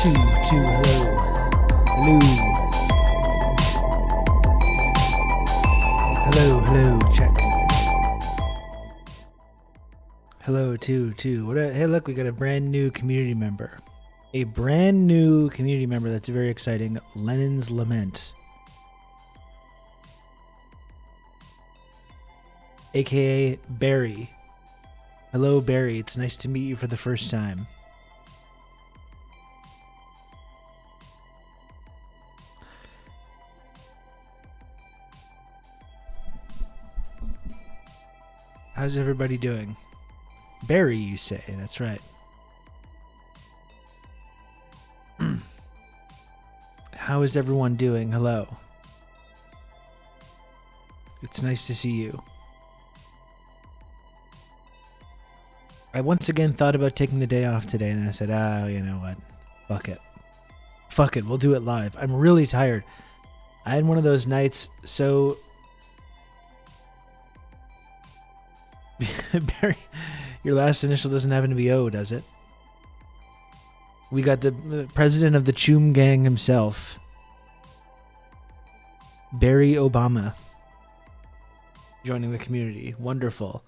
Hello. Hello. Hello, check. Hello, two. Hey, look, we got a brand new community member. A brand new community member that's very exciting. Lenin's Lament. AKA Barry. Hello, Barry. It's nice to meet you for the first time. How's everybody doing? Barry, you say. That's right. How is everyone doing? Hello. It's nice to see you. I once again thought about taking the day off today, and then I said, you know what? Fuck it. We'll do it live. I'm really tired. I had one of those nights, so... Barry, your last initial doesn't happen to be O, does it? We got the president of the Choom Gang himself, Barry Obama, joining the community. Wonderful.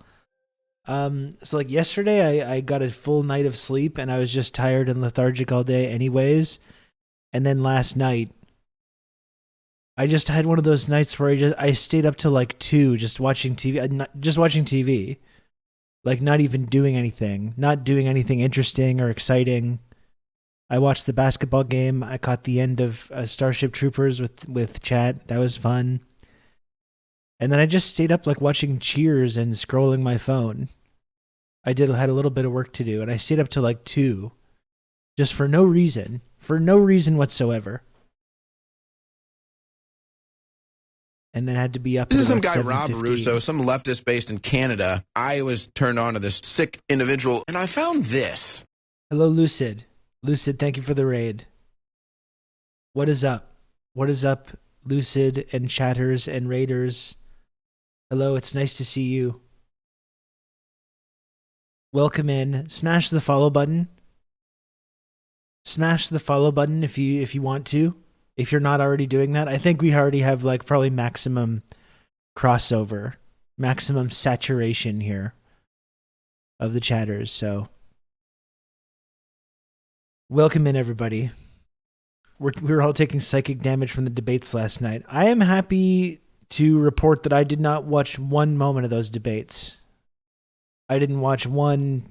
So like yesterday, I got a full night of sleep, and I was just tired and lethargic all day anyways. And then last night, I just had one of those nights where I stayed up till like 2 just watching TV, just watching TV, like not even doing anything, not doing anything interesting or exciting. I watched the basketball game. I caught the end of Starship Troopers with chat. That was fun. And then I just stayed up like watching Cheers and scrolling my phone. I had a little bit of work to do, and I stayed up till like 2, just for no reason whatsoever. And then had to be up. This is some guy, Rob Russo, some leftist based in Canada. I was turned on to this sick individual, and I found this. Hello, Lucid. Lucid, thank you for the raid. What is up? What is up, Lucid and chatters and raiders? Hello, it's nice to see you. Welcome in. Smash the follow button. Smash the follow button if you want to. If you're not already doing that, I think we already have like probably maximum crossover, maximum saturation here of the chatters. So welcome in, everybody. We were all taking psychic damage from the debates last night. I am happy to report that I did not watch one moment of those debates. I didn't watch one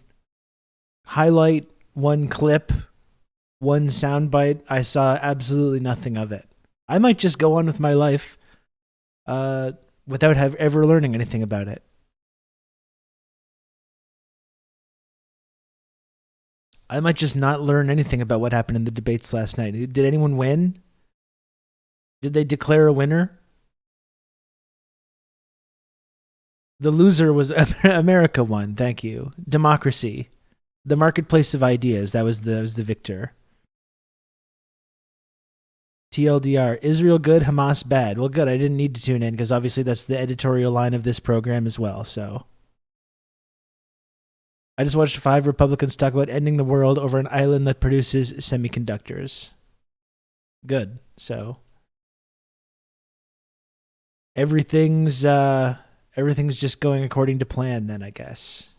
highlight, one clip, one soundbite. I saw absolutely nothing of it. I might just go on with my life without ever learning anything about it. I might just not learn anything about what happened in the debates last night. Did anyone win? Did they declare a winner? The loser was America won. Thank you. Democracy. The marketplace of ideas. That was the victor. TLDR, Israel good, Hamas bad. Well, good. I didn't need to tune in because obviously that's the editorial line of this program as well. So I just watched 5 Republicans talk about ending the world over an island that produces semiconductors. Good. So everything's just going according to plan then, I guess.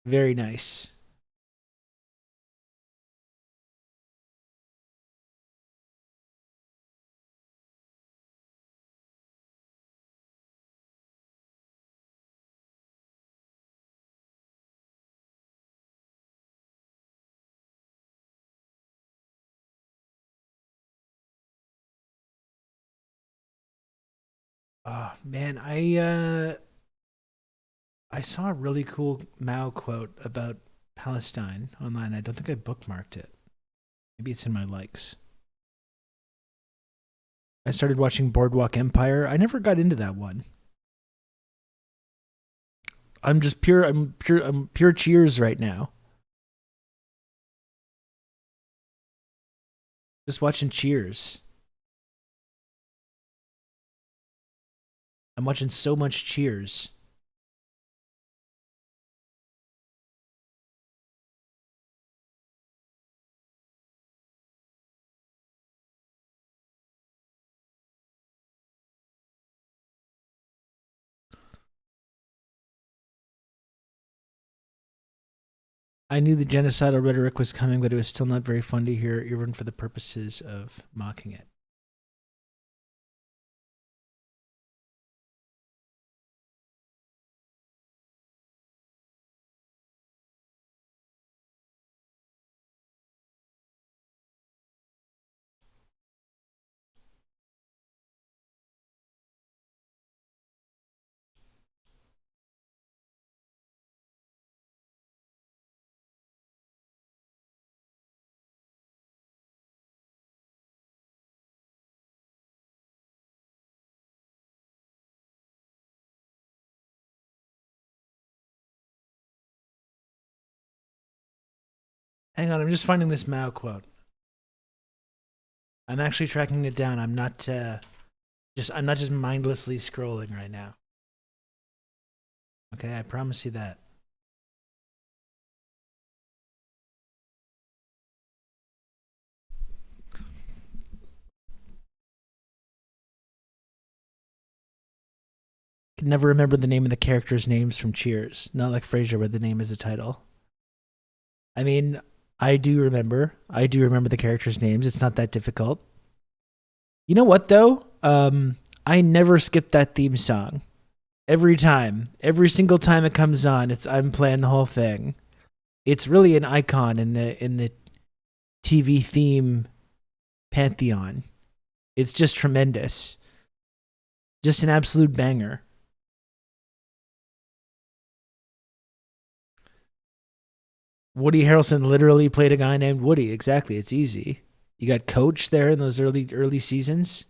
Very nice. Oh, man, I saw a really cool Mao quote about Palestine online. I don't think I bookmarked it. Maybe it's in my likes. I started watching Boardwalk Empire. I never got into that one. I'm pure Cheers right now. Just watching Cheers. I'm watching so much Cheers. I knew the genocidal rhetoric was coming, but it was still not very fun to hear, even for the purposes of mocking it. Hang on, I'm just finding this Mao quote. I'm actually tracking it down. I'm not just mindlessly scrolling right now. Okay, I promise you that. Can never remember the name of the characters' names from Cheers. Not like Frasier, where the name is the title. I mean, I do remember. I do remember the characters' names. It's not that difficult. You know what though? I never skip that theme song. Every time, every single time it comes on, I'm playing the whole thing. It's really an icon in the TV theme pantheon. It's just tremendous. Just an absolute banger. Woody Harrelson literally played a guy named Woody. Exactly. It's easy. You got Coach there in those early seasons.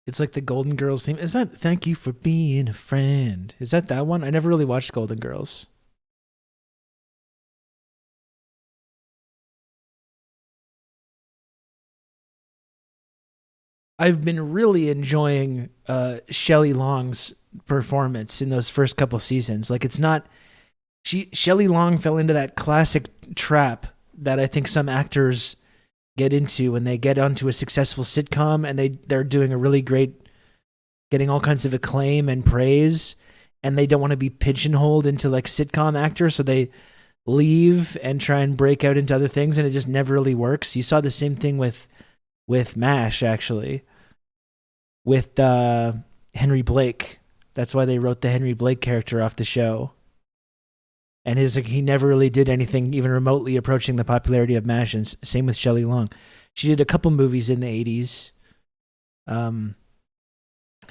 It's like the Golden Girls theme. Is that Thank You for Being a Friend? Is that one? I never really watched Golden Girls. I've been really enjoying Shelley Long's performance in those first couple seasons. Like it's not Shelley Long fell into that classic trap that I think some actors get into when they get onto a successful sitcom and they're doing a really great, getting all kinds of acclaim and praise, and they don't want to be pigeonholed into like sitcom actors, so they leave and try and break out into other things, and it just never really works. You saw the same thing with MASH, actually, with Henry Blake. That's why they wrote the Henry Blake character off the show. And he never really did anything even remotely approaching the popularity of MASH, and same with Shelley Long. She did a couple movies in the 80s.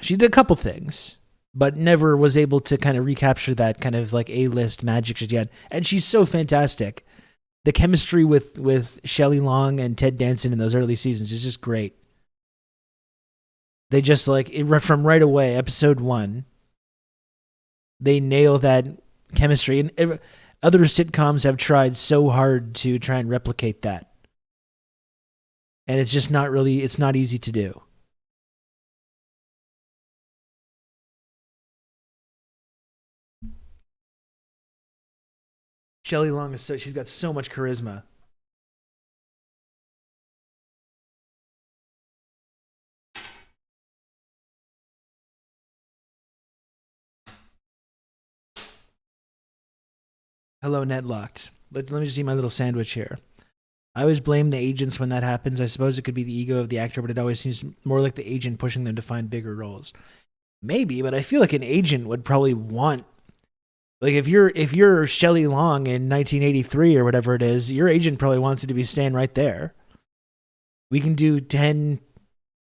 She did a couple things, but never was able to kind of recapture that kind of like A-list magic she had. And she's so fantastic. The chemistry with Shelley Long and Ted Danson in those early seasons is just great. They just from right away, episode 1, they nail that chemistry, and other sitcoms have tried so hard to try and replicate that, and it's just not easy to do. Shelley Long she's got so much charisma. Hello, Netlocked. Let me just eat my little sandwich here. I always blame the agents when that happens. I suppose it could be the ego of the actor, but it always seems more like the agent pushing them to find bigger roles. Maybe, but I feel like an agent would probably want, like if you're Shelley Long in 1983 or whatever it is, your agent probably wants you to be staying right there. We can do 10,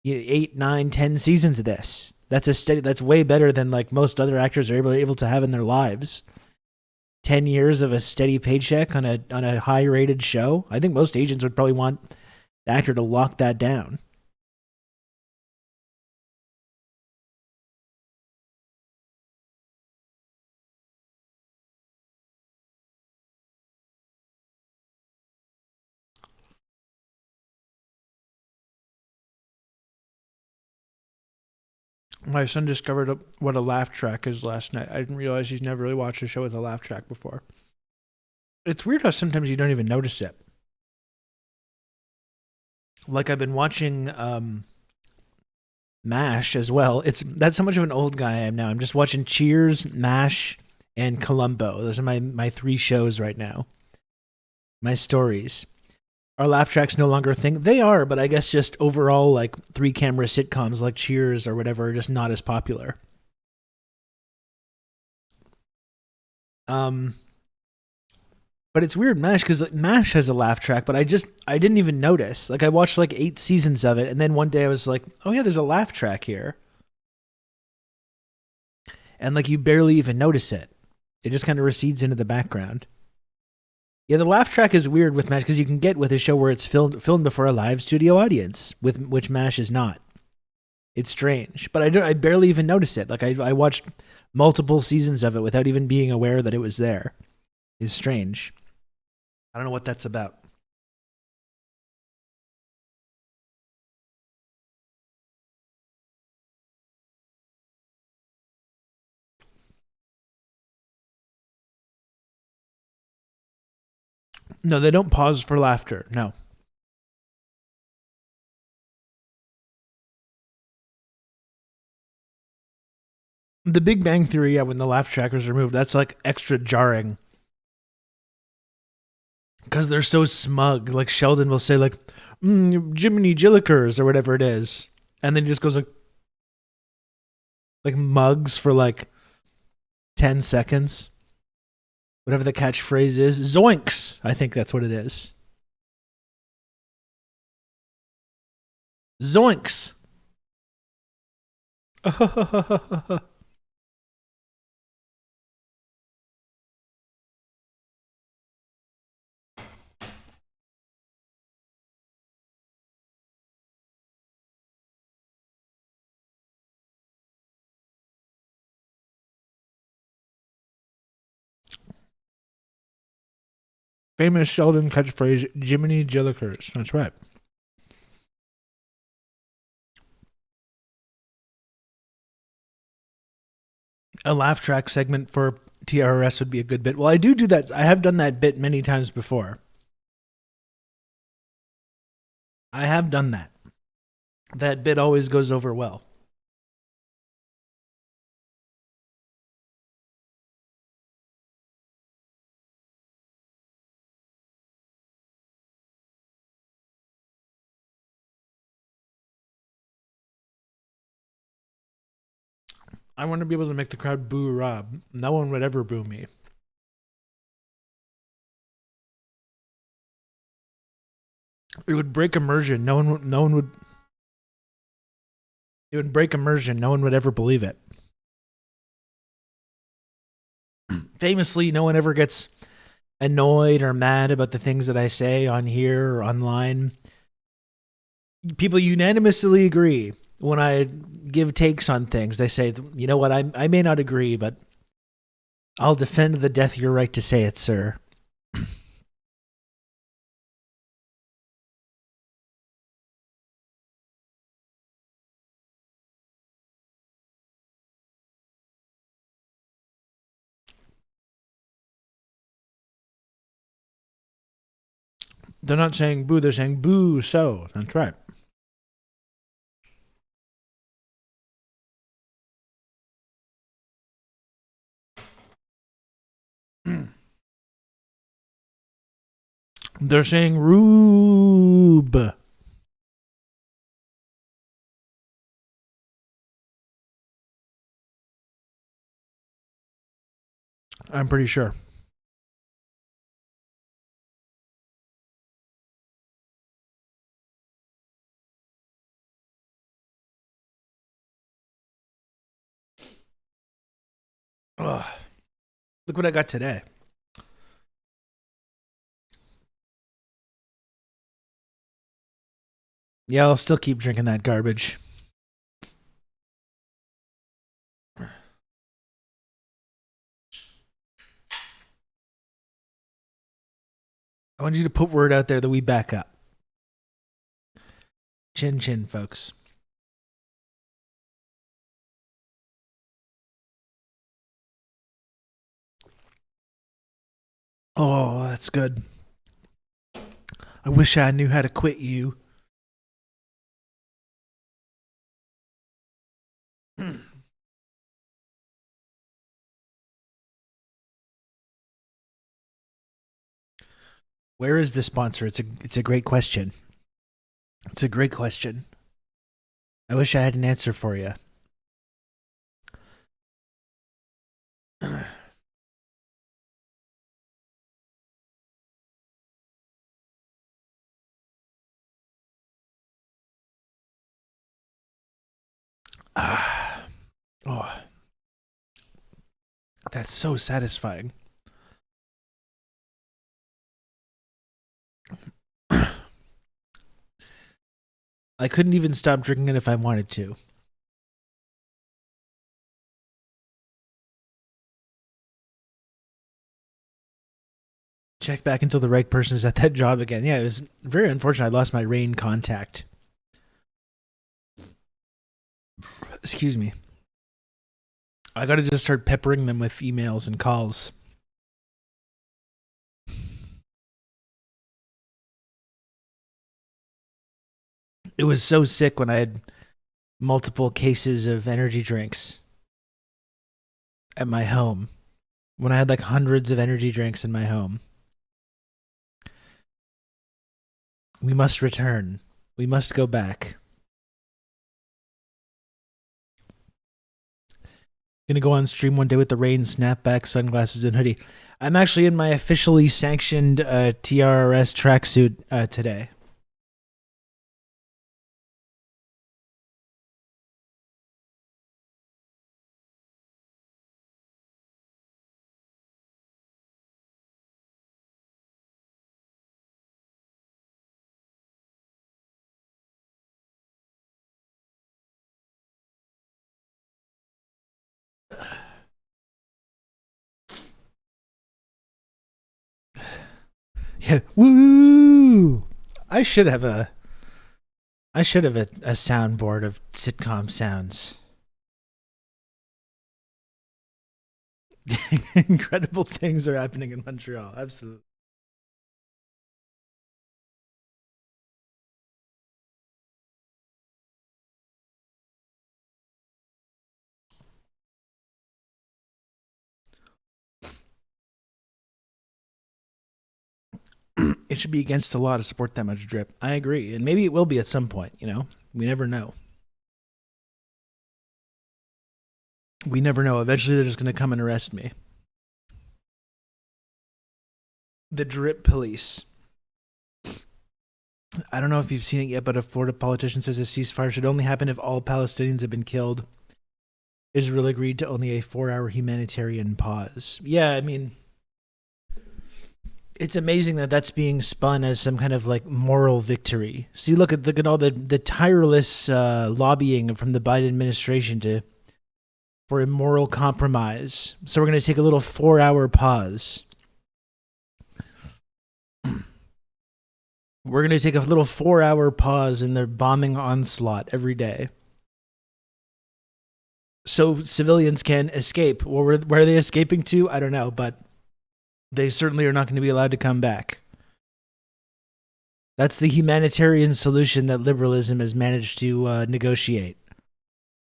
8, 9, 10 seasons of this. That's way better than like most other actors are able to have in their lives. 10 years of a steady paycheck on a high rated show. I think most agents would probably want the actor to lock that down. My son discovered what a laugh track is last night. I didn't realize he's never really watched a show with a laugh track before. It's weird how sometimes you don't even notice it. Like I've been watching MASH as well. That's how much of an old guy I am now. I'm just watching Cheers, MASH, and Columbo. Those are my 3 shows right now. My stories. Are laugh tracks no longer a thing? They are, but I guess just overall, like 3-camera sitcoms like Cheers or whatever are just not as popular. But it's weird, MASH, because like, MASH has a laugh track, but I didn't even notice. Like I watched like 8 seasons of it, and then one day I was like, oh yeah, there's a laugh track here. And like you barely even notice it. It just kind of recedes into the background. Yeah, the laugh track is weird with MASH because you can get with a show where it's filmed before a live studio audience, with which MASH is not. It's strange, but I barely even notice it. Like I watched multiple seasons of it without even being aware that it was there. It's strange. I don't know what that's about. No, they don't pause for laughter. No. The Big Bang Theory, yeah, when the laugh track is removed, that's like extra jarring. Because they're so smug. Like Sheldon will say like, Jiminy Jillikers or whatever it is. And then he just goes like mugs for like 10 seconds. Whatever the catchphrase is. Zoinks! I think that's what it is. Zoinks! Famous Sheldon catchphrase, Jiminy Jillikers. That's right. A laugh track segment for TRRS would be a good bit. Well, I do that. I have done that bit many times before. I have done that. That bit always goes over well. I want to be able to make the crowd boo Rob. No one would ever boo me. It would break immersion. No one would. It would break immersion. No one would ever believe it. Famously, no one ever gets annoyed or mad about the things that I say on here or online. People unanimously agree when I give takes on things. They say, you know what, I may not agree, but I'll defend the death your right to say it, sir. They're not saying boo, they're saying boo so. That's right. They're saying Rube. I'm pretty sure. Ugh. Look what I got today. Yeah, I'll still keep drinking that garbage. I want you to put word out there that we back up. Chin chin, folks. Oh, that's good. I wish I knew how to quit you. Where is the sponsor? It's a great question. It's a great question. I wish I had an answer for you. Oh, that's so satisfying. I couldn't even stop drinking it if I wanted to. Check back until the right person is at that job again. Yeah, it was very unfortunate. I lost my Rain contact. Excuse me. I got to just start peppering them with emails and calls. It was so sick when I had multiple cases of energy drinks at my home. When I had like hundreds of energy drinks in my home. We must return. We must go back. Gonna go on stream one day with the Rain snapback, sunglasses, and hoodie. I'm actually in my officially sanctioned TRRS tracksuit today. Yeah, woo! I should have a soundboard of sitcom sounds. Incredible things are happening in Montreal. Absolutely. It should be against the law to support that much drip. I agree. And maybe it will be at some point, you know? We never know. We never know. Eventually they're just going to come and arrest me. The drip police. I don't know if you've seen it yet, but a Florida politician says a ceasefire should only happen if all Palestinians have been killed. Israel agreed to only a 4-hour humanitarian pause. Yeah, I mean, it's amazing that that's being spun as some kind of like moral victory. See, look at all the tireless lobbying from the Biden administration for a moral compromise. So we're going to take a little 4-hour pause. We're going to take a little 4-hour pause in their bombing onslaught every day. So civilians can escape. Well, where are they escaping to? I don't know, but they certainly are not going to be allowed to come back. That's the humanitarian solution that liberalism has managed to negotiate.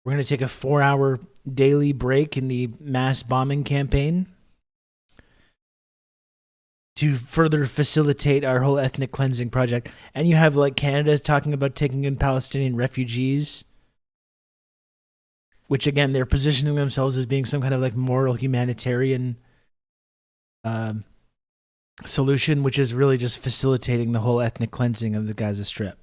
We're going to take a 4-hour daily break in the mass bombing campaign to further facilitate our whole ethnic cleansing project. And you have like Canada talking about taking in Palestinian refugees, which again, they're positioning themselves as being some kind of like moral humanitarian solution, which is really just facilitating the whole ethnic cleansing of the Gaza Strip.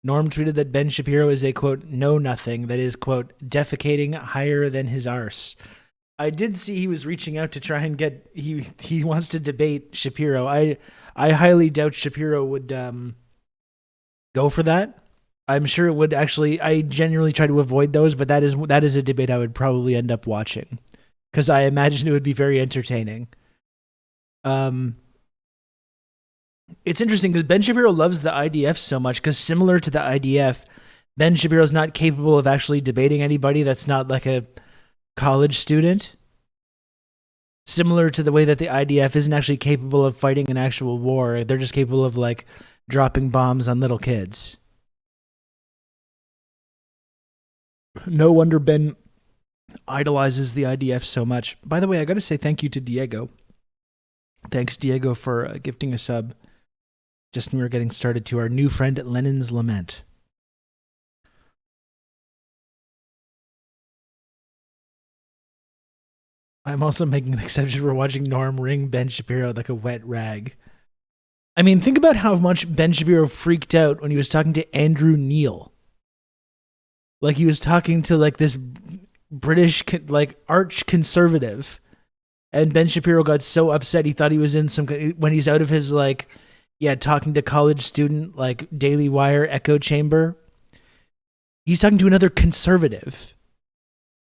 Norm tweeted that Ben Shapiro is a, quote, know-nothing that is, quote, defecating higher than his arse. I did see he was reaching out to try and get, he wants to debate Shapiro. I highly doubt Shapiro would go for that. I'm sure it would actually, I genuinely try to avoid those, but that is a debate I would probably end up watching because I imagine it would be very entertaining. It's interesting because Ben Shapiro loves the IDF so much because similar to the IDF, Ben Shapiro's not capable of actually debating anybody that's not like a college student. Similar to the way that the IDF isn't actually capable of fighting an actual war. They're just capable of like dropping bombs on little kids. No wonder Ben idolizes the IDF so much. By the way, I got to say thank you to Diego. Thanks, Diego, for gifting a sub just when we were getting started to our new friend Lenin's Lament. I'm also making an exception for watching Norm wring Ben Shapiro like a wet rag. I mean, think about how much Ben Shapiro freaked out when he was talking to Andrew Neil. Like he was talking to like this British like arch conservative, and Ben Shapiro got so upset he thought he was in some, when he's out of his like, yeah, talking to college student like Daily Wire echo chamber. He's talking to another conservative.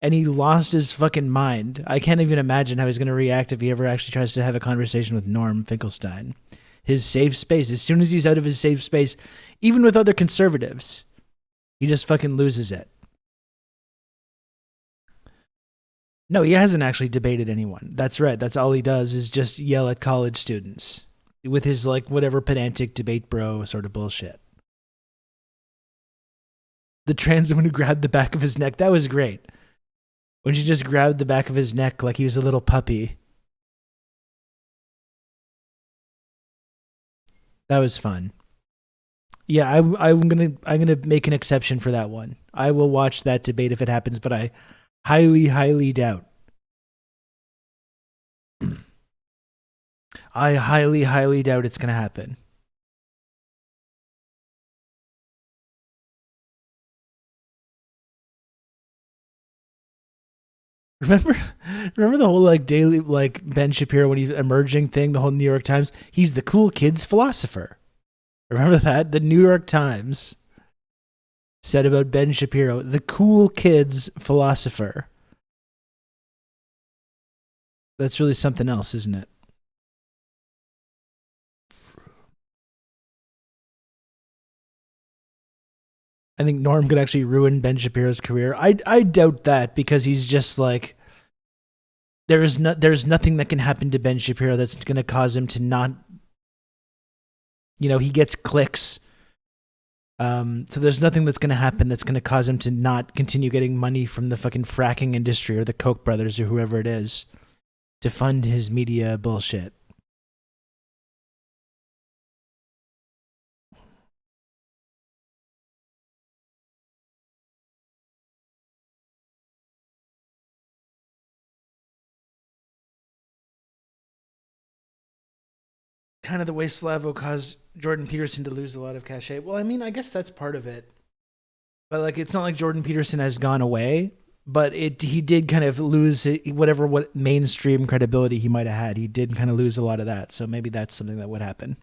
And he lost his fucking mind. I can't even imagine how he's going to react if he ever actually tries to have a conversation with Norm Finkelstein. His safe space. As soon as he's out of his safe space, even with other conservatives, he just fucking loses it. No, he hasn't actually debated anyone. That's right. That's all he does is just yell at college students with his like whatever pedantic debate bro sort of bullshit. The trans woman who grabbed the back of his neck, that was great. When she just grabbed the back of his neck like he was a little puppy. That was fun. Yeah, I'm gonna make an exception for that one. I will watch that debate if it happens, but I highly doubt. I highly doubt it's gonna happen. Remember the whole like daily like Ben Shapiro when he's emerging thing, the whole New York Times. He's the cool kids philosopher. Remember that? The New York Times said about Ben Shapiro, the cool kids philosopher. That's really something else, isn't it? I think Norm could actually ruin Ben Shapiro's career. I doubt that because he's just like there's nothing that can happen to Ben Shapiro that's going to cause him to not, he gets clicks. So there's nothing that's going to happen that's going to cause him to not continue getting money from the fucking fracking industry or the Koch brothers or whoever it is to fund his media bullshit. Kind of the way Slavo caused Jordan Peterson to lose a lot of cachet. Well, I mean, I guess that's part of it. But like, it's not like Jordan Peterson has gone away, but he did kind of lose what mainstream credibility he might have had. He did kind of lose a lot of that. So maybe that's something that would happen.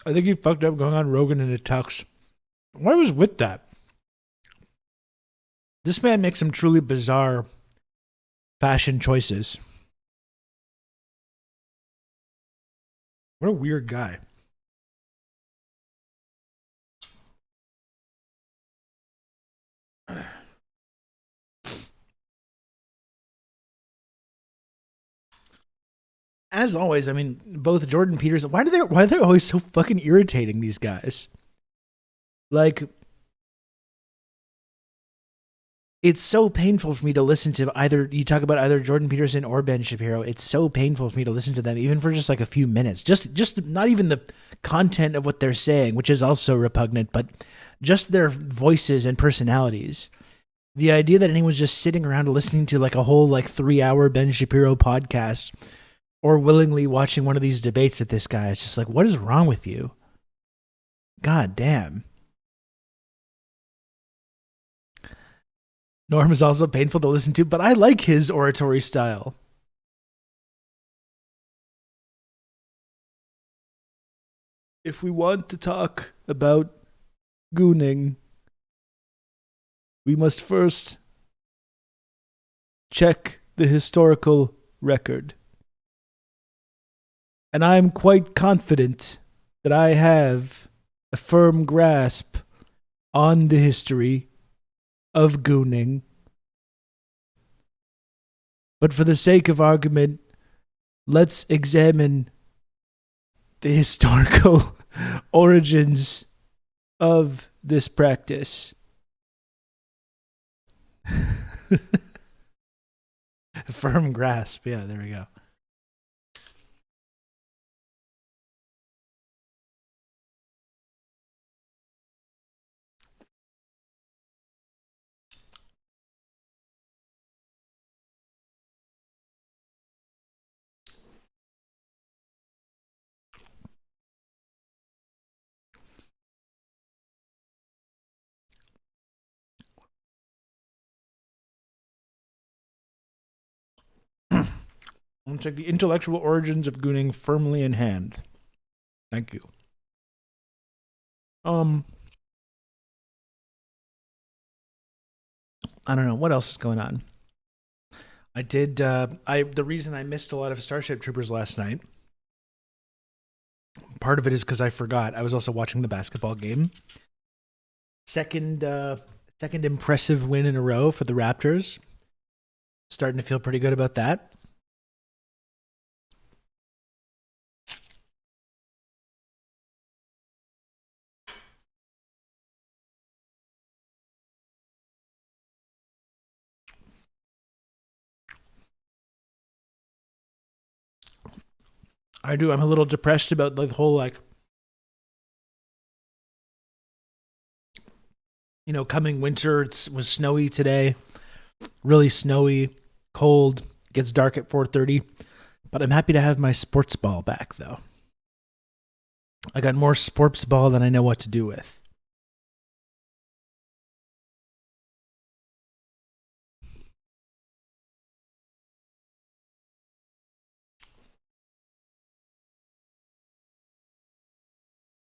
I think he fucked up going on Rogan in a tux. What was with that? This man makes some truly bizarre fashion choices. What a weird guy. As always, I mean, both Jordan Peterson. Why are they always so fucking irritating? These guys, like, it's so painful for me to listen to either. You talk about either Jordan Peterson or Ben Shapiro. It's so painful for me to listen to them, even for just like a few minutes. Just not even the content of what they're saying, which is also repugnant, but just their voices and personalities. The idea that anyone's just sitting around listening to like a whole like 3-hour Ben Shapiro podcast or willingly watching one of these debates with this guy, it's just like, what is wrong with you? God damn. Norm is also painful to listen to, but I like his oratory style. If we want to talk about gooning, we must first check the historical record. And I am quite confident that I have a firm grasp on the history of gooning. But for the sake of argument, let's examine the historical origins of this practice. Firm grasp. Yeah, there we go. I'm going to take the intellectual origins of gooning firmly in hand. Thank you. I don't know what else is going on. The reason I missed a lot of Starship Troopers last night, part of it is because I forgot. I was also watching the basketball game. Second impressive win in a row for the Raptors. Starting to feel pretty good about that. I do. I'm a little depressed about the whole, coming winter. It was snowy today. Really snowy, cold. Gets dark at 4:30. But I'm happy to have my sports ball back, though. I got more sports ball than I know what to do with.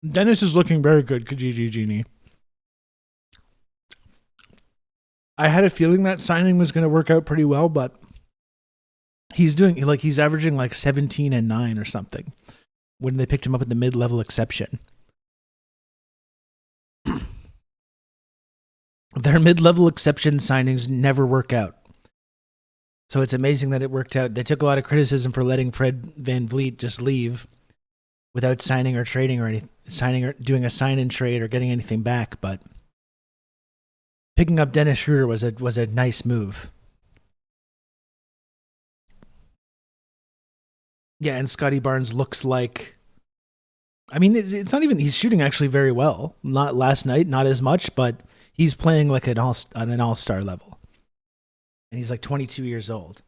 Dennis is looking very good, Kijiji Genie. I had a feeling that signing was going to work out pretty well, but he's averaging 17 and 9 or something when they picked him up at the mid-level exception. Their mid-level exception signings never work out. So it's amazing that it worked out. They took a lot of criticism for letting Fred VanVleet just leave without signing or trading or doing a sign and trade or getting anything back, but picking up Dennis Schroeder was a nice move. Yeah, and Scotty Barnes looks like, it's not even, he's shooting actually very well. Not last night, not as much, but he's playing like on an all-star level. And he's 22 years old.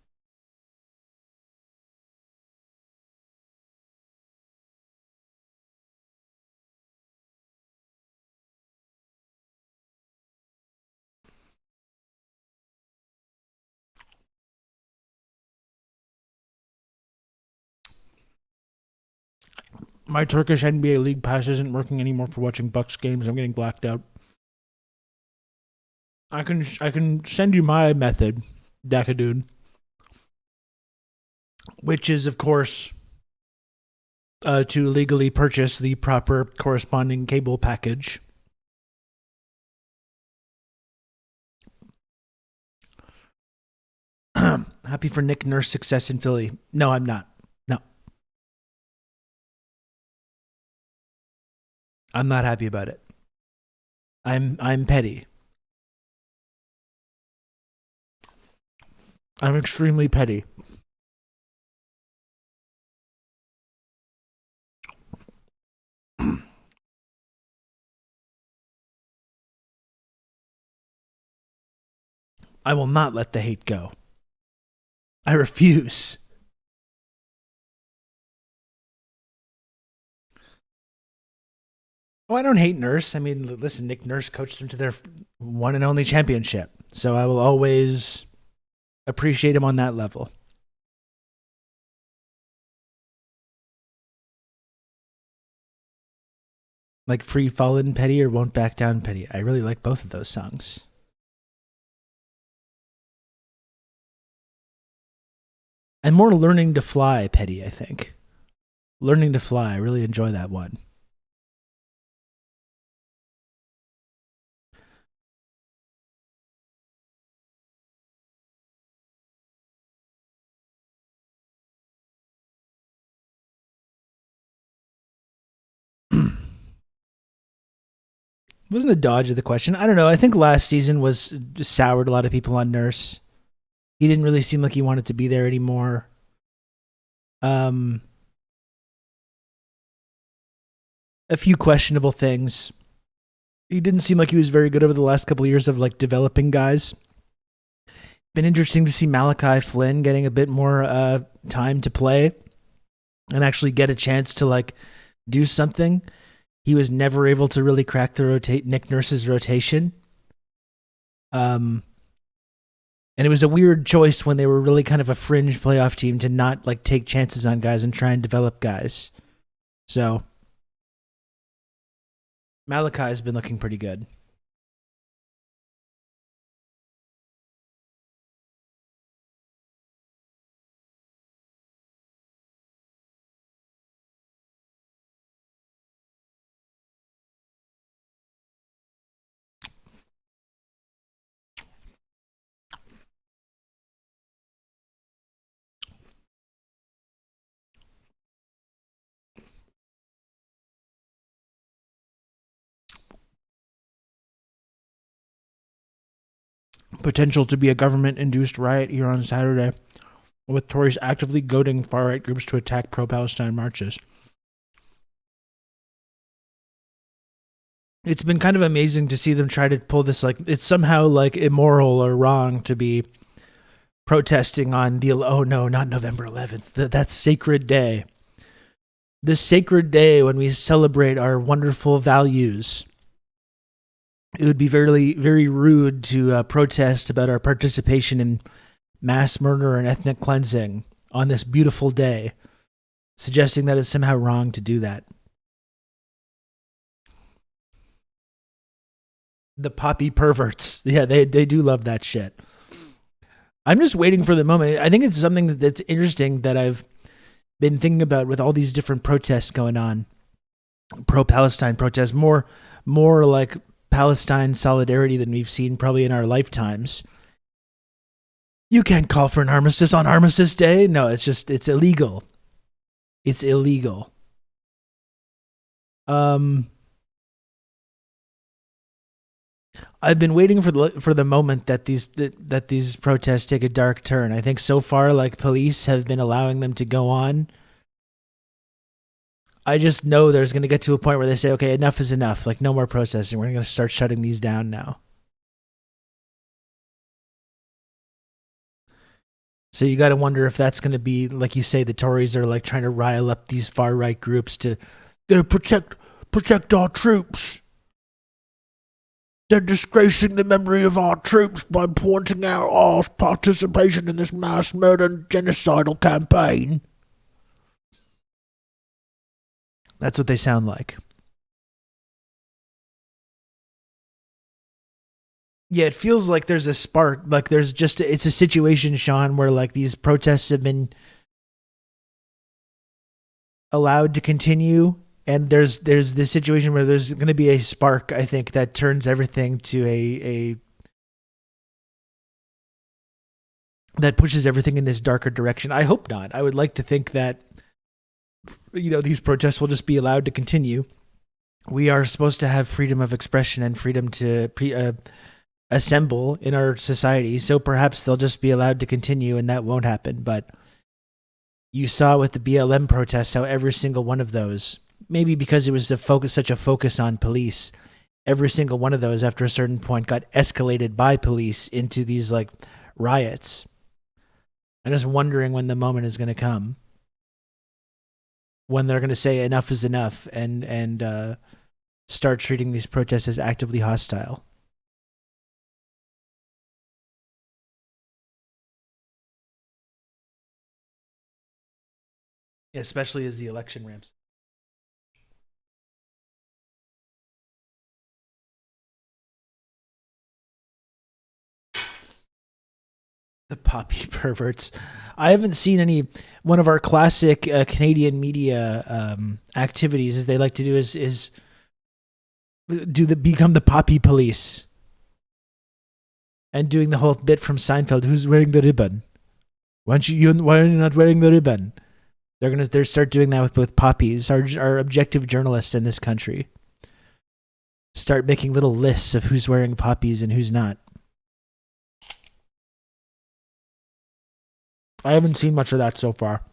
My Turkish NBA League Pass isn't working anymore for watching Bucks games. I'm getting blacked out. I can send you my method, Dakadude, which is, of course, to legally purchase the proper corresponding cable package. Happy for Nick Nurse's success in Philly. No, I'm not. No. I'm not happy about it. I'm petty. I'm extremely petty. I will not let the hate go. I refuse. Oh, I don't hate Nurse. Listen, Nick Nurse coached them to their one and only championship. So I will always appreciate him on that level. Like Free Fallen Petty or Won't Back Down Petty. I really like both of those songs. And more Learning to Fly, Petty, I think. Learning to Fly, I really enjoy that one. Wasn't a dodge of the question. I don't know. I think last season was soured a lot of people on Nurse. He didn't really seem like he wanted to be there anymore. A few questionable things. He didn't seem like he was very good over the last couple of years of like developing guys. Been interesting to see Malachi Flynn getting a bit more time to play and actually get a chance to like do something. He was never able to really crack the Nick Nurse's rotation. And it was a weird choice when they were really kind of a fringe playoff team to not like take chances on guys and try and develop guys. So Malachi's been looking pretty good. Potential to be a government-induced riot here on Saturday, with Tories actively goading far-right groups to attack pro-Palestine marches. It's been kind of amazing to see them try to pull this, like, it's somehow, like, immoral or wrong to be protesting on the, oh no, not November 11th, that sacred day. This sacred day when we celebrate our wonderful values. It would be very, very rude to protest about our participation in mass murder and ethnic cleansing on this beautiful day, suggesting that it's somehow wrong to do that. The poppy perverts. Yeah, they do love that shit. I'm just waiting for the moment. I think it's something that's interesting that I've been thinking about with all these different protests going on. Pro-Palestine protests, more like Palestine solidarity than we've seen probably in our lifetimes. You can't call for an armistice on Armistice Day. No, it's illegal. It's illegal. I've been waiting for the moment that these protests take a dark turn. I think so far, like, police have been allowing them to go on. I just know there's going to get to a point where they say, okay, enough is enough. Like, no more protesting. We're going to start shutting these down now. So you got to wonder if that's going to be, like you say, the Tories are like trying to rile up these far right groups to protect our troops. They're disgracing the memory of our troops by pointing out our participation in this mass murder and genocidal campaign. That's what they sound like. Yeah, it feels like there's a spark. Like there's just it's a situation, Sean, where like these protests have been allowed to continue, and there's this situation where there's going to be a spark, I think, that turns everything to a that pushes everything in this darker direction. I hope not. I would like to think that, you know, these protests will just be allowed to continue. We are supposed to have freedom of expression and freedom to assemble in our society, so perhaps they'll just be allowed to continue and that won't happen. But you saw with the BLM protests how every single one of those, maybe because it was such a focus on police, every single one of those after a certain point got escalated by police into these like riots. I'm just wondering when the moment is going to come when they're going to say enough is enough and start treating these protests as actively hostile. Especially as the election ramps. The poppy perverts. I haven't seen any. One of our classic Canadian media activities, as they like to do, is become the poppy police, and doing the whole bit from Seinfeld. Who's wearing the ribbon? Why are you not wearing the ribbon? They're start doing that with poppies. Our objective journalists in this country start making little lists of who's wearing poppies and who's not. I haven't seen much of that so far.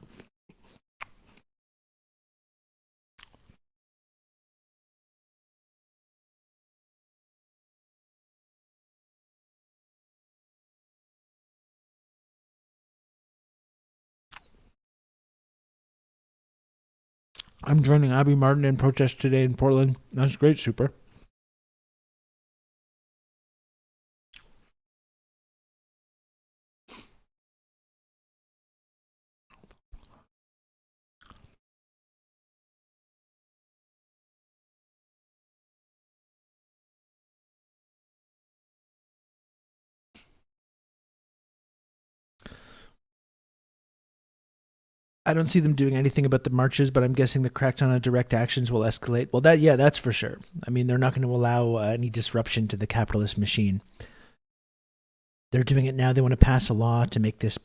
I'm joining Abby Martin in protest today in Portland. That's great, Super. I don't see them doing anything about the marches, but I'm guessing the crackdown on direct actions will escalate. Well, that's for sure. I mean, they're not going to allow any disruption to the capitalist machine. They're doing it now. They want to pass a law to make this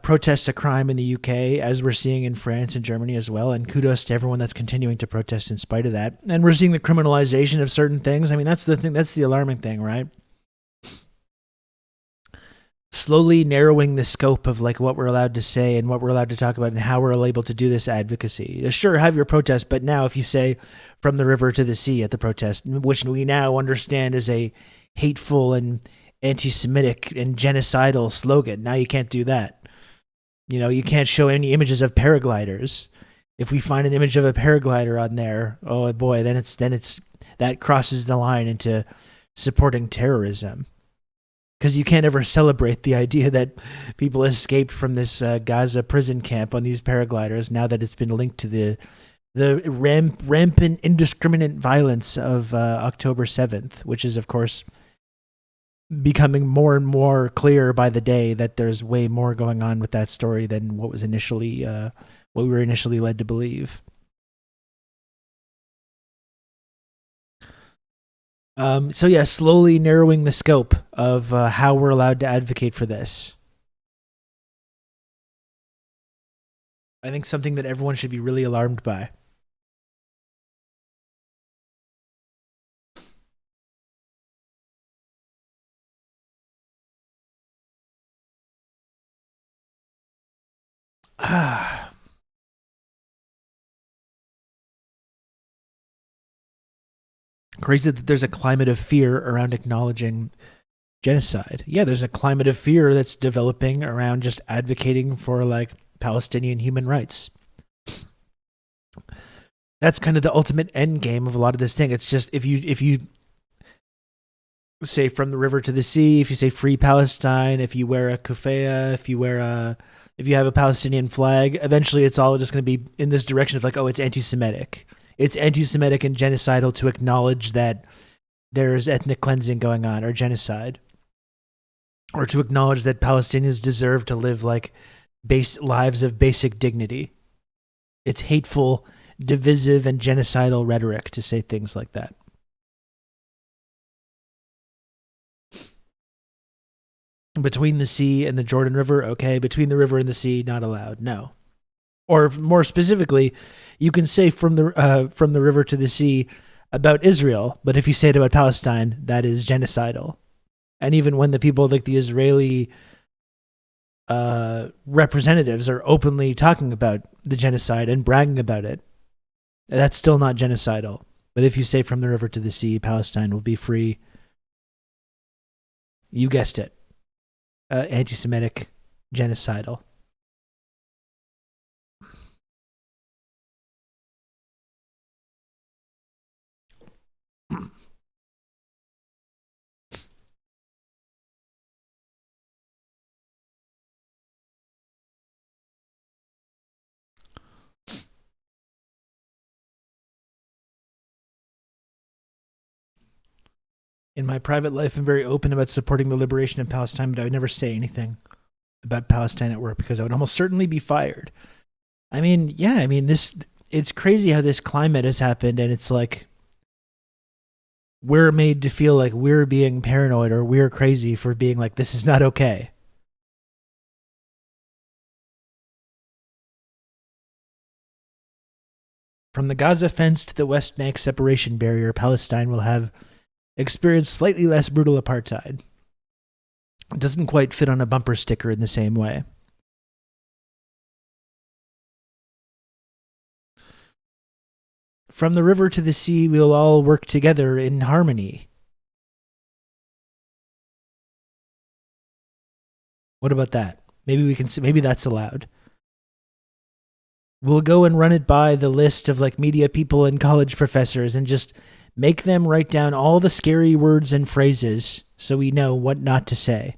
protest a crime in the UK, as we're seeing in France and Germany as well. And kudos to everyone that's continuing to protest in spite of that. And we're seeing the criminalization of certain things. I mean, that's the thing. That's the alarming thing, right? Slowly narrowing the scope of like what we're allowed to say and what we're allowed to talk about and how we're able to do this advocacy. Sure, have your protest, but now if you say from the river to the sea at the protest, which we now understand is a hateful and anti-Semitic and genocidal slogan, now you can't do that. You know, you can't show any images of paragliders. If we find an image of a paraglider on there, oh boy, then it's that crosses the line into supporting terrorism. Because you can't ever celebrate the idea that people escaped from this Gaza prison camp on these paragliders now that it's been linked to the rampant, indiscriminate violence of October 7th, which is, of course, becoming more and more clear by the day that there's way more going on with that story than what was initially what we were initially led to believe. So yeah, slowly narrowing the scope of how we're allowed to advocate for this. I think something that everyone should be really alarmed by. Crazy that there's a climate of fear around acknowledging genocide. Yeah, there's a climate of fear that's developing around just advocating for like Palestinian human rights. That's kind of the ultimate end game of a lot of this thing. It's just if you say from the river to the sea, if you say free Palestine, if you wear a kufaya, if you have a Palestinian flag, eventually it's all just going to be in this direction of like, oh, it's anti-Semitic. It's anti-Semitic and genocidal to acknowledge that there's ethnic cleansing going on or genocide, or to acknowledge that Palestinians deserve to live like lives of basic dignity. It's hateful, divisive, and genocidal rhetoric to say things like that. Between the sea and the Jordan River, okay. Between the river and the sea, not allowed. No. Or more specifically, you can say from the river to the sea about Israel, but if you say it about Palestine, that is genocidal. And even when the people like the Israeli representatives are openly talking about the genocide and bragging about it, that's still not genocidal. But if you say from the river to the sea, Palestine will be free, you guessed it, anti-Semitic, genocidal. In my private life, I'm very open about supporting the liberation of Palestine, but I would never say anything. about Palestine at work because I would almost certainly be fired. I mean, yeah, I mean, it's crazy how this climate has happened, and it's like we're made to feel like we're being paranoid or we're crazy for being like, this is not okay. From the Gaza fence to the West Bank separation barrier, Palestine will have experienced slightly less brutal apartheid. It doesn't quite fit on a bumper sticker in the same way. From the river to the sea, we will all work together in harmony. What about that? Maybe that's allowed. We'll go and run it by the list of like media people and college professors and just make them write down all the scary words and phrases so we know what not to say.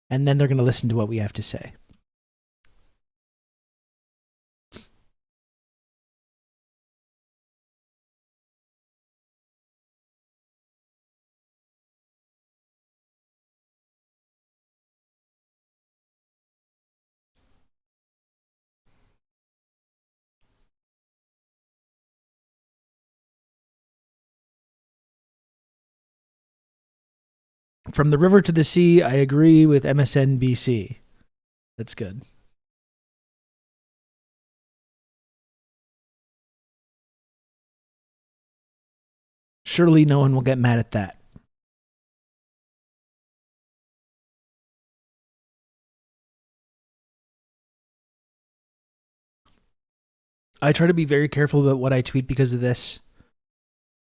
And then they're going to listen to what we have to say. From the river to the sea, I agree with MSNBC. That's good. Surely no one will get mad at that. I try to be very careful about what I tweet because of this.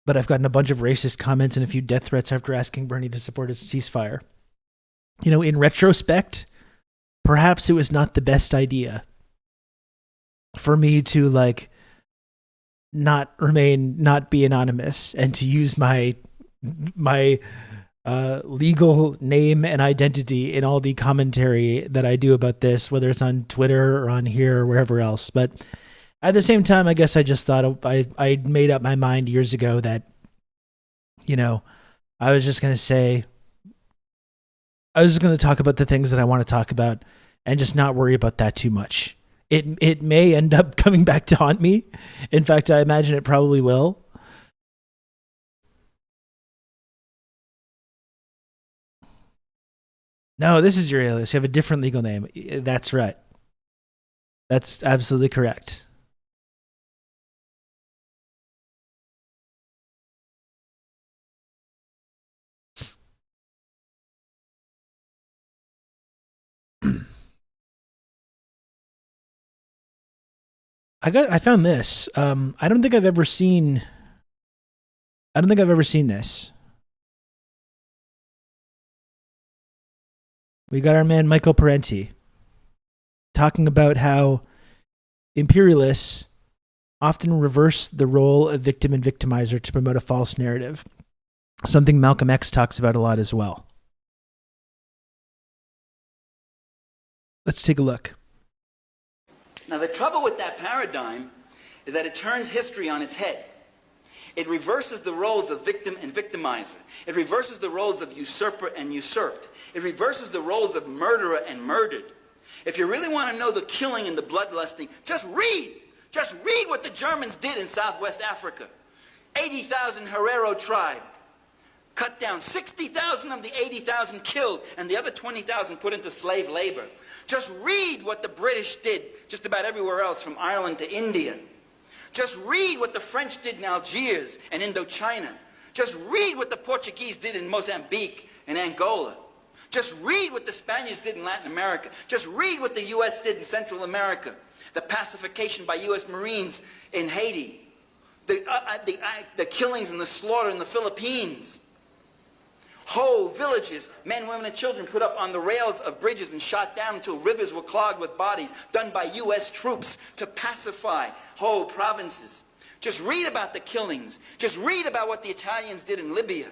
But I've gotten a bunch of racist comments and a few death threats after asking Bernie to support a ceasefire. You know, in retrospect, perhaps it was not the best idea for me to like not be anonymous and to use my legal name and identity in all the commentary that I do about this, whether it's on Twitter or on here or wherever else. But at the same time, I guess I just thought I made up my mind years ago that, you know, I was just going to talk about the things that I want to talk about and just not worry about that too much. It may end up coming back to haunt me. In fact, I imagine it probably will. No, this is your alias. You have a different legal name. That's right. That's absolutely correct. I found this. I don't think I've ever seen this. We got our man Michael Parenti talking about how imperialists often reverse the role of victim and victimizer to promote a false narrative. Something Malcolm X talks about a lot as well. Let's take a look. Now, the trouble with that paradigm is that it turns history on its head. It reverses the roles of victim and victimizer. It reverses the roles of usurper and usurped. It reverses the roles of murderer and murdered. If you really want to know the killing and the bloodlusting, just read what the Germans did in Southwest Africa. 80,000 Herero tribe. Cut down 60,000 of the 80,000 killed, and the other 20,000 put into slave labor. Just read what the British did just about everywhere else, from Ireland to India. Just read what the French did in Algiers and Indochina. Just read what the Portuguese did in Mozambique and Angola. Just read what the Spaniards did in Latin America. Just read what the U.S. did in Central America. The pacification by U.S. Marines in Haiti. The killings and the slaughter in the Philippines. Whole villages, men, women, and children put up on the rails of bridges and shot down until rivers were clogged with bodies, done by U.S. troops to pacify whole provinces. Just read about the killings. Just read about what the Italians did in Libya.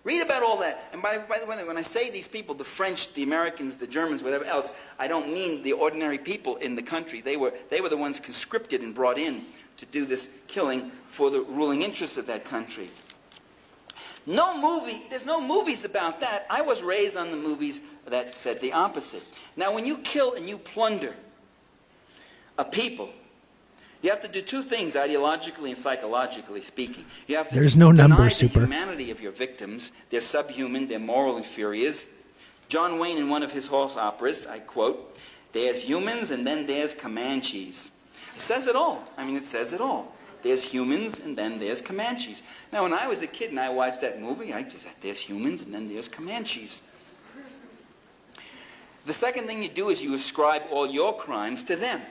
Read about all that. And by the way, when I say these people, the French, the Americans, the Germans, whatever else, I don't mean the ordinary people in the country. They were the ones conscripted and brought in to do this killing for the ruling interests of that country. There's no movies about that. I was raised on the movies that said the opposite. Now, when you kill and you plunder a people, you have to do two things, ideologically and psychologically speaking. You have to There's no number, deny Super. the humanity of your victims. They're subhuman. They're moral inferiors. John Wayne, in one of his horse operas, I quote, "There's humans and then there's Comanches." It says it all. I mean, it says it all. There's humans and then there's Comanches. Now, when I was a kid and I watched that movie, I just said, there's humans and then there's Comanches. The second thing you do is you ascribe all your crimes to them.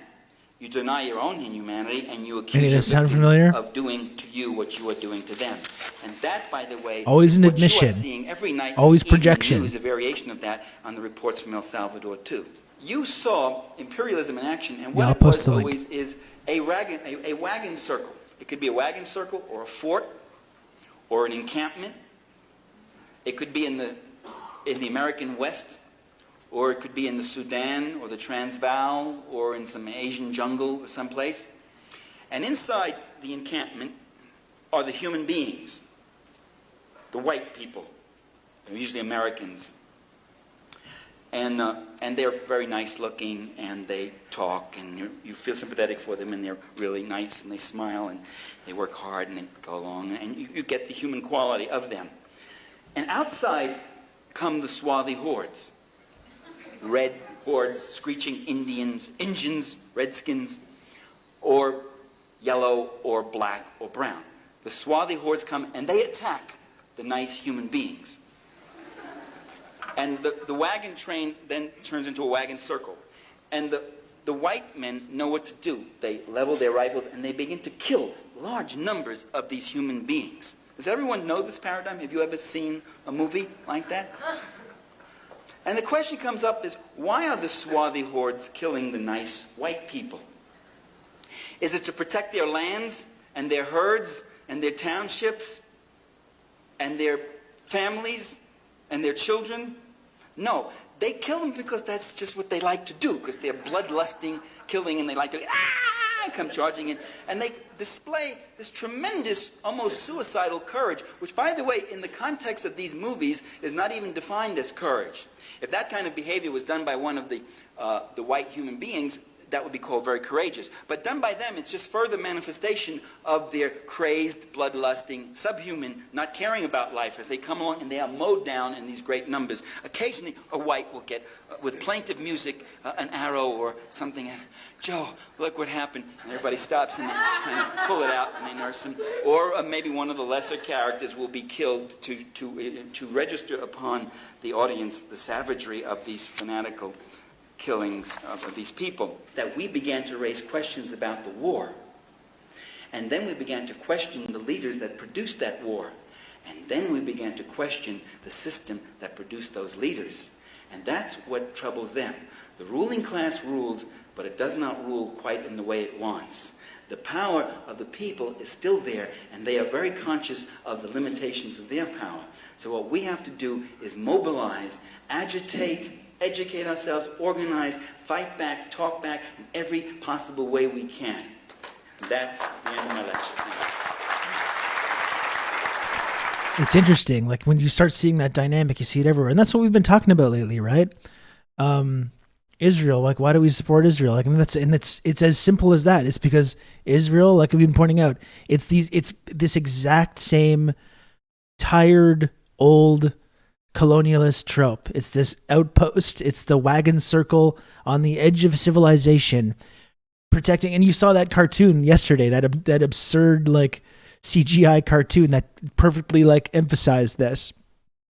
You deny your own inhumanity and you accuse your victims of doing to you what you are doing to them. And that, by the way, always an what admission. you are seeing every night, Always projection. News, a variation of that on the reports from El Salvador too. You saw imperialism in action, and what it was always is a wagon circle. It could be a wagon circle or a fort or an encampment. It could be in the American West, or it could be in the Sudan or the Transvaal or in some Asian jungle or someplace. And inside the encampment are the human beings, the white people. They're usually Americans. And they're very nice looking, and they talk, and you feel sympathetic for them, and they're really nice, and they smile, and they work hard, and they go along, and you get the human quality of them. And outside come the swarthy hordes. Red hordes, screeching Indians, Redskins, or yellow, or black, or brown. The swarthy hordes come, and they attack the nice human beings. And the wagon train then turns into a wagon circle. And the white men know what to do. They level their rifles and they begin to kill large numbers of these human beings. Does everyone know this paradigm? Have you ever seen a movie like that? And the question comes up is, why are the swarthy hordes killing the nice white people? Is it to protect their lands and their herds and their townships and their families and their children? No, they kill them because that's just what they like to do, because they're bloodlusting, killing, and they like to come charging in. And they display this tremendous, almost suicidal courage, which, by the way, in the context of these movies, is not even defined as courage. If that kind of behavior was done by one of the white human beings, that would be called very courageous. But done by them, it's just further manifestation of their crazed, bloodlusting, subhuman, not caring about life as they come along and they are mowed down in these great numbers. Occasionally, a white will get, with plaintive music, an arrow or something. Joe, look what happened. And everybody stops and they kind of pull it out and they nurse him. Or maybe one of the lesser characters will be killed to register upon the audience the savagery of these fanatical killings of these people, that we began to raise questions about the war. And then we began to question the leaders that produced that war. And then we began to question the system that produced those leaders. And that's what troubles them. The ruling class rules, but it does not rule quite in the way it wants. The power of the people is still there, and they are very conscious of the limitations of their power. So what we have to do is mobilize, agitate, educate ourselves, organize, fight back, talk back in every possible way we can. That's the end of my lecture. It's interesting. Like when you start seeing that dynamic, you see it everywhere. And that's what we've been talking about lately, right? Israel, like why do we support Israel? Like, I mean, it's as simple as that. It's because Israel, like we've been pointing out, it's this exact same tired, old colonialist trope. It's this outpost. It's the wagon circle on the edge of civilization, protecting. And you saw that cartoon yesterday, that absurd like CGI cartoon that perfectly like emphasized this.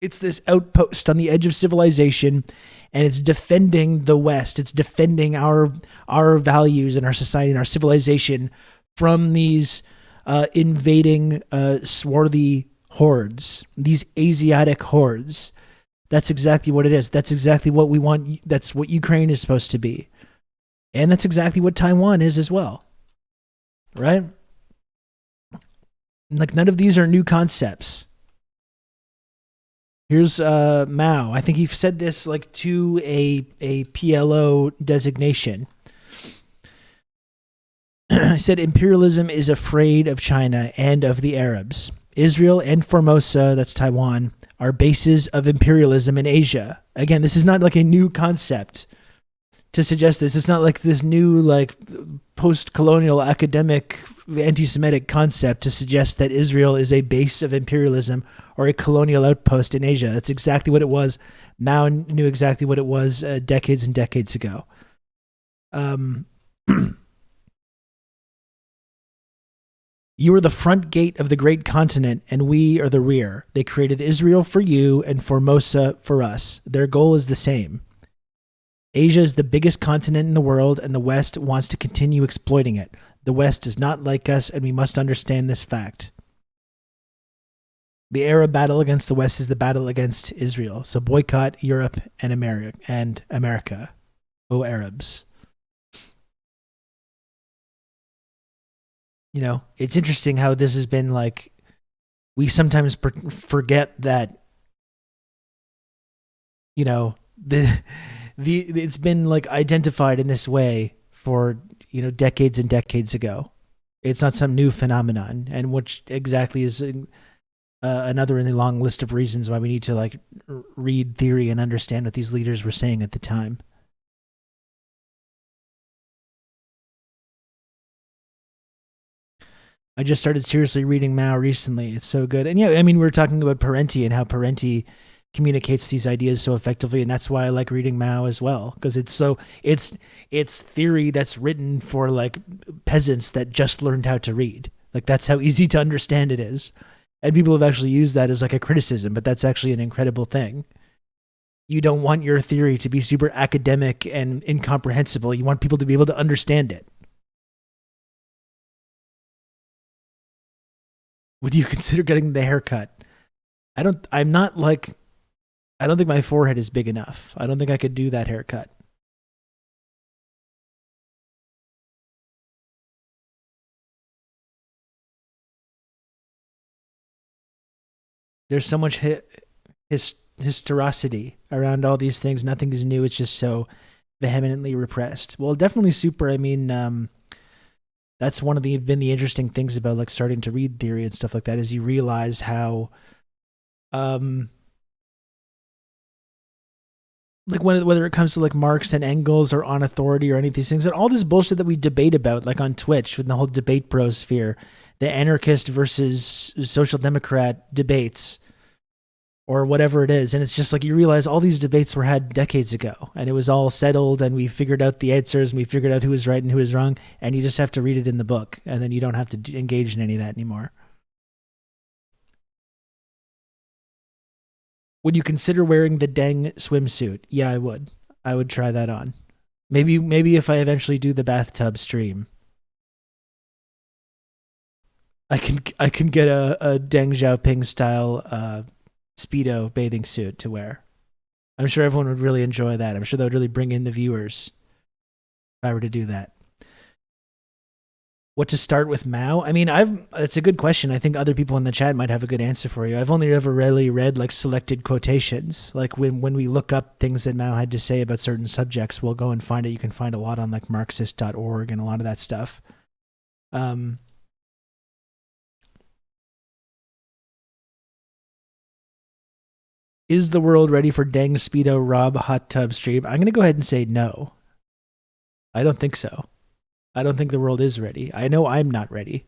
It's this outpost on the edge of civilization, and it's defending the West. It's defending our values and our society and our civilization from these invading swarthy hordes, these Asiatic hordes. That's exactly what it is. That's exactly what we want. That's what Ukraine is supposed to be. And that's exactly what Taiwan is as well. Right? Like none of these are new concepts. Here's Mao. I think he said this like to a PLO designation. He said imperialism is afraid of China and of the Arabs. Israel and Formosa, that's Taiwan, are bases of imperialism in Asia. Again, this is not like a new concept to suggest this. It's not like this new like post-colonial academic anti-Semitic concept to suggest that Israel is a base of imperialism or a colonial outpost in Asia. That's exactly what it was. Mao knew exactly what it was decades and decades ago. You are the front gate of the great continent, and we are the rear. They created Israel for you and Formosa for us. Their goal is the same. Asia is the biggest continent in the world, and the West wants to continue exploiting it. The West does not like us, and we must understand this fact. The Arab battle against the West is the battle against Israel. So boycott Europe and America. O Arabs. You know, it's interesting how this has been like, we sometimes forget that, you know, it's been like identified in this way for, you know, decades and decades ago. It's not some new phenomenon, and which exactly is another in the long list of reasons why we need to like read theory and understand what these leaders were saying at the time. I just started seriously reading Mao recently. It's so good. And yeah, I mean, we were talking about Parenti and how Parenti communicates these ideas so effectively, and that's why I like reading Mao as well, because it's theory that's written for like peasants that just learned how to read. Like, that's how easy to understand it is. And people have actually used that as like a criticism, but that's actually an incredible thing. You don't want your theory to be super academic and incomprehensible. You want people to be able to understand it. Would you consider getting the haircut? I don't think my forehead is big enough. I don't think I could do that haircut. There's so much historicity around all these things. Nothing is new. It's just so vehemently repressed. Well, definitely super. I mean, that's been the interesting things about like starting to read theory and stuff like that, is you realize how, like whether it comes to like Marx and Engels or On Authority or any of these things, and all this bullshit that we debate about, like on Twitch with the whole debate brosphere, the anarchist versus social democrat debates, or whatever it is. And it's just like, you realize all these debates were had decades ago, and it was all settled, and we figured out the answers, and we figured out who was right and who was wrong, and you just have to read it in the book, and then you don't have to engage in any of that anymore. Would you consider wearing the Deng swimsuit? Yeah, I would. I would try that on. Maybe if I eventually do the bathtub stream, I can get a Deng Xiaoping style Speedo bathing suit to wear. I'm sure everyone would really enjoy that. I'm sure that would really bring in the viewers if I were to do that. What to start with Mao? I mean, it's a good question. I think other people in the chat might have a good answer for you. I've only ever really read like selected quotations. Like when we look up things that Mao had to say about certain subjects, we'll go and find it. You can find a lot on like Marxist.org and a lot of that stuff. Is the world ready for Deng Speedo Rob hot tub stream? I'm going to go ahead and say no. I don't think so. I don't think the world is ready. I know I'm not ready.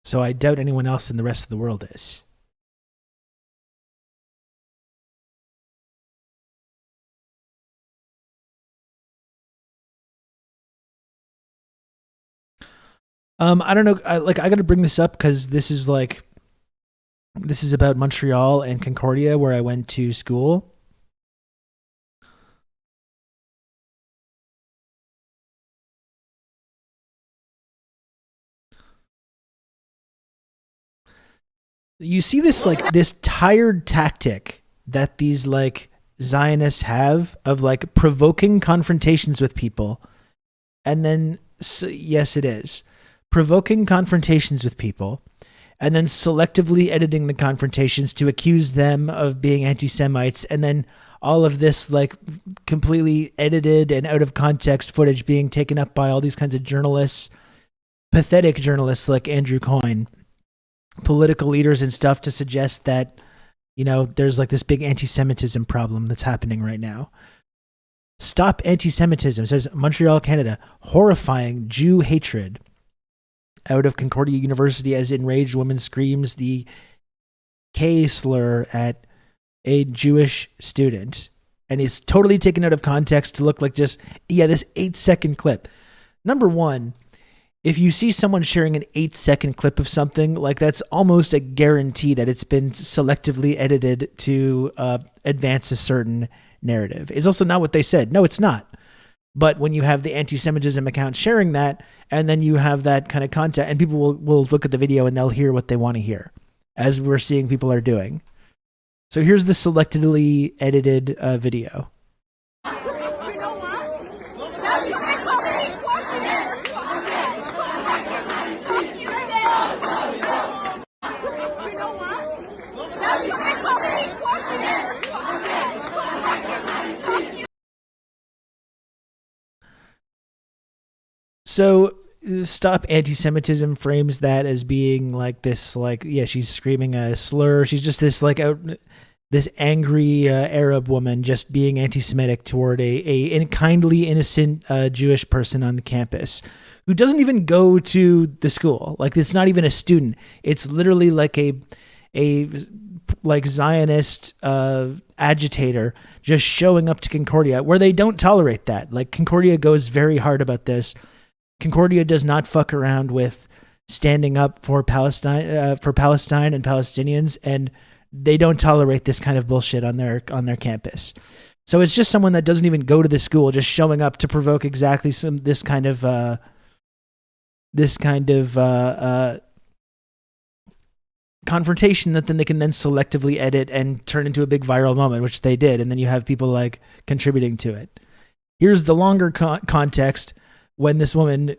So I doubt anyone else in the rest of the world is. I don't know. I got to bring this up because this is about Montreal and Concordia, where I went to school. You see this this tired tactic that these like Zionists have of like provoking confrontations with people, and then yes, it is provoking confrontations with people, and then selectively editing the confrontations to accuse them of being anti-Semites, and then all of this like completely edited and out of context footage being taken up by all these kinds of journalists, pathetic journalists like Andrew Coyne, political leaders and stuff, to suggest that, there's like this big anti-Semitism problem that's happening right now. Stop anti-Semitism, says Montreal, Canada. Horrifying Jew hatred out of Concordia University as enraged woman screams the K slur at a Jewish student. And is totally taken out of context to look like this 8-second clip. Number one, if you see someone sharing an 8-second clip of something, like that's almost a guarantee that it's been selectively edited to advance a certain narrative. It's also not what they said. No, it's not. But when you have the anti-Semitism account sharing that, and then you have that kind of content, and people will look at the video and they'll hear what they want to hear, as we're seeing people are doing. So here's the selectively edited video. So Stop Anti-Semitism frames that as being like this, she's screaming a slur. She's just this this angry Arab woman just being anti-Semitic toward a kindly, innocent Jewish person on the campus who doesn't even go to the school. Like, it's not even a student. It's literally like a Zionist agitator just showing up to Concordia, where they don't tolerate that. Like, Concordia goes very hard about this. Concordia does not fuck around with standing up for Palestine and Palestinians, and they don't tolerate this kind of bullshit on their campus. So it's just someone that doesn't even go to the school, just showing up to provoke exactly this kind of confrontation that then they can selectively edit and turn into a big viral moment, which they did, and then you have people like contributing to it. Here's the longer context. When this woman,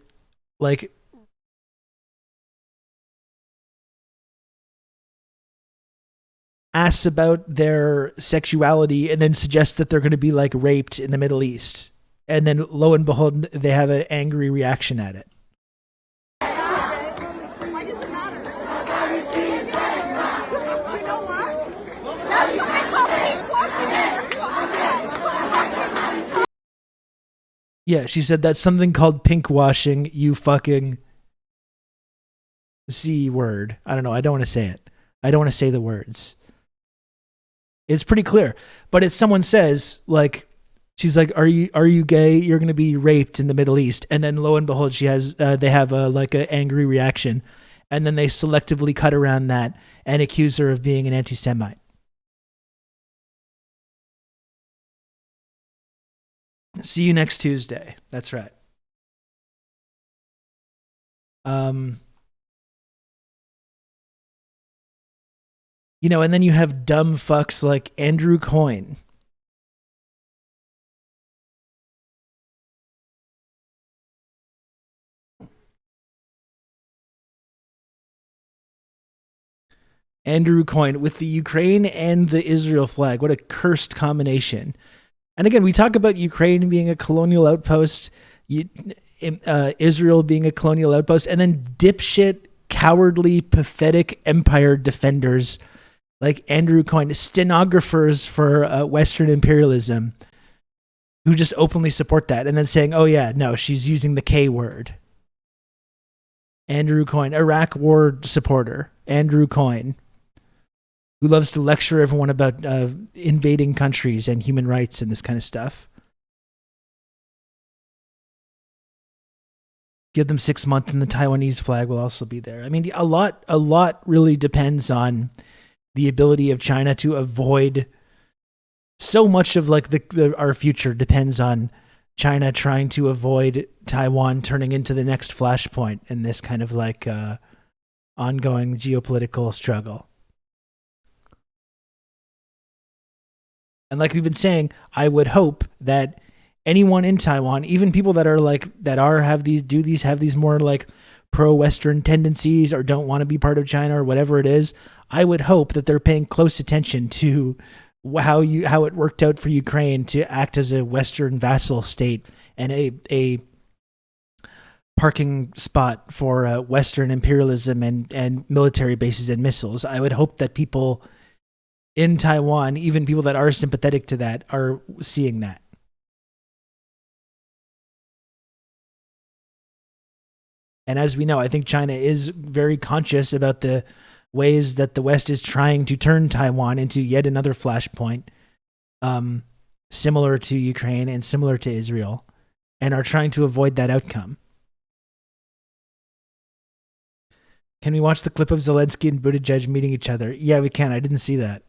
asks about their sexuality and then suggests that they're going to be, raped in the Middle East. And then, lo and behold, they have an angry reaction at it. Why does it matter? You know what? Yeah, she said that's something called pink washing, you fucking C word. I don't know. I don't want to say it. I don't want to say the words. It's pretty clear. But if someone says, she's like, are you gay? You're going to be raped in the Middle East. And then lo and behold, they have an angry reaction. And then they selectively cut around that and accuse her of being an anti-Semite. See you next Tuesday. That's right. And then you have dumb fucks like Andrew Coyne. Andrew Coyne with the Ukraine and the Israel flag. What a cursed combination. And again, we talk about Ukraine being a colonial outpost, Israel being a colonial outpost, and then dipshit, cowardly, pathetic empire defenders like Andrew Coyne, stenographers for Western imperialism, who just openly support that and then saying, oh yeah, no, she's using the K word. Andrew Coyne, Iraq war supporter, Andrew Coyne, who loves to lecture everyone about invading countries and human rights and this kind of stuff. Give them 6 months and the Taiwanese flag will also be there. I mean, a lot really depends on the ability of China to avoid. So much of our future depends on China trying to avoid Taiwan turning into the next flashpoint in this kind of ongoing geopolitical struggle. And like we've been saying, I would hope that anyone in Taiwan, even people that are have these more pro-Western tendencies or don't want to be part of China or whatever it is, I would hope that they're paying close attention to how it worked out for Ukraine to act as a Western vassal state and a parking spot for Western imperialism and military bases and missiles. I would hope that people in Taiwan, even people that are sympathetic to that, are seeing that. And as we know, I think China is very conscious about the ways that the West is trying to turn Taiwan into yet another flashpoint, similar to Ukraine and similar to Israel, and are trying to avoid that outcome. Can we watch the clip of Zelensky and Buttigieg meeting each other? Yeah, we can. I didn't see that.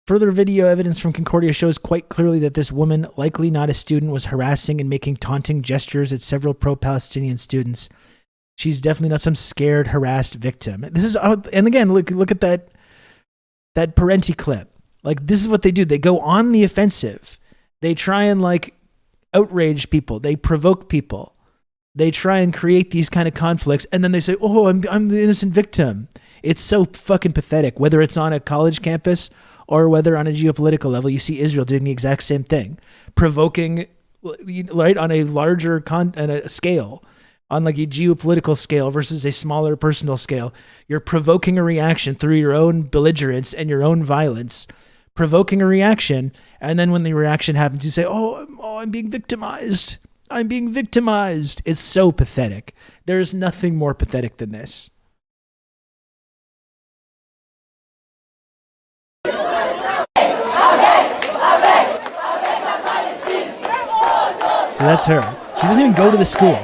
Further video evidence from Concordia shows quite clearly that this woman, likely not a student, was harassing and making taunting gestures at several pro-Palestinian students. She's definitely not some scared, harassed victim. This is, and again, look at that Parenti clip. Like, this is what they do. They go on the offensive. They try and outrage people. They provoke people. They try and create these kind of conflicts, and then they say, "Oh, I'm the innocent victim." It's so fucking pathetic. Whether it's on a college campus or whether on a geopolitical level, you see Israel doing the exact same thing, provoking, right, on a larger scale, on a geopolitical scale versus a smaller personal scale. You're provoking a reaction through your own belligerence and your own violence, provoking a reaction, and then when the reaction happens, you say, "Oh, I'm being victimized. I'm being victimized." It's so pathetic. There's nothing more pathetic than this. So that's her. She doesn't even go to the school.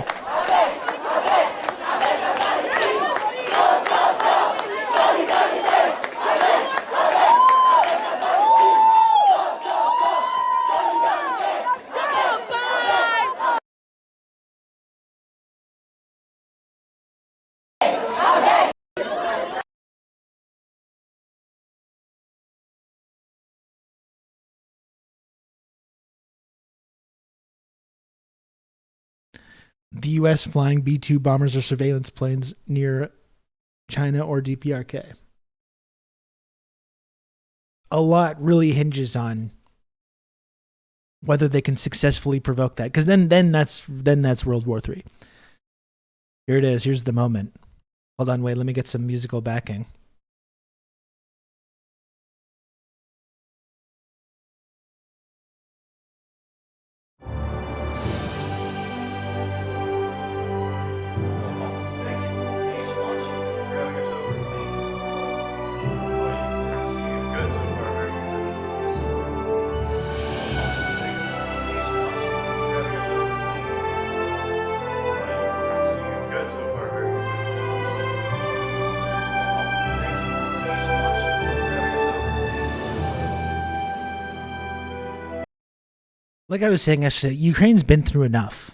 The U.S. flying B-2 bombers or surveillance planes near China or DPRK. A lot really hinges on whether they can successfully provoke that, because then that's World War III. Here it is. Here's the moment. Hold on, wait. Let me get some musical backing. Like I was saying yesterday, Ukraine's been through enough.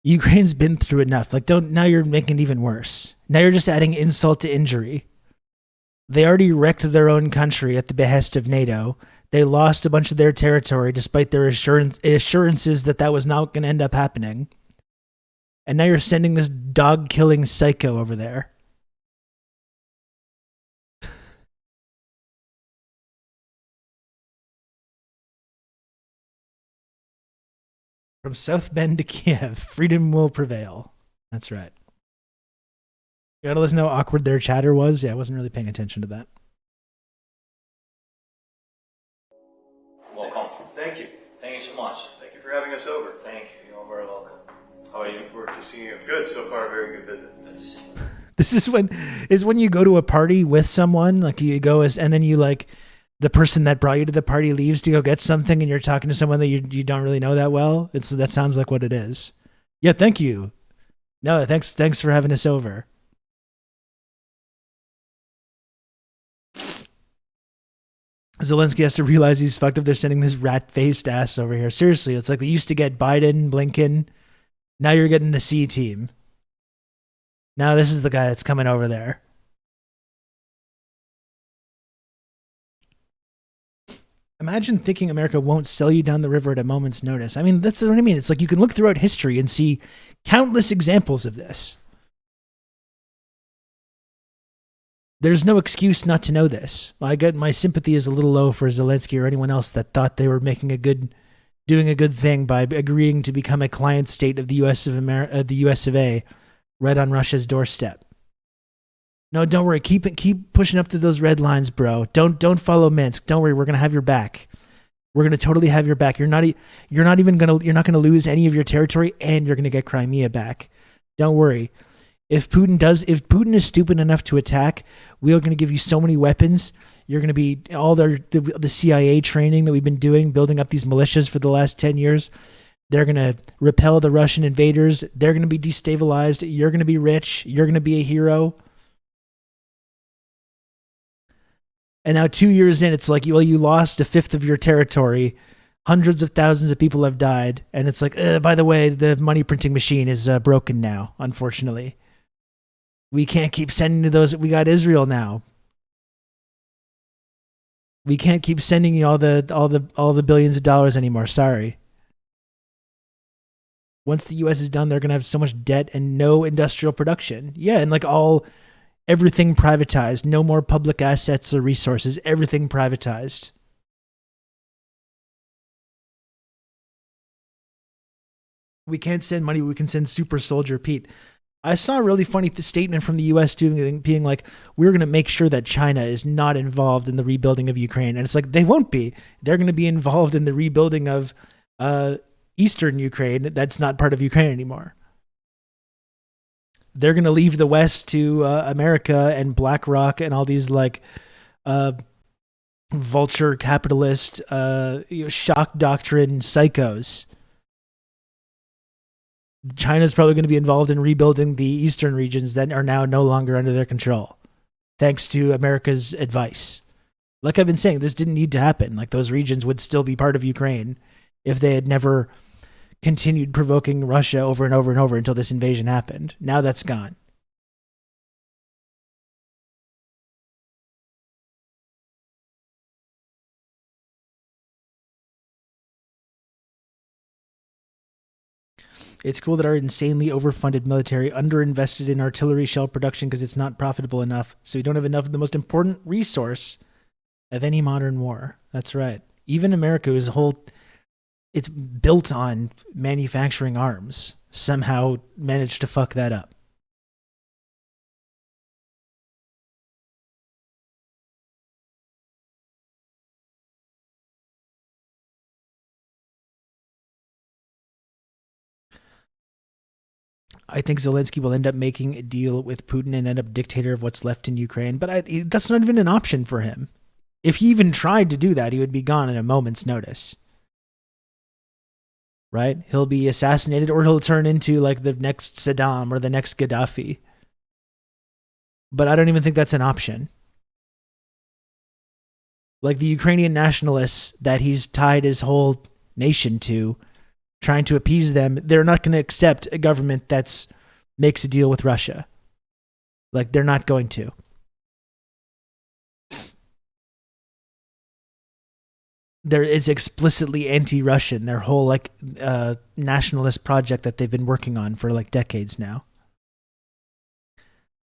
Now you're making it even worse. Now you're just adding insult to injury. They already wrecked their own country at the behest of NATO. They lost a bunch of their territory despite their assurances that was not going to end up happening. And now you're sending this dog-killing psycho over there. From South Bend to Kiev, freedom will prevail. That's right. You gotta listen to how awkward their chatter was. Yeah, I wasn't really paying attention to that. Welcome. Thank you. Thank you so much. Thank you for having us over. Thank you. You're very welcome. How are you? Look forward to seeing you. Good. So far, very good visit. This is when you go to a party with someone, like you go and then you the person that brought you to the party leaves to go get something, and you're talking to someone that you don't really know that well. That sounds like what it is. Yeah, thank you. No, thanks for having us over. Zelensky has to realize he's fucked up. They're sending this rat-faced ass over here. Seriously, it's like they used to get Biden, Blinken. Now you're getting the C team. Now this is the guy that's coming over there. Imagine thinking America won't sell you down the river at a moment's notice. I mean, that's what I mean. It's like you can look throughout history and see countless examples of this. There's no excuse not to know this. I get my sympathy is a little low for Zelensky or anyone else that thought they were doing a good thing by agreeing to become a client state of the the US of A, right on Russia's doorstep. No, don't worry. Keep pushing up to those red lines, bro. Don't follow Minsk. Don't worry. We're gonna have your back. We're gonna totally have your back. You're not gonna lose any of your territory, and you're gonna get Crimea back. Don't worry. If Putin is stupid enough to attack, we are going to give you so many weapons. You're going to be all the CIA training that we've been doing, building up these militias for the last 10 years. They're going to repel the Russian invaders. They're going to be destabilized. You're going to be rich. You're going to be a hero. And now 2 years in, it's like, well, you lost a fifth of your territory. Hundreds of thousands of people have died. And it's like, by the way, the money printing machine is broken now, unfortunately. We can't keep sending to those. We got Israel now. We can't keep sending you all the billions of dollars anymore. Sorry. Once the US is done, they're gonna have so much debt and no industrial production. Yeah, and like everything privatized. No more public assets or resources. Everything privatized. We can't send money. We can send super soldier Pete. I saw a really funny statement from the U.S. being like, we're going to make sure that China is not involved in the rebuilding of Ukraine. And it's like, they won't be. They're going to be involved in the rebuilding of eastern Ukraine that's not part of Ukraine anymore. They're going to leave the West to America and BlackRock and all these like vulture capitalist shock doctrine psychos. China's probably going to be involved in rebuilding the eastern regions that are now no longer under their control, thanks to America's advice. Like I've been saying, this didn't need to happen. Like those regions would still be part of Ukraine if they had never continued provoking Russia over and over and over until this invasion happened. Now that's gone. It's cool that our insanely overfunded military underinvested in artillery shell production because it's not profitable enough. So we don't have enough of the most important resource of any modern war. That's right. Even America, whose it's built on manufacturing arms, somehow managed to fuck that up. I think Zelensky will end up making a deal with Putin and end up dictator of what's left in Ukraine, but that's not even an option for him. If he even tried to do that, he would be gone in a moment's notice. Right? He'll be assassinated or he'll turn into like the next Saddam or the next Gaddafi. But I don't even think that's an option. Like the Ukrainian nationalists that he's tied his whole nation to, trying to appease them, they're not going to accept a government that makes a deal with Russia. Like, they're not going to. There is explicitly anti-Russian, their whole like nationalist project that they've been working on for like decades now.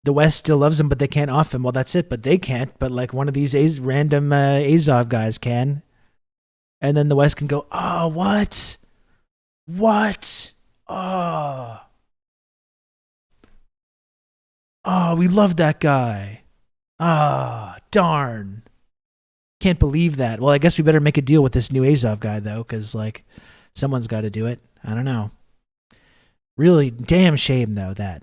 The West still loves him, but they can't off him. Well, that's it, but they can't. But like one of these random Azov guys can. And then the West can go, oh, what? What? Oh, we love that guy. Darn. Can't believe that. Well, I guess we better make a deal with this new Azov guy, though, because, like, someone's got to do it. I don't know. Really damn shame, though, that.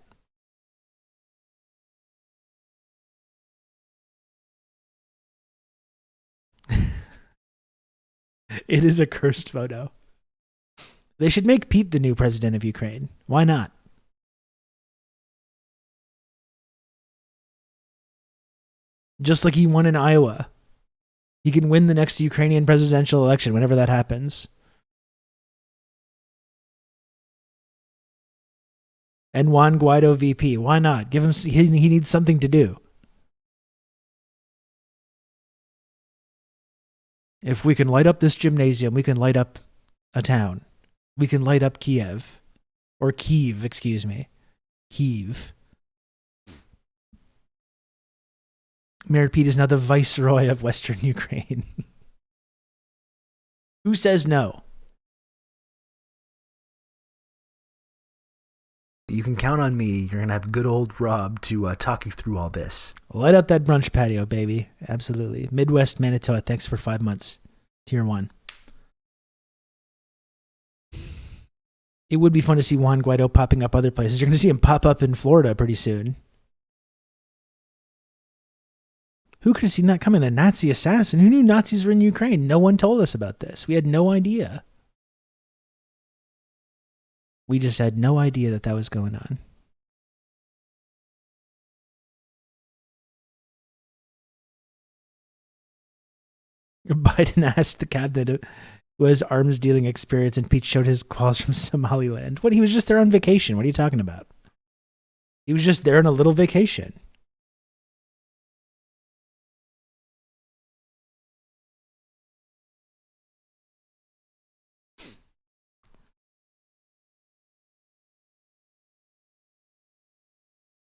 It is a cursed photo. They should make Pete the new president of Ukraine. Why not? Just like he won in Iowa. He can win the next Ukrainian presidential election whenever that happens. And Juan Guaido VP. Why not? Give him. He needs something to do. If we can light up this gymnasium, we can light up a town. We can light up Kiev. Or Kyiv, excuse me. Kyiv. Mayor Pete is now the viceroy of Western Ukraine. Who says no? You can count on me. You're going to have good old Rob to talk you through all this. Light up that brunch patio, baby. Absolutely. Midwest Manitoba, thanks for 5 months. Tier 1. It would be fun to see Juan Guaido popping up other places. You're going to see him pop up in Florida pretty soon. Who could have seen that coming? A Nazi assassin? Who knew Nazis were in Ukraine? No one told us about this. We had no idea. We just had no idea that that was going on. Biden asked the cabinet who has arms dealing experience, and Pete showed his calls from Somaliland. What? He was just there on vacation. What are you talking about? He was just there on a little vacation.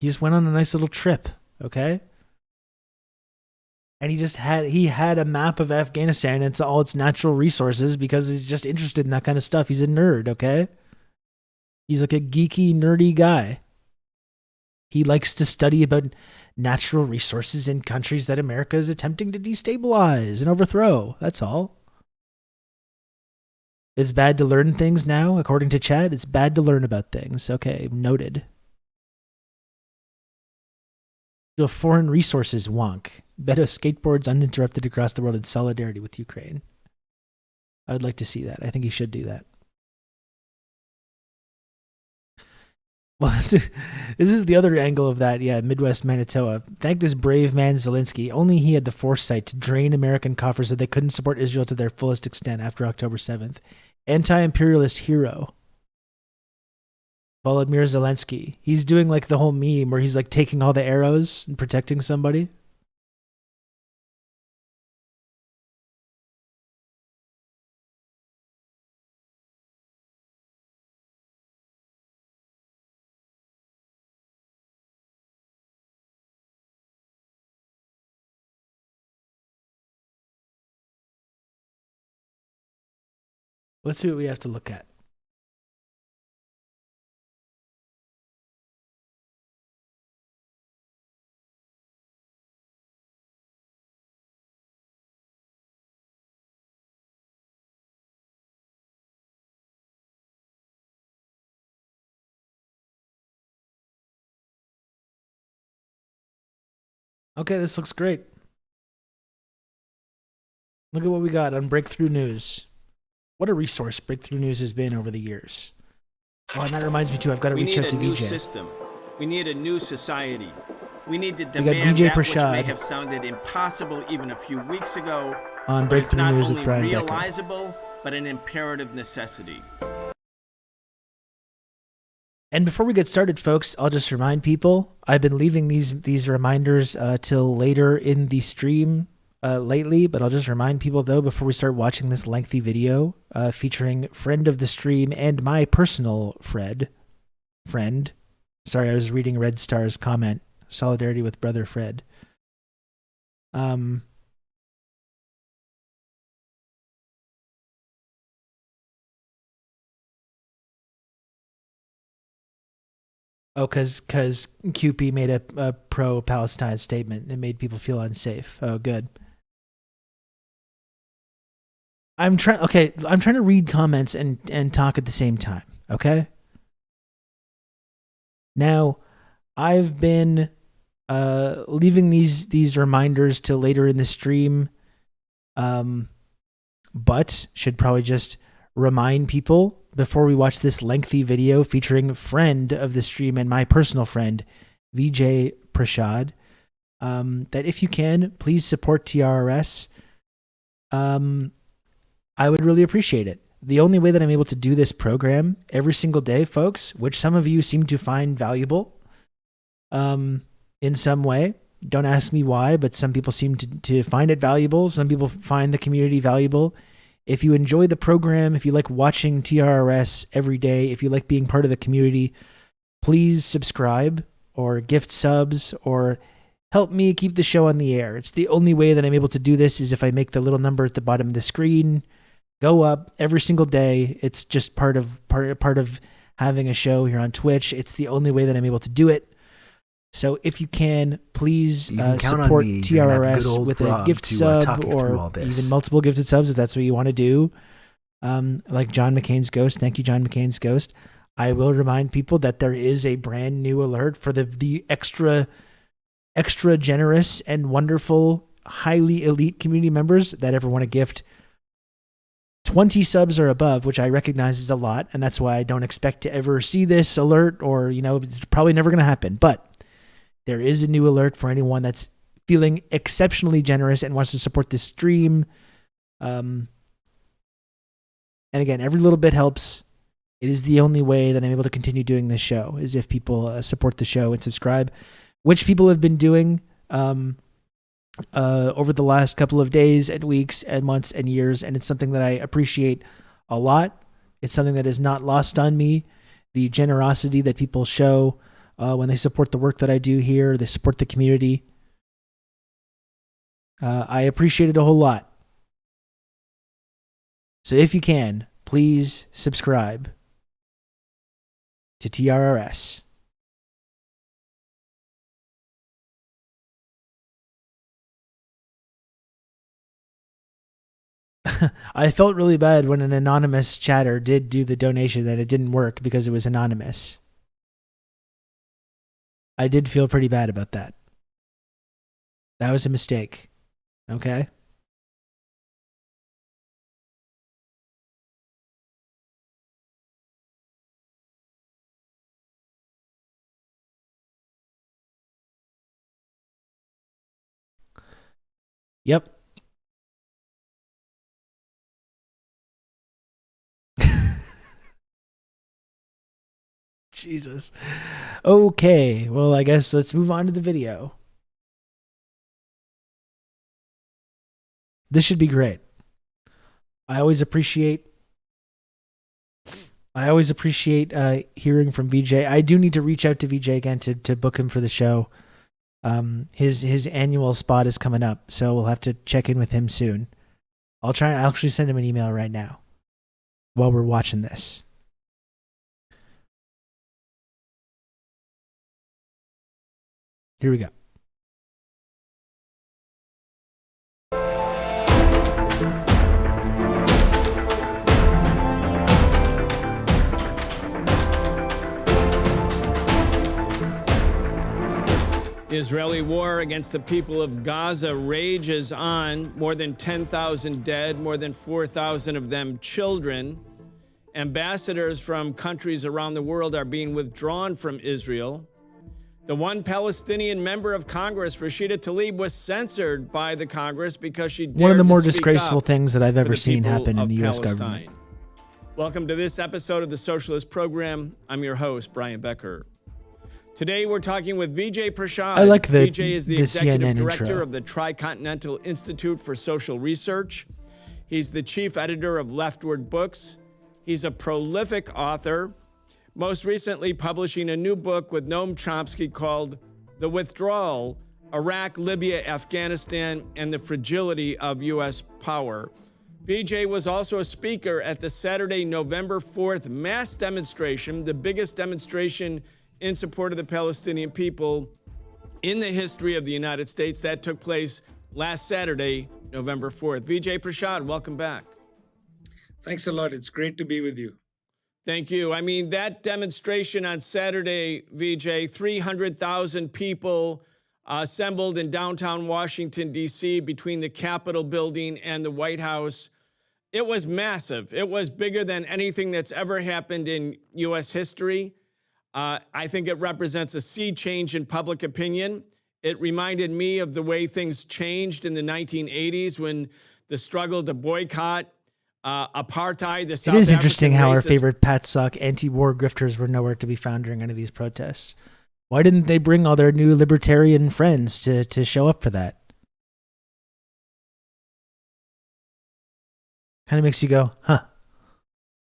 He just went on a nice little trip, okay? And he had a map of Afghanistan and it's all its natural resources because he's just interested in that kind of stuff. He's a nerd, okay? He's like a geeky, nerdy guy. He likes to study about natural resources in countries that America is attempting to destabilize and overthrow. That's all. It's bad to learn things now, according to Chad. It's bad to learn about things. Okay, noted. The foreign resources wonk. Beto skateboards uninterrupted across the world in solidarity with Ukraine. I would like to see that. I think he should do that. Well, this is the other angle of that. Yeah, Midwest Manitoba. Thank this brave man Zelensky. Only he had the foresight to drain American coffers so they couldn't support Israel to their fullest extent after October 7th. Anti-imperialist hero. Volodymyr Zelensky. He's doing like the whole meme where he's like taking all the arrows and protecting somebody. Let's see what we have to look at. Okay, this looks great. Look at what we got on Breakthrough News. What a resource Breakthrough News has been over the years. Oh, and that reminds me too, I've got to reach out to VJ. We need a new system. We need a new society. We need to We got demand VJ that which Prashad may have sounded impossible even a few weeks ago. on But it's Breakthrough not News only with Brian Becker. realizable, but an imperative necessity. And before we get started, folks, I'll just remind people, I've been leaving these reminders till later in the stream lately, but I'll just remind people, though, before we start watching this lengthy video featuring friend of the stream and my personal friend. Sorry, I was reading Red Star's comment. Solidarity with brother Fred. Oh, because QP made a pro-Palestine statement and it made people feel unsafe. Oh, good. I'm trying to read comments and talk at the same time, okay? Now, I've been leaving these reminders till later in the stream, but should probably just remind people before we watch this lengthy video featuring friend of the stream and my personal friend, VJ Prashad, that if you can, please support TRRS. I would really appreciate it. The only way that I'm able to do this program every single day, folks, which some of you seem to find valuable in some way. Don't ask me why, but some people seem to find it valuable. Some people find the community valuable. If you enjoy the program, if you like watching TRRS every day, if you like being part of the community, please subscribe or gift subs or help me keep the show on the air. It's the only way that I'm able to do this is if I make the little number at the bottom of the screen go up every single day. It's just part of having a show here on Twitch. It's the only way that I'm able to do it. So if you can, please support TRRS with a gift sub or even multiple gifted subs if that's what you want to do. Like John McCain's Ghost. Thank you, John McCain's Ghost. I will remind people that there is a brand new alert for the extra generous and wonderful, highly elite community members that ever want to gift 20 subs or above, which I recognize is a lot, and that's why I don't expect to ever see this alert, or it's probably never going to happen. But there is a new alert for anyone that's feeling exceptionally generous and wants to support this stream. And again, every little bit helps. It is the only way that I'm able to continue doing this show, is if people support the show and subscribe, which people have been doing over the last couple of days and weeks and months and years. And it's something that I appreciate a lot. It's something that is not lost on me. The generosity that people show when they support the work that I do here, they support the community. I appreciate it a whole lot. So if you can, please subscribe to TRRS. I felt really bad when an anonymous chatter did do the donation that it didn't work because it was anonymous. I did feel pretty bad about that. That was a mistake. Okay? Yep. Jesus. Okay, well, I guess let's move on to the video. This should be great. I always appreciate hearing from VJ. I do need to reach out to VJ again to book him for the show. His annual spot is coming up, so we'll have to check in with him soon. I'll actually send him an email right now while we're watching this. Here we go. The Israeli war against the people of Gaza rages on. More than 10,000 dead, more than 4,000 of them children. Ambassadors from countries around the world are being withdrawn from Israel. The one Palestinian member of Congress, Rashida Tlaib, was censored by the Congress because she dared one of the more to speak disgraceful up things that I've ever for the seen people happen in of the U.S. Palestine. government. Welcome to this episode of the Socialist Program. I'm your host, Brian Becker. Today we're talking with Vijay Prashad. I like Vijay is the executive CNN director intro. of the Tricontinental Institute for Social Research. He's the chief editor of Leftward Books. He's a prolific author, most recently publishing a new book with Noam Chomsky called The Withdrawal, Iraq, Libya, Afghanistan, and the Fragility of U.S. Power. Vijay was also a speaker at the Saturday, November 4th mass demonstration, the biggest demonstration in support of the Palestinian people in the history of the United States. That took place last Saturday, November 4th. Vijay Prashad, welcome back. Thanks a lot. It's great to be with you. Thank you. I mean, that demonstration on Saturday, Vijay, 300,000 people assembled in downtown Washington, D.C., between the Capitol building and the White House. It was massive. It was bigger than anything that's ever happened in U.S. history. I think it represents a sea change in public opinion. It reminded me of the way things changed in the 1980s when the struggle to boycott apartheid. The South It is interesting African how our racist favorite Patsock anti-war grifters were nowhere to be found during any of these protests. Why didn't they bring all their new libertarian friends to show up for that? Kind of makes you go, huh.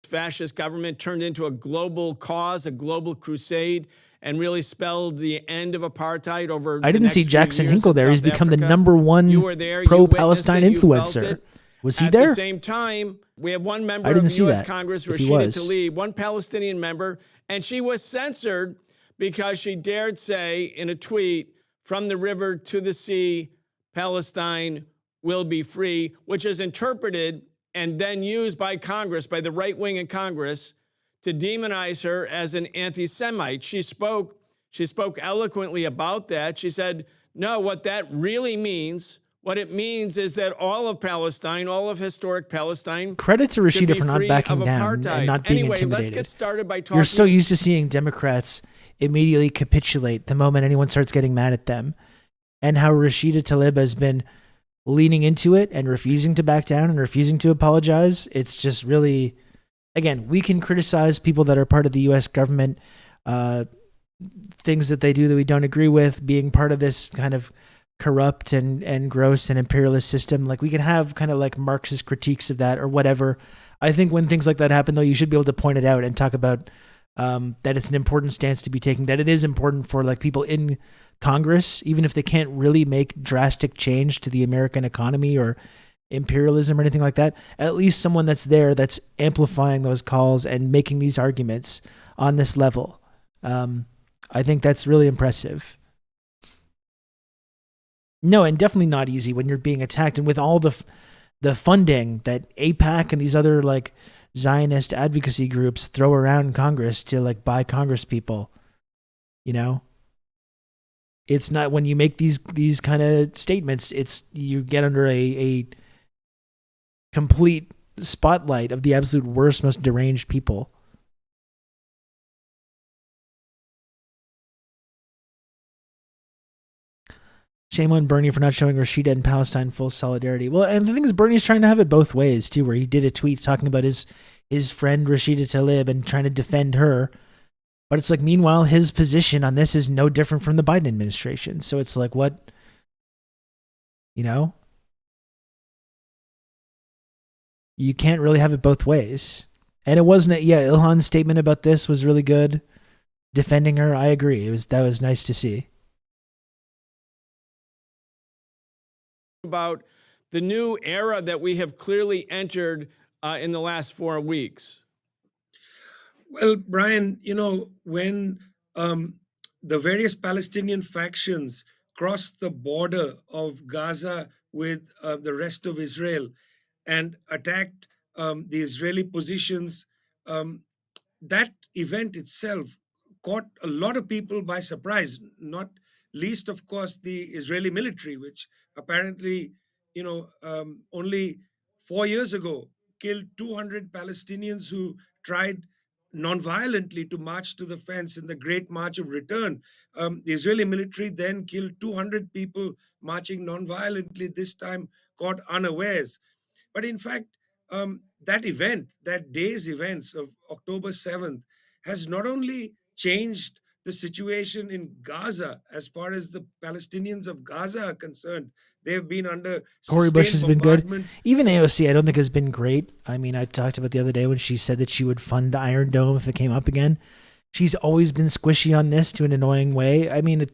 fascist government turned into a global cause, a global crusade, and really spelled the end of apartheid over I the didn't next see few Jackson years Hinkle in there. He's South become the Africa. number one You were there. pro-Palestine You witnessed it, you influencer. felt it. Was he At there? the same time, we have one member I didn't of the see U.S. that, Congress, if he Rashida was. Tlaib, one Palestinian member, and she was censored because she dared say in a tweet, "From the river to the sea, Palestine will be free," which is interpreted and then used by Congress, by the right wing in Congress, to demonize her as an anti-Semite. She spoke eloquently about that. She said, no, what that really means, what it means is that all of Palestine, all of historic Palestine, Credit to should Rashida be for not free backing of down apartheid. and not being Anyway, intimidated. let's get started by talking. You're so used to seeing Democrats immediately capitulate the moment anyone starts getting mad at them, and how Rashida Tlaib has been leaning into it and refusing to back down and refusing to apologize. It's just really, again, we can criticize people that are part of the U.S. government, things that they do that we don't agree with, being part of this kind of corrupt and gross and imperialist system. Like, we can have kind of like Marxist critiques of that or whatever. I think when things like that happen, though, you should be able to point it out and talk about that it's an important stance to be taken, that it is important for like people in Congress, even if they can't really make drastic change to the American economy or imperialism or anything like that, at least someone that's there that's amplifying those calls and making these arguments on this level. I think that's really impressive. No, and definitely not easy when you're being attacked, and with all the funding that AIPAC and these other like Zionist advocacy groups throw around Congress to like buy Congress people. You know, it's not, when you make these kind of statements, it's, you get under a complete spotlight of the absolute worst, most deranged people. Shame on Bernie for not showing Rashida and Palestine full solidarity. Well, and the thing is, Bernie's trying to have it both ways too, where he did a tweet talking about his friend Rashida Tlaib and trying to defend her. But it's like, meanwhile, his position on this is no different from the Biden administration. So it's like, what, you know? You can't really have it both ways. And it wasn't, Ilhan's statement about this was really good. Defending her, I agree. That was nice to see. About the new era that we have clearly entered in the last 4 weeks. Well, Brian, when the various Palestinian factions crossed the border of Gaza with the rest of Israel and attacked the Israeli positions, that event itself caught a lot of people by surprise, not least, of course, the Israeli military, which apparently, only 4 years ago killed 200 Palestinians who tried non-violently to march to the fence in the Great March of Return. The Israeli military then killed 200 people marching non-violently, this time caught unawares. But in fact, that event, that day's events of October 7th, has not only changed the situation in Gaza as far as the Palestinians of Gaza are concerned. They've been under Cori Bush has been good. bombardment. Even AOC, I don't think has been great. I mean, I talked about the other day when she said that she would fund the Iron Dome if it came up again. She's always been squishy on this to an annoying way. I mean,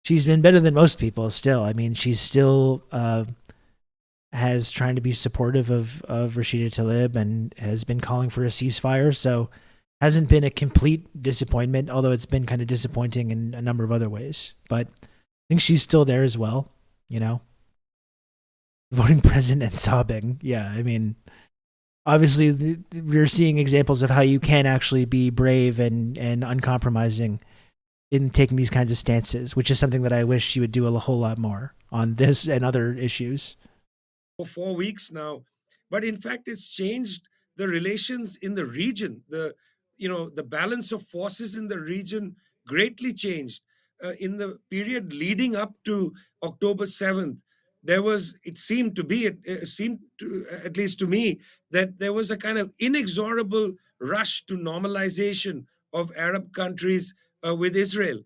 she's been better than most people still. I mean, she's still has trying to be supportive of Rashida Tlaib and has been calling for a ceasefire. So hasn't been a complete disappointment, although it's been kind of disappointing in a number of other ways. But I think she's still there as well, voting president and sobbing. Yeah, I mean, obviously we're seeing examples of how you can actually be brave and uncompromising in taking these kinds of stances, which is something that I wish she would do a whole lot more on this and other issues. For 4 weeks now, but in fact, it's changed the relations in the region. The balance of forces in the region greatly changed. In the period leading up to October 7th, it seemed to, at least to me, that there was a kind of inexorable rush to normalization of Arab countries with Israel.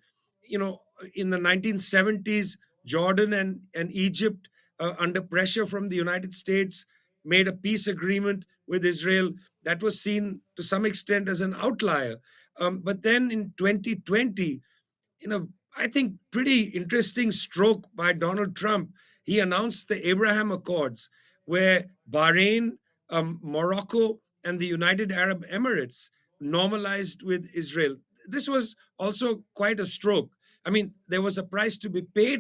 In the 1970s, Jordan and Egypt, under pressure from the United States, made a peace agreement with Israel that was seen to some extent as an outlier. But then in 2020, in a, I think, pretty interesting stroke by Donald Trump, he announced the Abraham Accords, where Bahrain, Morocco, and the United Arab Emirates normalized with Israel. This was also quite a stroke. I mean, there was a price to be paid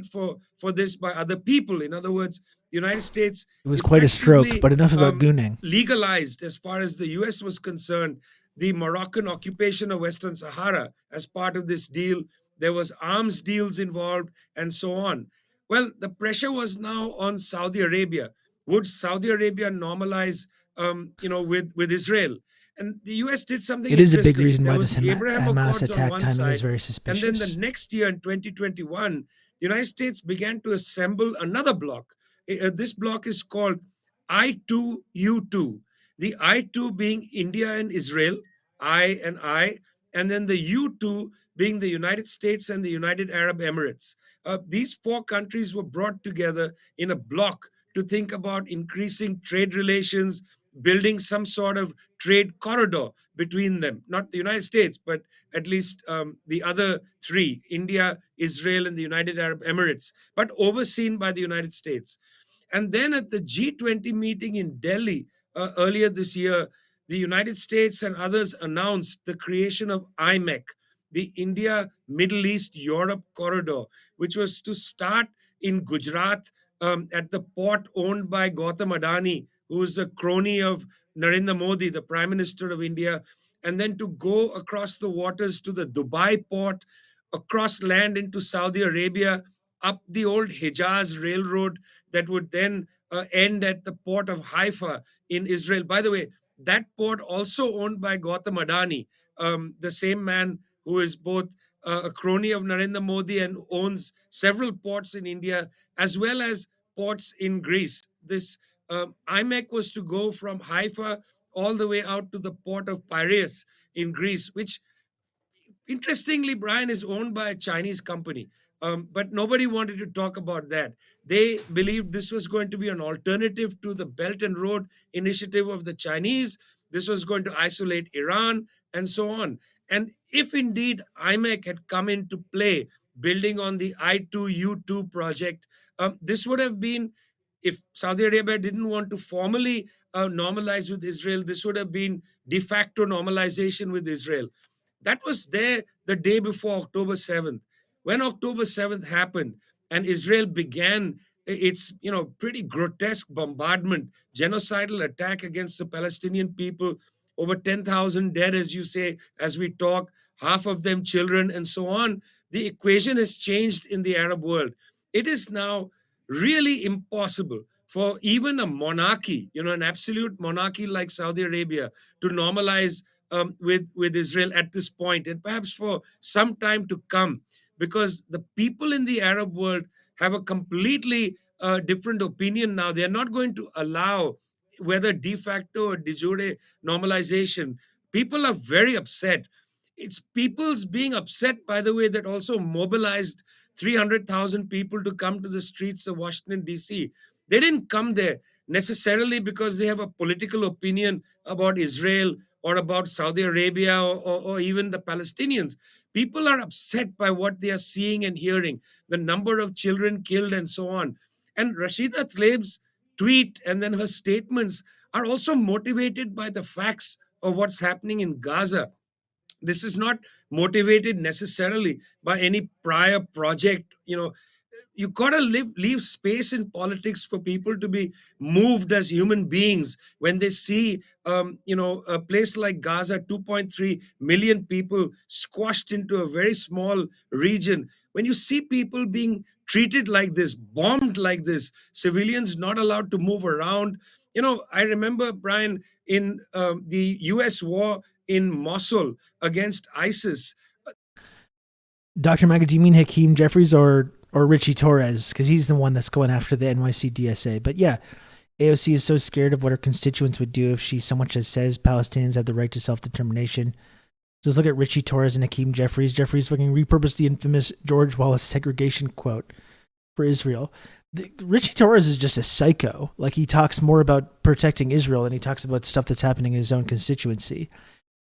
for this by other people. In other words, the United States It was quite a stroke, but enough about gooning. legalized, as far as the US was concerned, the Moroccan occupation of Western Sahara as part of this deal. There was arms deals involved and so on. Well, the pressure was now on Saudi Arabia. Would Saudi Arabia normalize, with Israel? And the U.S. did something It is a interesting. big reason There why was this the Abraham Hamas Accords on attack one timing is side, very and suspicious. then the next year in 2021, the United States began to assemble another bloc. This bloc is called I2U2. The I2 being India and Israel, I, and then the U2 being the United States and the United Arab Emirates. These four countries were brought together in a bloc to think about increasing trade relations, building some sort of trade corridor between them. Not the United States, but at least the other three, India, Israel, and the United Arab Emirates, but overseen by the United States. And then at the G20 meeting in Delhi earlier this year, the United States and others announced the creation of IMEC, the India, Middle East, Europe corridor, which was to start in Gujarat at the port owned by Gautam Adani, who is a crony of Narendra Modi, the Prime Minister of India, and then to go across the waters to the Dubai port, across land into Saudi Arabia, up the old Hijaz railroad that would then end at the port of Haifa in Israel. By the way, that port also owned by Gautam Adani, the same man who is both a crony of Narendra Modi and owns several ports in India, as well as ports in Greece. This IMEC was to go from Haifa all the way out to the port of Piraeus in Greece, which interestingly, Brian, is owned by a Chinese company. But nobody wanted to talk about that. They believed this was going to be an alternative to the Belt and Road Initiative of the Chinese. This was going to isolate Iran and so on. And if indeed IMEC had come into play, building on the I2U2 project, this would have been, if Saudi Arabia didn't want to formally normalize with Israel, this would have been de facto normalization with Israel. That was there the day before October 7th. When October 7th happened and Israel began its pretty grotesque bombardment, genocidal attack against the Palestinian people, over 10,000 dead, as you say, as we talk, half of them children and so on, the equation has changed in the Arab world. It is now really impossible for even a monarchy, an absolute monarchy like Saudi Arabia, to normalize with Israel at this point, and perhaps for some time to come, because the people in the Arab world have a completely different opinion now. They're not going to allow, whether de facto or de jure normalization. People are very upset. It's people's being upset, by the way, that also mobilized 300,000 people to come to the streets of Washington, D.C. They didn't come there necessarily because they have a political opinion about Israel or about Saudi Arabia or even the Palestinians. People are upset by what they are seeing and hearing, the number of children killed and so on. And Rashida Tlaib's tweet and then her statements are also motivated by the facts of what's happening in Gaza. This is not motivated necessarily by any prior project. You got to leave space in politics for people to be moved as human beings when they see, a place like Gaza, 2.3 million people squashed into a very small region. When you see people being treated like this, bombed like this, civilians not allowed to move around. I remember, Brian, in the US war in Mosul against ISIS. Dr. Maga, do you mean Hakeem Jeffries or Richie Torres? Because he's the one that's going after the NYC DSA. But yeah, AOC is so scared of what her constituents would do if she so much as says Palestinians have the right to self-determination. Just look at Richie Torres and Hakeem Jeffries. Jeffries fucking repurposed the infamous George Wallace segregation quote for Israel. Richie Torres is just a psycho. Like, he talks more about protecting Israel than he talks about stuff that's happening in his own constituency.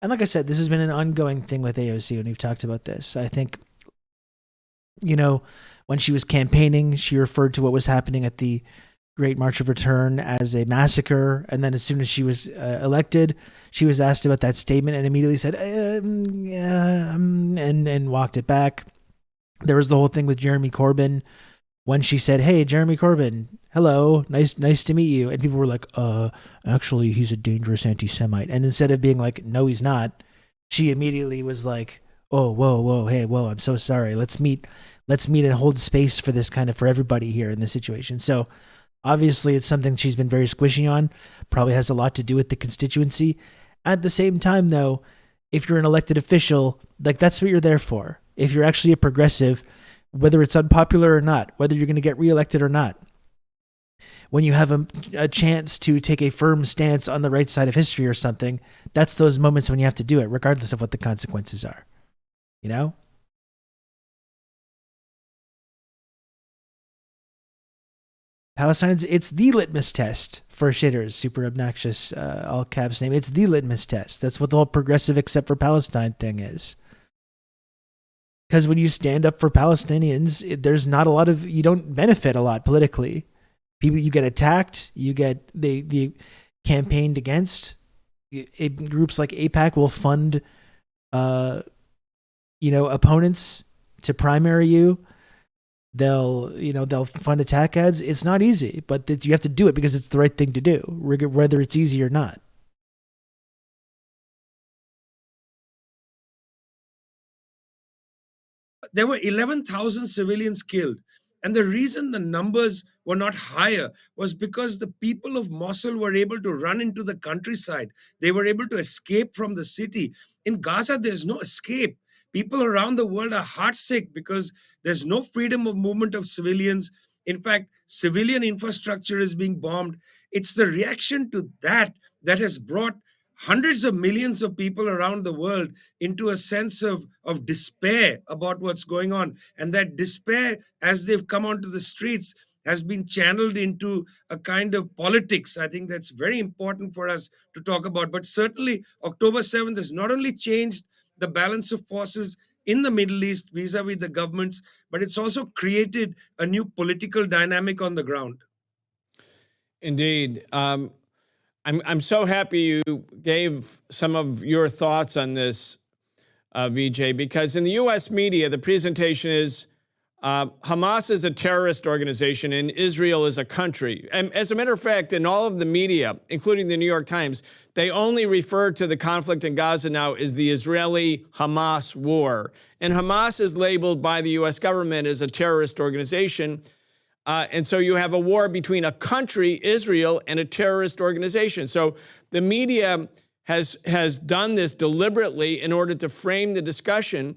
And like I said, this has been an ongoing thing with AOC, and we've talked about this. I think, when she was campaigning, she referred to what was happening at the Great March of Return as a massacre. And then as soon as she was elected, she was asked about that statement and immediately said, and walked it back. There was the whole thing with Jeremy Corbyn when she said, "Hey, Jeremy Corbyn, hello, nice to meet you." And people were like, actually, he's a dangerous anti-Semite. And instead of being like, "No, he's not," she immediately was like, "Oh, whoa, hey, whoa, I'm so sorry. Let's meet and hold space for this for everybody here in this situation." So obviously it's something she's been very squishy on, probably has a lot to do with the constituency. At the same time, though, if you're an elected official, like, that's what you're there for. If you're actually a progressive, whether it's unpopular or not, whether you're going to get reelected or not, when you have a chance to take a firm stance on the right side of history or something, that's those moments when you have to do it, regardless of what the consequences are. Palestine, it's the litmus test for shitters. Super obnoxious, all caps name. It's the litmus test. That's what the whole progressive except for Palestine thing is. Because when you stand up for Palestinians, there's not a lot of, you don't benefit a lot politically. People, you get attacked, they campaigned against. Groups like AIPAC will fund, opponents to primary you. They'll fund attack ads. It's not easy, but you have to do it because it's the right thing to do, whether it's easy or not. There were 11,000 civilians killed. And the reason the numbers were not higher was because the people of Mosul were able to run into the countryside. They were able to escape from the city. In Gaza, there's no escape. People around the world are heartsick because there's no freedom of movement of civilians. In fact, civilian infrastructure is being bombed. It's the reaction to that has brought hundreds of millions of people around the world into a sense of despair about what's going on. And that despair, as they've come onto the streets, has been channeled into a kind of politics. I think that's very important for us to talk about. But certainly, October 7th has not only changed the balance of forces in the Middle East vis-a-vis the governments, but it's also created a new political dynamic on the ground. Indeed. I'm so happy you gave some of your thoughts on this, VJ, because in the U.S. media, the presentation is Hamas is a terrorist organization and Israel is a country. And as a matter of fact, in all of the media, including the New York Times, they only refer to the conflict in Gaza now as the Israeli-Hamas war. And Hamas is labeled by the U.S. government as a terrorist organization. And so you have a war between a country, Israel, and a terrorist organization. So the media has done this deliberately in order to frame the discussion.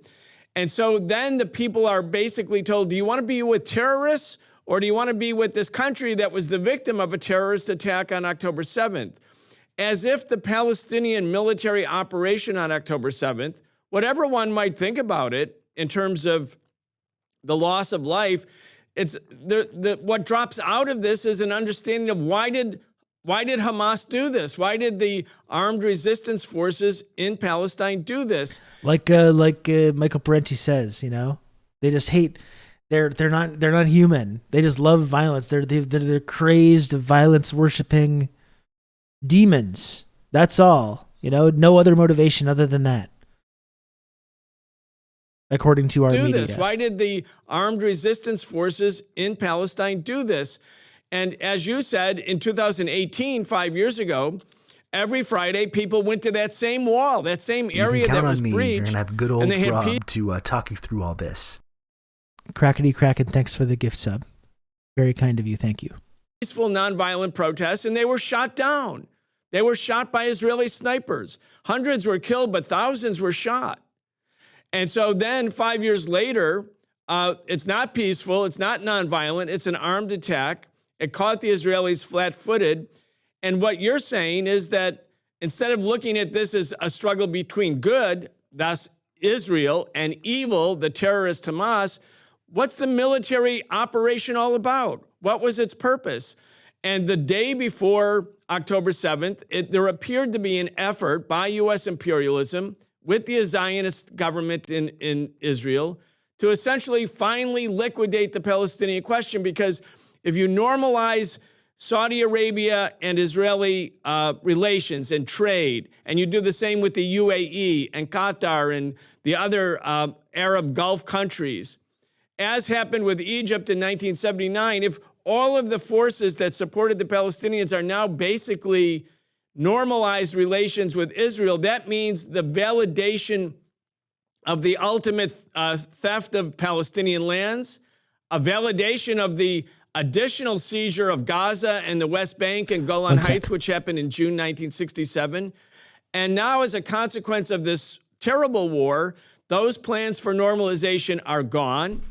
And so then the people are basically told, do you want to be with terrorists or do you want to be with this country that was the victim of a terrorist attack on October 7th? As if the Palestinian military operation on October 7th, whatever one might think about it in terms of the loss of life, it's what drops out of this is an understanding of why did Hamas do this? Why did the armed resistance forces in Palestine do this? Like Michael Parenti says, they just hate. They're not human. They just love violence. They're crazed, violence worshiping demons. That's all. No other motivation other than that. According to our media. This? Why did the armed resistance forces in Palestine do this? And as you said, in 2018, 5 years ago, every Friday, people went to that same wall, that same area that was breached. You're going to have good old Rob to talk you through all this. Crackety Kraken, thanks for the gift sub. Very kind of you, thank you. Peaceful, nonviolent protests, and they were shot down. They were shot by Israeli snipers. Hundreds were killed, but thousands were shot. And so then 5 years later, it's not peaceful, it's not nonviolent, it's an armed attack. It caught the Israelis flat-footed. And what you're saying is that instead of looking at this as a struggle between good, thus Israel, and evil, the terrorist Hamas, what's the military operation all about? What was its purpose? And the day before October 7th, there appeared to be an effort by U.S. imperialism with the Zionist government in Israel to essentially finally liquidate the Palestinian question, because if you normalize Saudi Arabia and Israeli relations and trade, and you do the same with the UAE and Qatar and the other Arab Gulf countries, as happened with Egypt in 1979, if all of the forces that supported the Palestinians are now basically normalized relations with Israel, that means the validation of the ultimate theft of Palestinian lands, a validation of the additional seizure of Gaza and the West Bank and Golan Heights, which happened in June 1967. And now, as a consequence of this terrible war, those plans for normalization are gone.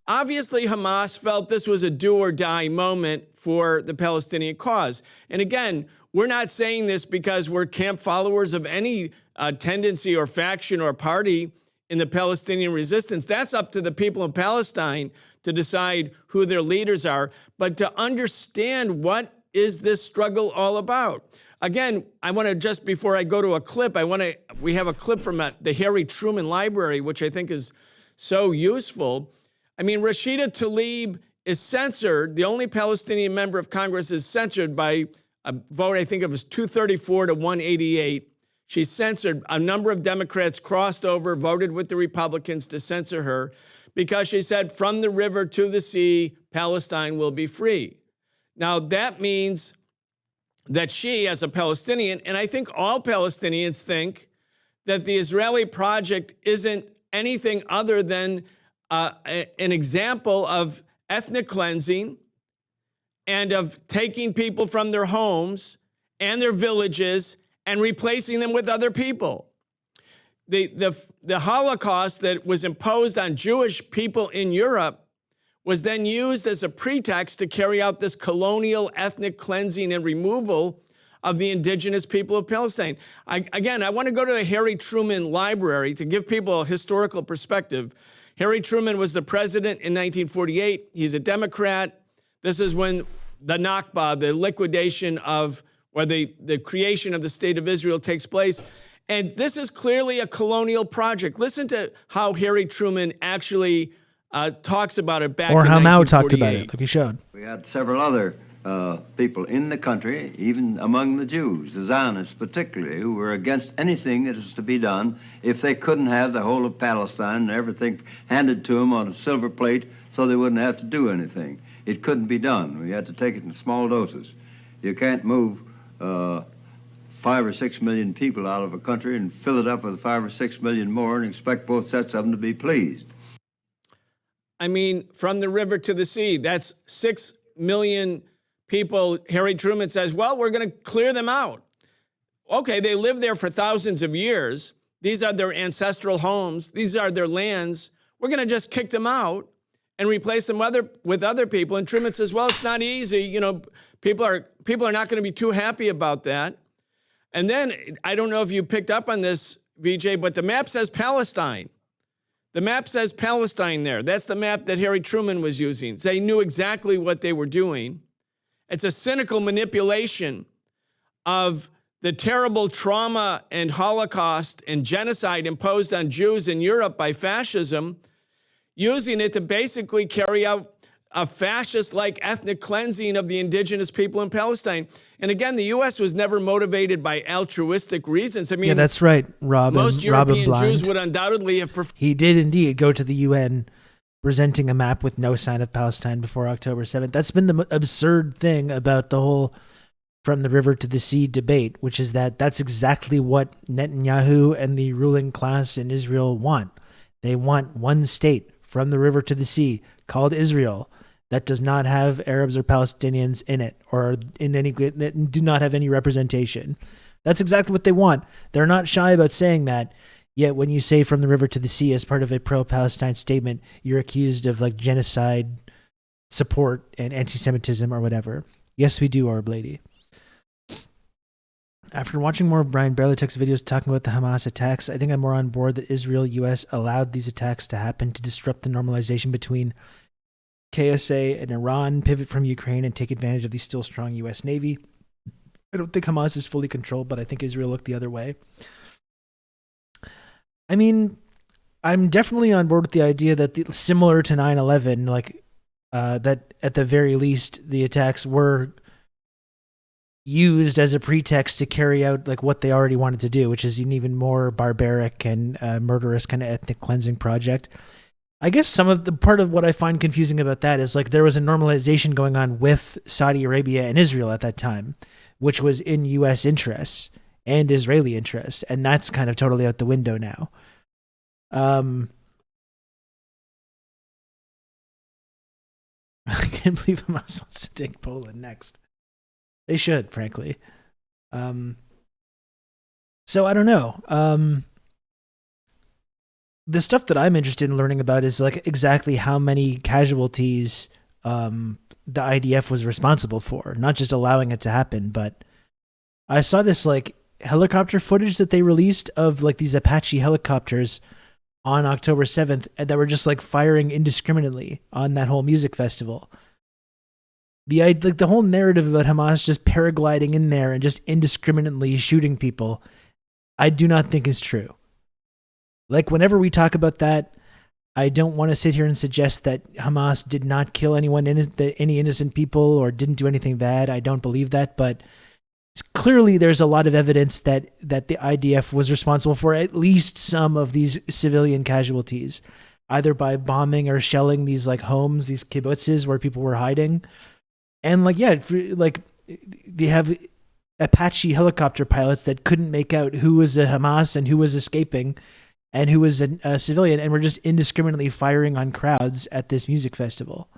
Obviously, Hamas felt this was a do-or-die moment for the Palestinian cause. And again, we're not saying this because we're camp followers of any tendency or faction or party in the Palestinian resistance. That's up to the people of Palestine to decide who their leaders are, but to understand what is this struggle all about. Again, I want to, just before I go to a clip, we have a clip from the Harry Truman Library, which I think is so useful. I mean, Rashida Tlaib is censored. The only Palestinian member of Congress is censored by a vote, I think it was 234 to 188. She's censored. A number of Democrats crossed over, voted with the Republicans to censor her because she said, from the river to the sea, Palestine will be free. Now, that means that she, as a Palestinian, and I think all Palestinians think that the Israeli project isn't anything other than an example of ethnic cleansing and of taking people from their homes and their villages and replacing them with other people. The Holocaust that was imposed on Jewish people in Europe was then used as a pretext to carry out this colonial ethnic cleansing and removal of the indigenous people of Palestine. I want to go to the Harry Truman Library to give people a historical perspective. Harry Truman was the president in 1948. He's a Democrat. This is when the Nakba, the liquidation of, or the creation of the state of Israel takes place. And this is clearly a colonial project. Listen to how Harry Truman actually talks about it back in 1948. Or how Mao talked about it, like he showed. We had several other people in the country, even among the Jews, the Zionists particularly, who were against anything that was to be done if they couldn't have the whole of Palestine and everything handed to them on a silver plate so they wouldn't have to do anything. It couldn't be done. We had to take it in small doses. You can't move 5 or 6 million people out of a country and fill it up with 5 or 6 million more and expect both sets of them to be pleased. I mean, from the river to the sea, that's 6 million people. Harry Truman says, well, we're going to clear them out. Okay, they lived there for thousands of years. These are their ancestral homes. These are their lands. We're going to just kick them out and replace them with other people. And Truman says, well, it's not easy. You know, people are not going to be too happy about that. And then, I don't know if you picked up on this, VJ, but the map says Palestine. The map says Palestine there. That's the map that Harry Truman was using. They knew exactly what they were doing. It's a cynical manipulation of the terrible trauma and Holocaust and genocide imposed on Jews in Europe by fascism, using it to basically carry out a fascist-like ethnic cleansing of the indigenous people in Palestine. And again, the U.S. was never motivated by altruistic reasons. I mean, yeah, that's right, Rob. Most European Jews would undoubtedly have preferred. He did indeed go to the UN presenting a map with no sign of Palestine before October 7th. That's been the absurd thing about the whole from the river to the sea debate, which is that that's exactly what Netanyahu and the ruling class in Israel want. They want one state from the river to the sea called Israel that does not have Arabs or Palestinians in it, or in any, that do not have any representation. That's exactly what they want. They're not shy about saying that. Yet when you say from the river to the sea as part of a pro-Palestine statement, you're accused of like genocide support and anti-Semitism or whatever. Yes, we do, Orb Lady. After watching more of Brian Berletuk's videos talking about the Hamas attacks, I think I'm more on board that Israel, U.S. allowed these attacks to happen to disrupt the normalization between KSA and Iran pivot from Ukraine and take advantage of the still strong U.S. Navy. I don't think Hamas is fully controlled, but I think Israel looked the other way. I mean, I'm definitely on board with the idea that similar to 9/11, like that at the very least the attacks were used as a pretext to carry out like what they already wanted to do, which is an even more barbaric and murderous kind of ethnic cleansing project. I guess some of the part of what I find confusing about that is like there was a normalization going on with Saudi Arabia and Israel at that time, which was in U.S. interests and Israeli interests, and that's kind of totally out the window now. I can't believe Hamas wants to take Poland next. They should, frankly. So I don't know. The stuff that I'm interested in learning about is like exactly how many casualties the IDF was responsible for, not just allowing it to happen. But I saw this like helicopter footage that they released of like these Apache helicopters on October 7th that were just like firing indiscriminately on that whole music festival. The whole narrative about Hamas just paragliding in there and just indiscriminately shooting people, I do not think is true. Like whenever we talk about that, I don't want to sit here and suggest that Hamas did not kill any innocent people or didn't do anything bad. I don't believe that, but clearly there's a lot of evidence that the IDF was responsible for at least some of these civilian casualties, either by bombing or shelling these like homes, these kibbutzes where people were hiding. And like, yeah, like they have Apache helicopter pilots that couldn't make out who was a Hamas and who was escaping and who was a civilian, and were just indiscriminately firing on crowds at this music festival.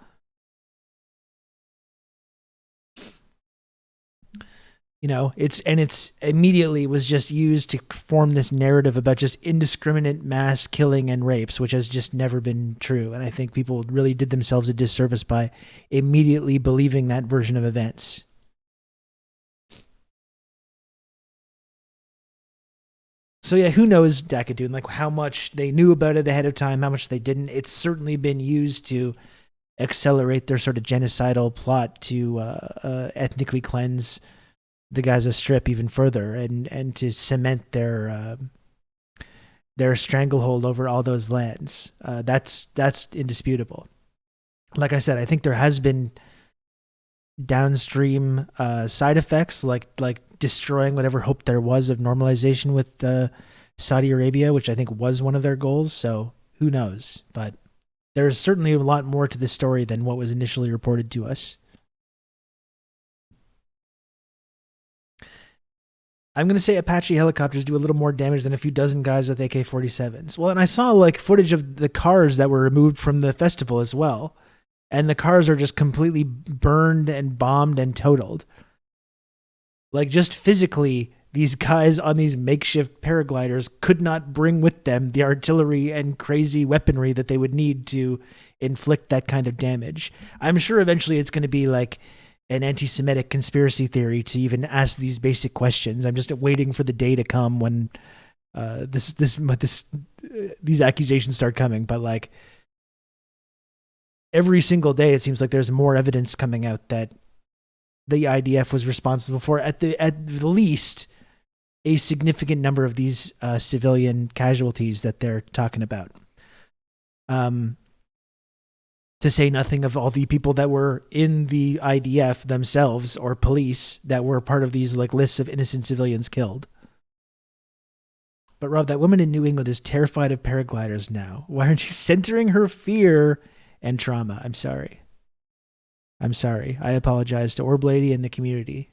You know, it's immediately was just used to form this narrative about just indiscriminate mass killing and rapes, which has just never been true. And I think people really did themselves a disservice by immediately believing that version of events. So yeah, who knows Dakadoon, like how much they knew about it ahead of time, how much they didn't. It's certainly been used to accelerate their sort of genocidal plot to ethnically cleanse the Gaza Strip even further and to cement their stranglehold over all those lands. That's indisputable. Like I said, I think there has been downstream side effects like destroying whatever hope there was of normalization with Saudi Arabia, which I think was one of their goals. So who knows? But there's certainly a lot more to this story than what was initially reported to us. I'm going to say Apache helicopters do a little more damage than a few dozen guys with AK-47s. Well, and I saw like footage of the cars that were removed from the festival as well. And the cars are just completely burned and bombed and totaled. Like just physically, these guys on these makeshift paragliders could not bring with them the artillery and crazy weaponry that they would need to inflict that kind of damage. I'm sure eventually it's going to be like an anti-Semitic conspiracy theory to even ask these basic questions. I'm just waiting for the day to come when these accusations start coming. But like every single day, it seems like there's more evidence coming out that the IDF was responsible for at the least a significant number of these civilian casualties that they're talking about. To say nothing of all the people that were in the IDF themselves or police that were part of these like lists of innocent civilians killed. But Rob, that woman in New England is terrified of paragliders now. Why aren't you centering her fear and trauma? I'm sorry. I apologize to Orb Lady and the community.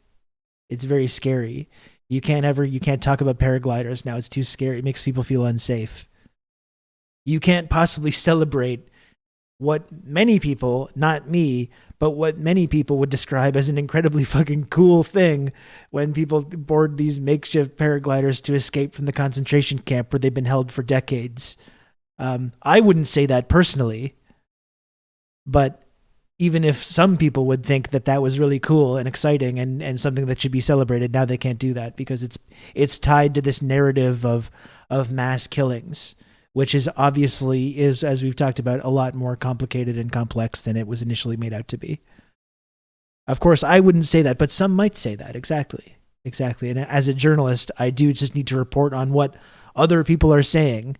It's very scary. You can't talk about paragliders now. It's too scary. It makes people feel unsafe. You can't possibly celebrate what many people, not me, but what many people would describe as an incredibly fucking cool thing when people board these makeshift paragliders to escape from the concentration camp where they've been held for decades. I wouldn't say that personally, but even if some people would think that that was really cool and exciting and something that should be celebrated, now they can't do that because it's tied to this narrative of mass killings, which is obviously, as we've talked about, a lot more complicated and complex than it was initially made out to be. Of course, I wouldn't say that, but some might say that. Exactly. And as a journalist, I do just need to report on what other people are saying,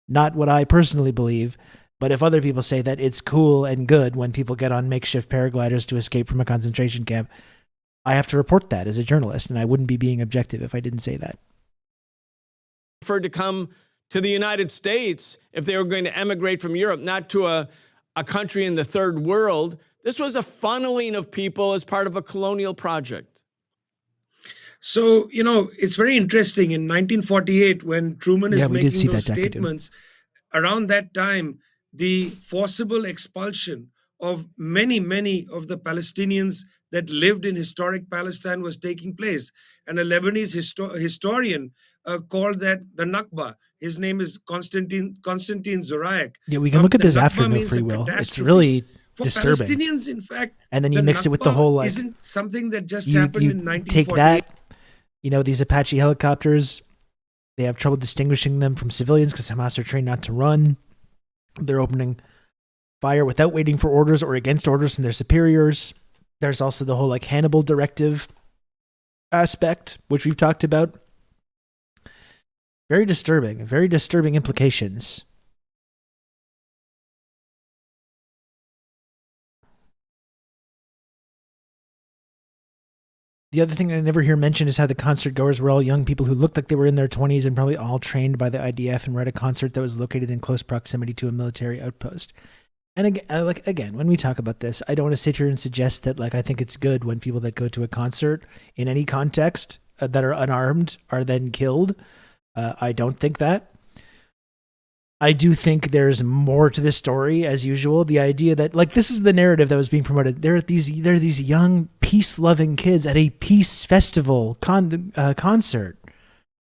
not what I personally believe. But if other people say that it's cool and good when people get on makeshift paragliders to escape from a concentration camp, I have to report that as a journalist, and I wouldn't be being objective if I didn't say that. Preferred to come to the United States if they were going to emigrate from Europe, not to a country in the third world. This was a funneling of people as part of a colonial project. So, it's very interesting. In 1948, when Truman is making those statements, around that time, the forcible expulsion of many, many of the Palestinians that lived in historic Palestine was taking place. And a Lebanese historian called that the Nakba. His name is Konstantin Zorayak. Yeah, we can look at this after No Free Will. It's really disturbing. For Palestinians, in fact, and then you mix it with the whole isn't something that just happened in 1948. Take that, these Apache helicopters, they have trouble distinguishing them from civilians because Hamas are trained not to run. They're opening fire without waiting for orders or against orders from their superiors. There's also the whole Hannibal directive aspect, which we've talked about. Very disturbing implications. The other thing I never hear mentioned is how the concert goers were all young people who looked like they were in their 20s and probably all trained by the IDF and were at a concert that was located in close proximity to a military outpost. And again, when we talk about this, I don't want to sit here and suggest that I think it's good when people that go to a concert in any context that are unarmed are then killed. I don't think that. I do think there's more to this story, as usual. The idea that this is the narrative that was being promoted. There are these young peace-loving kids at a peace festival concert,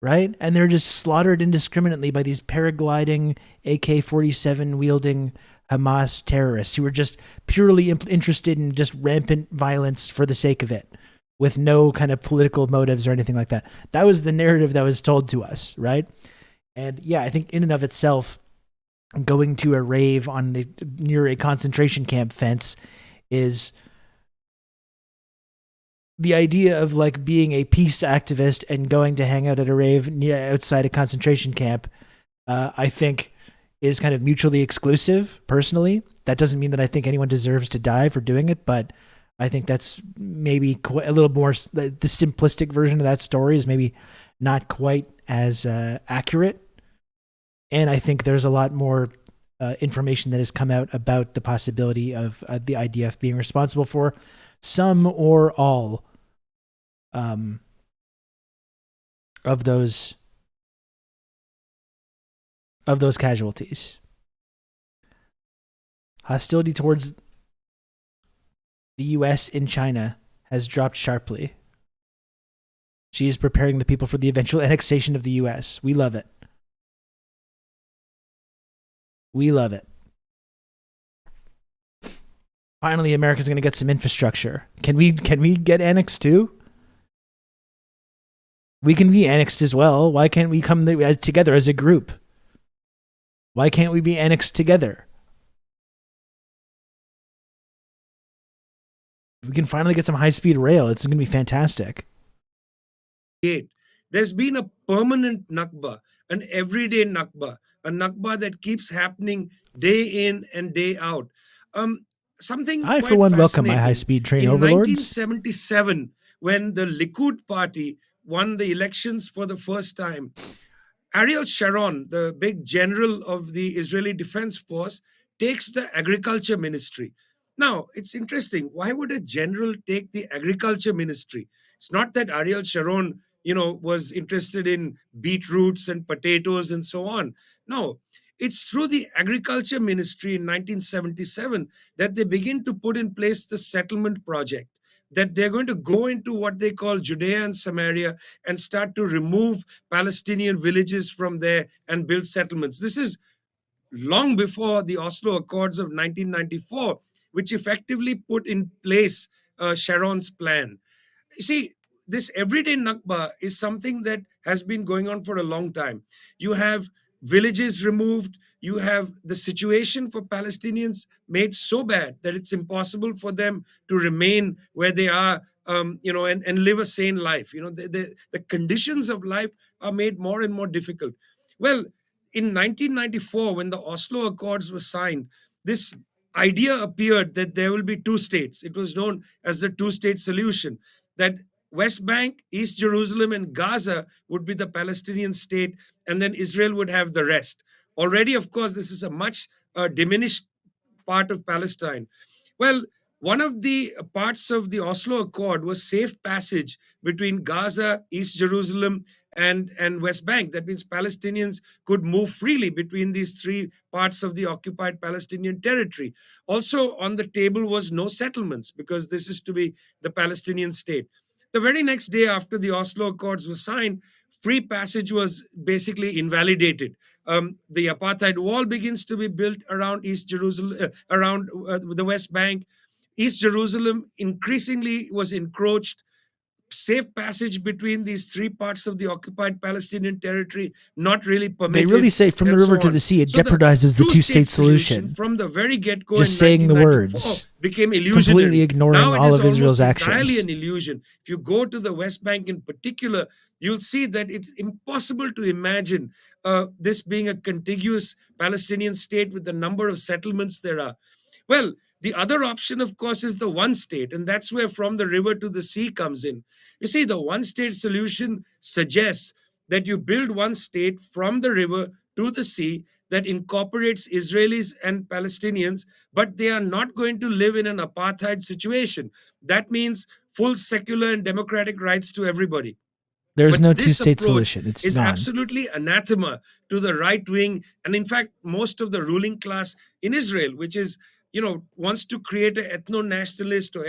right? And they're just slaughtered indiscriminately by these paragliding AK-47 wielding Hamas terrorists who are just purely interested in just rampant violence for the sake of it, with no kind of political motives or anything like that. That was the narrative that was told to us, right? And yeah, I think in and of itself, going to a rave near a concentration camp fence is the idea of being a peace activist and going to hang out at a rave outside a concentration camp. I think is kind of mutually exclusive. Personally, that doesn't mean that I think anyone deserves to die for doing it, but I think that's maybe a little more, the simplistic version of that story is maybe not quite as accurate. And I think there's a lot more information that has come out about the possibility of the IDF being responsible for some or all of those casualties. Hostility towards the U.S. in China has dropped sharply. She is preparing the people for the eventual annexation of the U.S. We love it. We love it. Finally, America's going to get some infrastructure. Can we get annexed too? We can be annexed as well. Why can't we come together as a group? Why can't we be annexed together? We can finally get some high-speed rail. It's going to be fantastic. There's been a permanent Nakba, an everyday Nakba, a Nakba that keeps happening day in and day out. Something I, for one, welcome my high-speed train overlords. In 1977, when the Likud party won the elections for the first time, Ariel Sharon, the big general of the Israeli Defense Force, takes the agriculture ministry. Now, it's interesting. Why would a general take the agriculture ministry? It's not that Ariel Sharon, was interested in beetroots and potatoes and so on. No, it's through the agriculture ministry in 1977 that they begin to put in place the settlement project, that they're going to go into what they call Judea and Samaria and start to remove Palestinian villages from there and build settlements. This is long before the Oslo Accords of 1994, which effectively put in place Sharon's plan. You see, this everyday Nakba is something that has been going on for a long time. You have villages removed. You have the situation for Palestinians made so bad that it's impossible for them to remain where they are, and live a sane life. The conditions of life are made more and more difficult. Well, in 1994, when the Oslo Accords were signed, this idea appeared that there will be two states. It was known as the two-state solution, that West Bank, East Jerusalem, and Gaza would be the Palestinian state, and then Israel would have the rest. Already, of course, this is a much diminished part of Palestine. Well, one of the parts of the Oslo Accord was safe passage between Gaza, East Jerusalem, and West Bank. That means Palestinians could move freely between these three parts of the occupied Palestinian territory. Also on the table was no settlements, because this is to be the Palestinian state. The very next day after the Oslo Accords were signed, free passage was basically invalidated. The apartheid wall begins to be built around East Jerusalem, around the West Bank. East Jerusalem increasingly was encroached. Safe passage between these three parts of the occupied Palestinian territory not really permitted. They really say from the river to the sea, it jeopardizes the two-state solution. From the very get-go, just saying the words, became illusionary. Completely ignoring all of Israel's actions. Entirely an illusion. If you go to the West Bank in particular, you'll see that it's impossible to imagine this being a contiguous Palestinian state with the number of settlements there are. Well, the other option, of course, is the one state, and that's where from the river to the sea comes in. You see, the one state solution suggests that you build one state from the river to the sea that incorporates Israelis and Palestinians, but they are not going to live in an apartheid situation. That means full secular and democratic rights to everybody. There's no two-state solution. It's absolutely anathema to the right wing, and in fact, most of the ruling class in Israel, which is, wants to create an ethno-nationalist or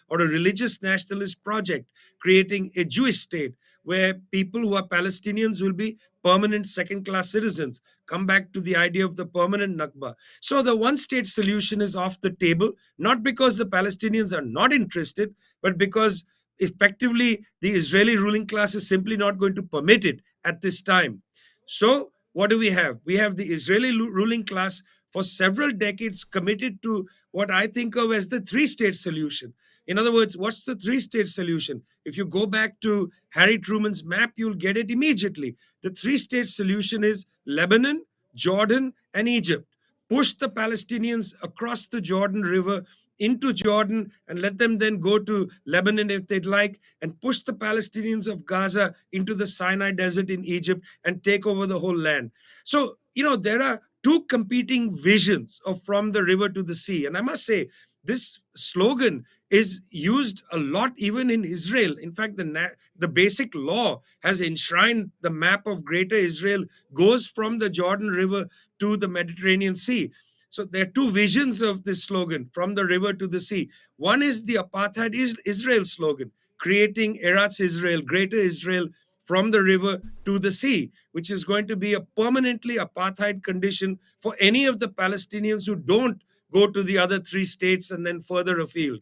a religious nationalist project, creating a Jewish state where people who are Palestinians will be permanent second-class citizens. Come back to the idea of the permanent Nakba. So the one-state solution is off the table, not because the Palestinians are not interested, but because effectively the Israeli ruling class is simply not going to permit it at this time. So what do we have? We have the Israeli ruling class for several decades committed to what I think of as the three-state solution. In other words, what's the three-state solution? If you go back to Harry Truman's map, you'll get it immediately. The three-state solution is Lebanon, Jordan, and Egypt. Push the Palestinians across the Jordan River into Jordan and let them then go to Lebanon if they'd like, and push the Palestinians of Gaza into the Sinai Desert in Egypt and take over the whole land. So, there are two competing visions of from the river to the sea. And I must say, this slogan is used a lot even in Israel. In fact, the basic law has enshrined the map of Greater Israel goes from the Jordan River to the Mediterranean Sea. So there are two visions of this slogan, from the river to the sea. One is the apartheid Israel slogan, creating Eretz Israel, Greater Israel, from the river to the sea, which is going to be a permanently apartheid condition for any of the Palestinians who don't go to the other three states and then further afield.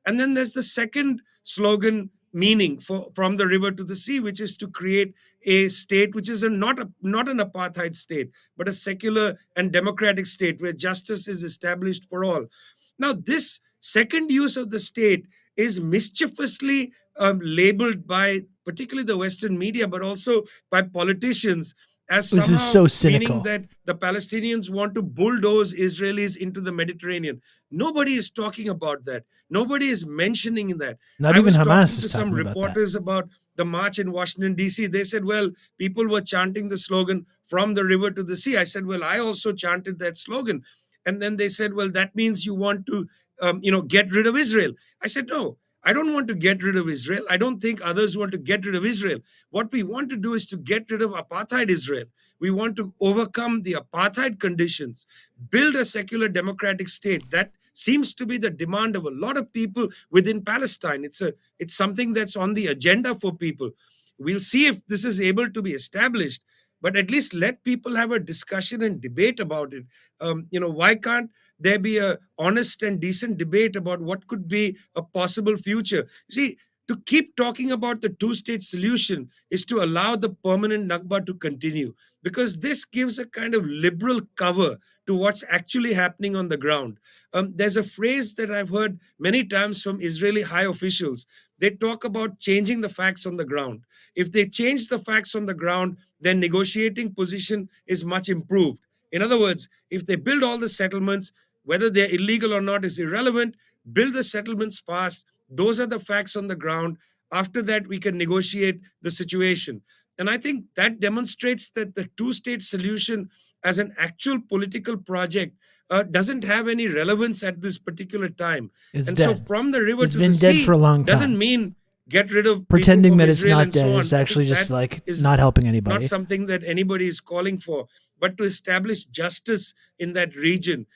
And then there's the second slogan meaning from the river to the sea, which is to create a state which is not an apartheid state, but a secular and democratic state where justice is established for all. Now, this second use of the state is mischievously labeled by particularly the Western media, but also by politicians as somehow this is so cynical, meaning that the Palestinians want to bulldoze Israelis into the Mediterranean. Nobody is talking about that. Nobody is mentioning that. Not even Hamas is talking some reporters about the march in Washington, D.C. They said, well, people were chanting the slogan from the river to the sea. I said, well, I also chanted that slogan. And then they said, well, that means you want to, get rid of Israel. I said, no, I don't want to get rid of Israel. I don't think others want to get rid of Israel. What we want to do is to get rid of apartheid Israel. We want to overcome the apartheid conditions, build a secular democratic state. That seems to be the demand of a lot of people within Palestine. It's something that's on the agenda for people. We'll see if this is able to be established, but at least let people have a discussion and debate about it. Why can't there be a honest and decent debate about what could be a possible future? See, to keep talking about the two-state solution is to allow the permanent Nakba to continue. because this gives a kind of liberal cover to what's actually happening on the ground. There's a phrase that I've heard many times from Israeli high officials. They talk about changing the facts on the ground. If they change the facts on the ground, their negotiating position is much improved. In other words, if they build all the settlements, whether they're illegal or not is irrelevant, build the settlements fast. Those are the facts on the ground. After that, we can negotiate the situation. And I think that demonstrates that the two-state solution as an actual political project doesn't have any relevance at this particular time. It's dead. So from the river it's to been the dead sea for a long time. doesn't mean get rid of Pretending that it's Israel not and so dead on. is actually just That like is not helping anybody. not something that anybody is calling for, but to establish justice in that region,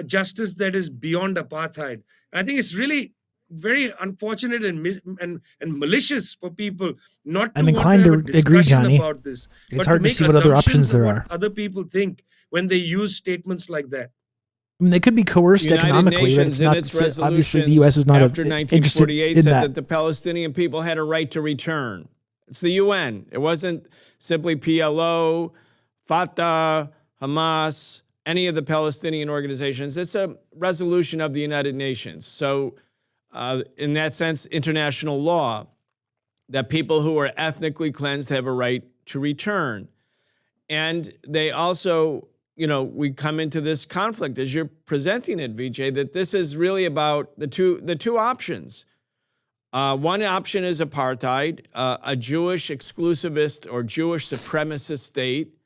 justice that is beyond apartheid. I think it's really very unfortunate and malicious for people not to I'm want inclined to have a to discussion agree, Johnny. about this. It's but hard to make see what other assumptions options there of are. what other people think when they use statements like that. I mean, they could be coerced United economically, but Nations it's in not. its Obviously, the U.S. is not after interested 1948 in said that. that the Palestinian people had a right to return. It's the UN. It wasn't simply PLO, Fatah, Hamas, any of the Palestinian organizations. It's a resolution of the United Nations. So in that sense, international law, that people who are ethnically cleansed have a right to return. And they also, we come into this conflict as you're presenting it, Vijay, that this is really about the two options. One option is apartheid, a Jewish exclusivist or Jewish supremacist state,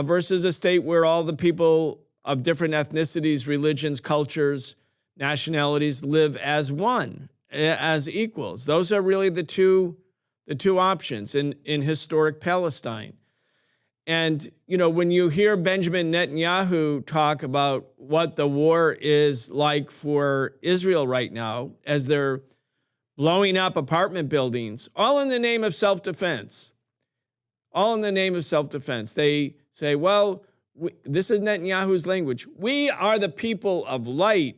versus a state where all the people of different ethnicities, religions, cultures, nationalities live as one, as equals. Those are really the two options in historic Palestine. And, when you hear Benjamin Netanyahu talk about what the war is like for Israel right now, as they're blowing up apartment buildings, all in the name of self-defense. All in the name of self-defense. They say, well, this is Netanyahu's language. We are the people of light,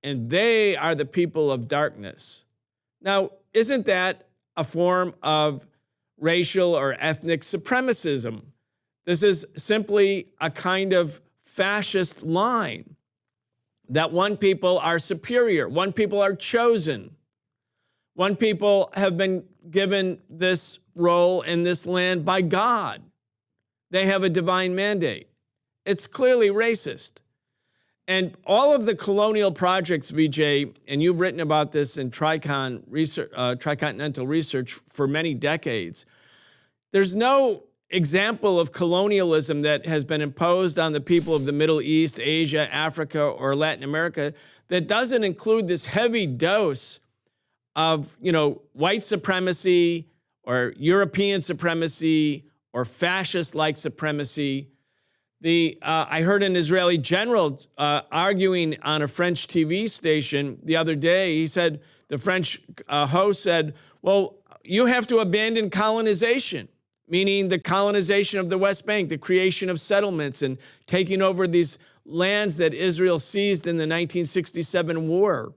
and they are the people of darkness. Now, isn't that a form of racial or ethnic supremacism? This is simply a kind of fascist line that one people are superior, one people are chosen, one people have been given this role in this land by God. They have a divine mandate. It's clearly racist. And all of the colonial projects, Vijay, and you've written about this in tricontinental research for many decades, there's no example of colonialism that has been imposed on the people of the Middle East, Asia, Africa, or Latin America that doesn't include this heavy dose of, white supremacy or European supremacy or fascist-like supremacy. I heard an Israeli general arguing on a French TV station the other day. He said, the French host said, well, you have to abandon colonization, meaning the colonization of the West Bank, the creation of settlements and taking over these lands that Israel seized in the 1967 war.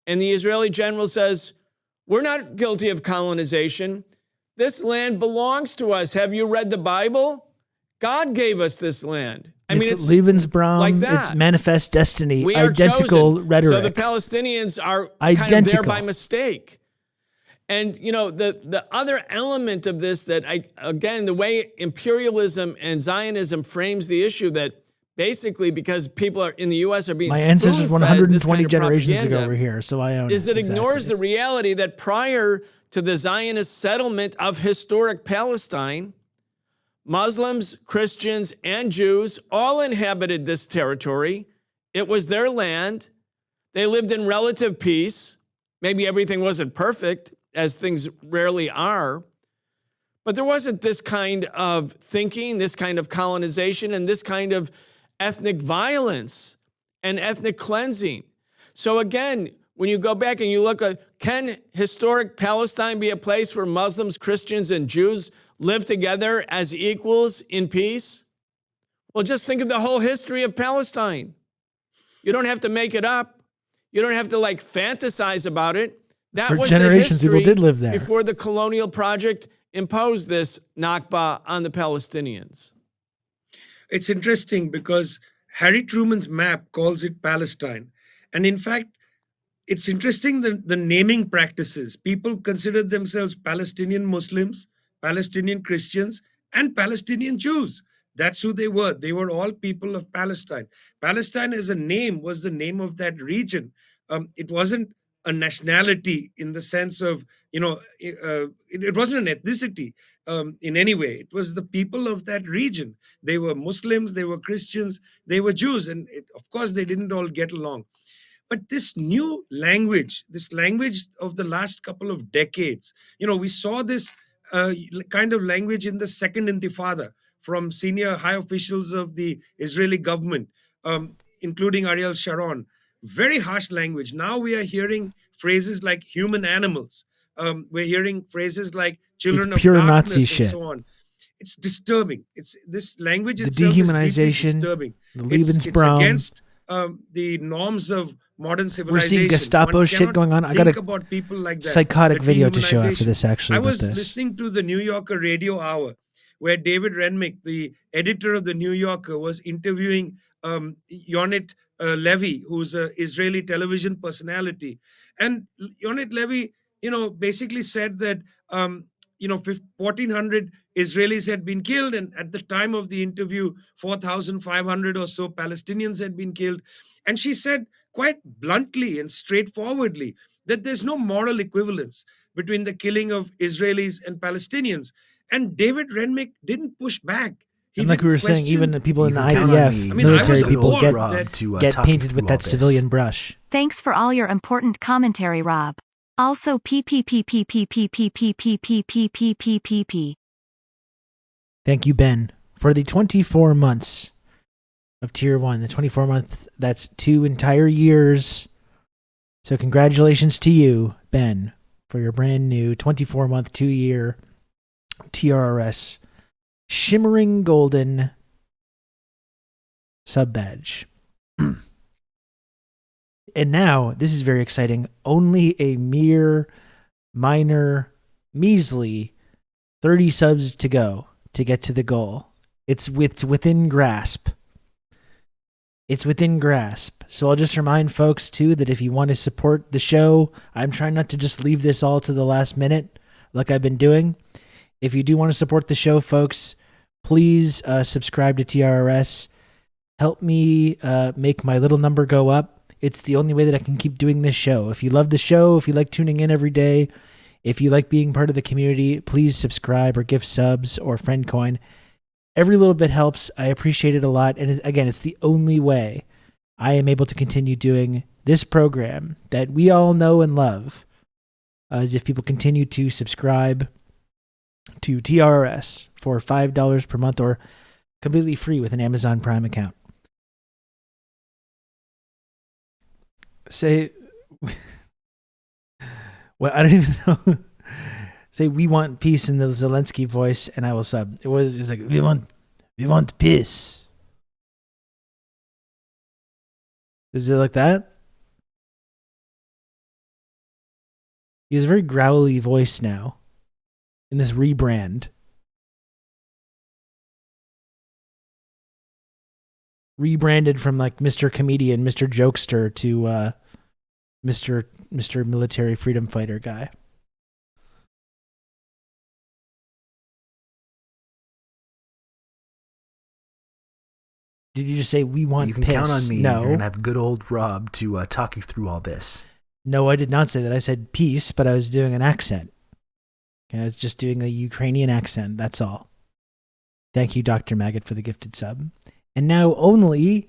And the Israeli general says, we're not guilty of colonization. This land belongs to us. Have you read the Bible? God gave us this land. It's Lebensraum, like that. It's manifest destiny, We are identical chosen. rhetoric. So the Palestinians are identical. kind of there by mistake. And, the other element of this that the way imperialism and Zionism frames the issue, that basically because people are in the U.S. are being my ancestors 120 kind of generations ago were here, so I own it ignores the reality that prior to the Zionist settlement of historic Palestine, Muslims, Christians, and Jews all inhabited this territory. It was their land. They lived in relative peace. Maybe everything wasn't perfect, as things rarely are. But there wasn't this kind of thinking, this kind of colonization, and this kind of ethnic violence and ethnic cleansing. So again, when you go back and you look at, can historic Palestine be a place where Muslims, Christians, and Jews live together as equals in peace? Well, just think of the whole history of Palestine. You don't have to make it up. You don't have to fantasize about it. That For was generations, the history people did live there. before the colonial project impose this Nakba on the Palestinians? It's interesting because Harry Truman's map calls it Palestine. And in fact, it's interesting the naming practices. People consider themselves Palestinian Muslims, Palestinian Christians, and Palestinian Jews. That's who they were. They were all people of Palestine. Palestine as a name was the name of that region. It wasn't a nationality in the sense of, it wasn't an ethnicity in any way. It was the people of that region. They were Muslims, they were Christians, they were Jews. And of course, they didn't all get along. But this new language, this language of the last couple of decades, we saw this kind of language in the second intifada from senior high officials of the Israeli government, including Ariel Sharon. Very harsh language. Now we are hearing phrases like human animals. We're hearing phrases like children of pure darkness Nazi and shit. so on. It's disturbing. This language The itself dehumanization, is deeply disturbing. the It's Lebensraum, against the norms of modern civilization. We're seeing Gestapo One shit cannot going on. I think got a about people like that. psychotic The video to show after dehumanization. this, actually, I about was this. listening to the New Yorker Radio Hour, where David Renwick, the editor of the New Yorker, was interviewing Yonit Levy, who's an Israeli television personality. And Yonit Levy, basically said that 1,400 Israelis had been killed, and at the time of the interview, 4,500 or so Palestinians had been killed. And she said quite bluntly and straightforwardly that there's no moral equivalence between the killing of Israelis and Palestinians. And David Renwick didn't push back. And like we were saying, even the people in the can count on IDF, me. military I was people appalled Rob, that- to get talk you painted through with all that this. civilian brush. Thanks for all your important commentary, Rob. Also PPPPPPPPPPPPPPPP. Thank you, Ben, for the 24 months of Tier 1. The 24 months, that's 2 entire years. So congratulations to you, Ben, for your brand new 24-month, 2-year TRRS shimmering golden sub badge. And now, this is very exciting, only a mere minor, measly 30 subs to go to get to the goal. It's within grasp. It's within grasp. So I'll just remind folks, too, that if you want to support the show, I'm trying not to just leave this all to the last minute like I've been doing. If you do want to support the show, folks, please subscribe to TRRS. Help me make my little number go up. It's the only way that I can keep doing this show. If you love the show, if you like tuning in every day, if you like being part of the community, please subscribe or give subs or friend coin. Every little bit helps. I appreciate it a lot. And again, it's the only way I am able to continue doing this program that we all know and love, is if people continue to subscribe to TRRS for $5 per month or completely free with an Amazon Prime account. Say, well, I don't even know. Say, we want peace in the Zelensky voice, and I will sub. It's like, we want peace. Is it like that? He has a very growly voice now in this rebrand. Rebranded from like Mr. Comedian, Mr. Jokester to Mr. Military Freedom Fighter guy. Did you just say we want You can piss? count on me. No. You're going to have good old Rob to talk you through all this. No, I did not say that. I said peace, but I was doing an accent. Okay, I was just doing a Ukrainian accent. That's all. Thank you, Dr. Maggot, for the gifted sub. And now only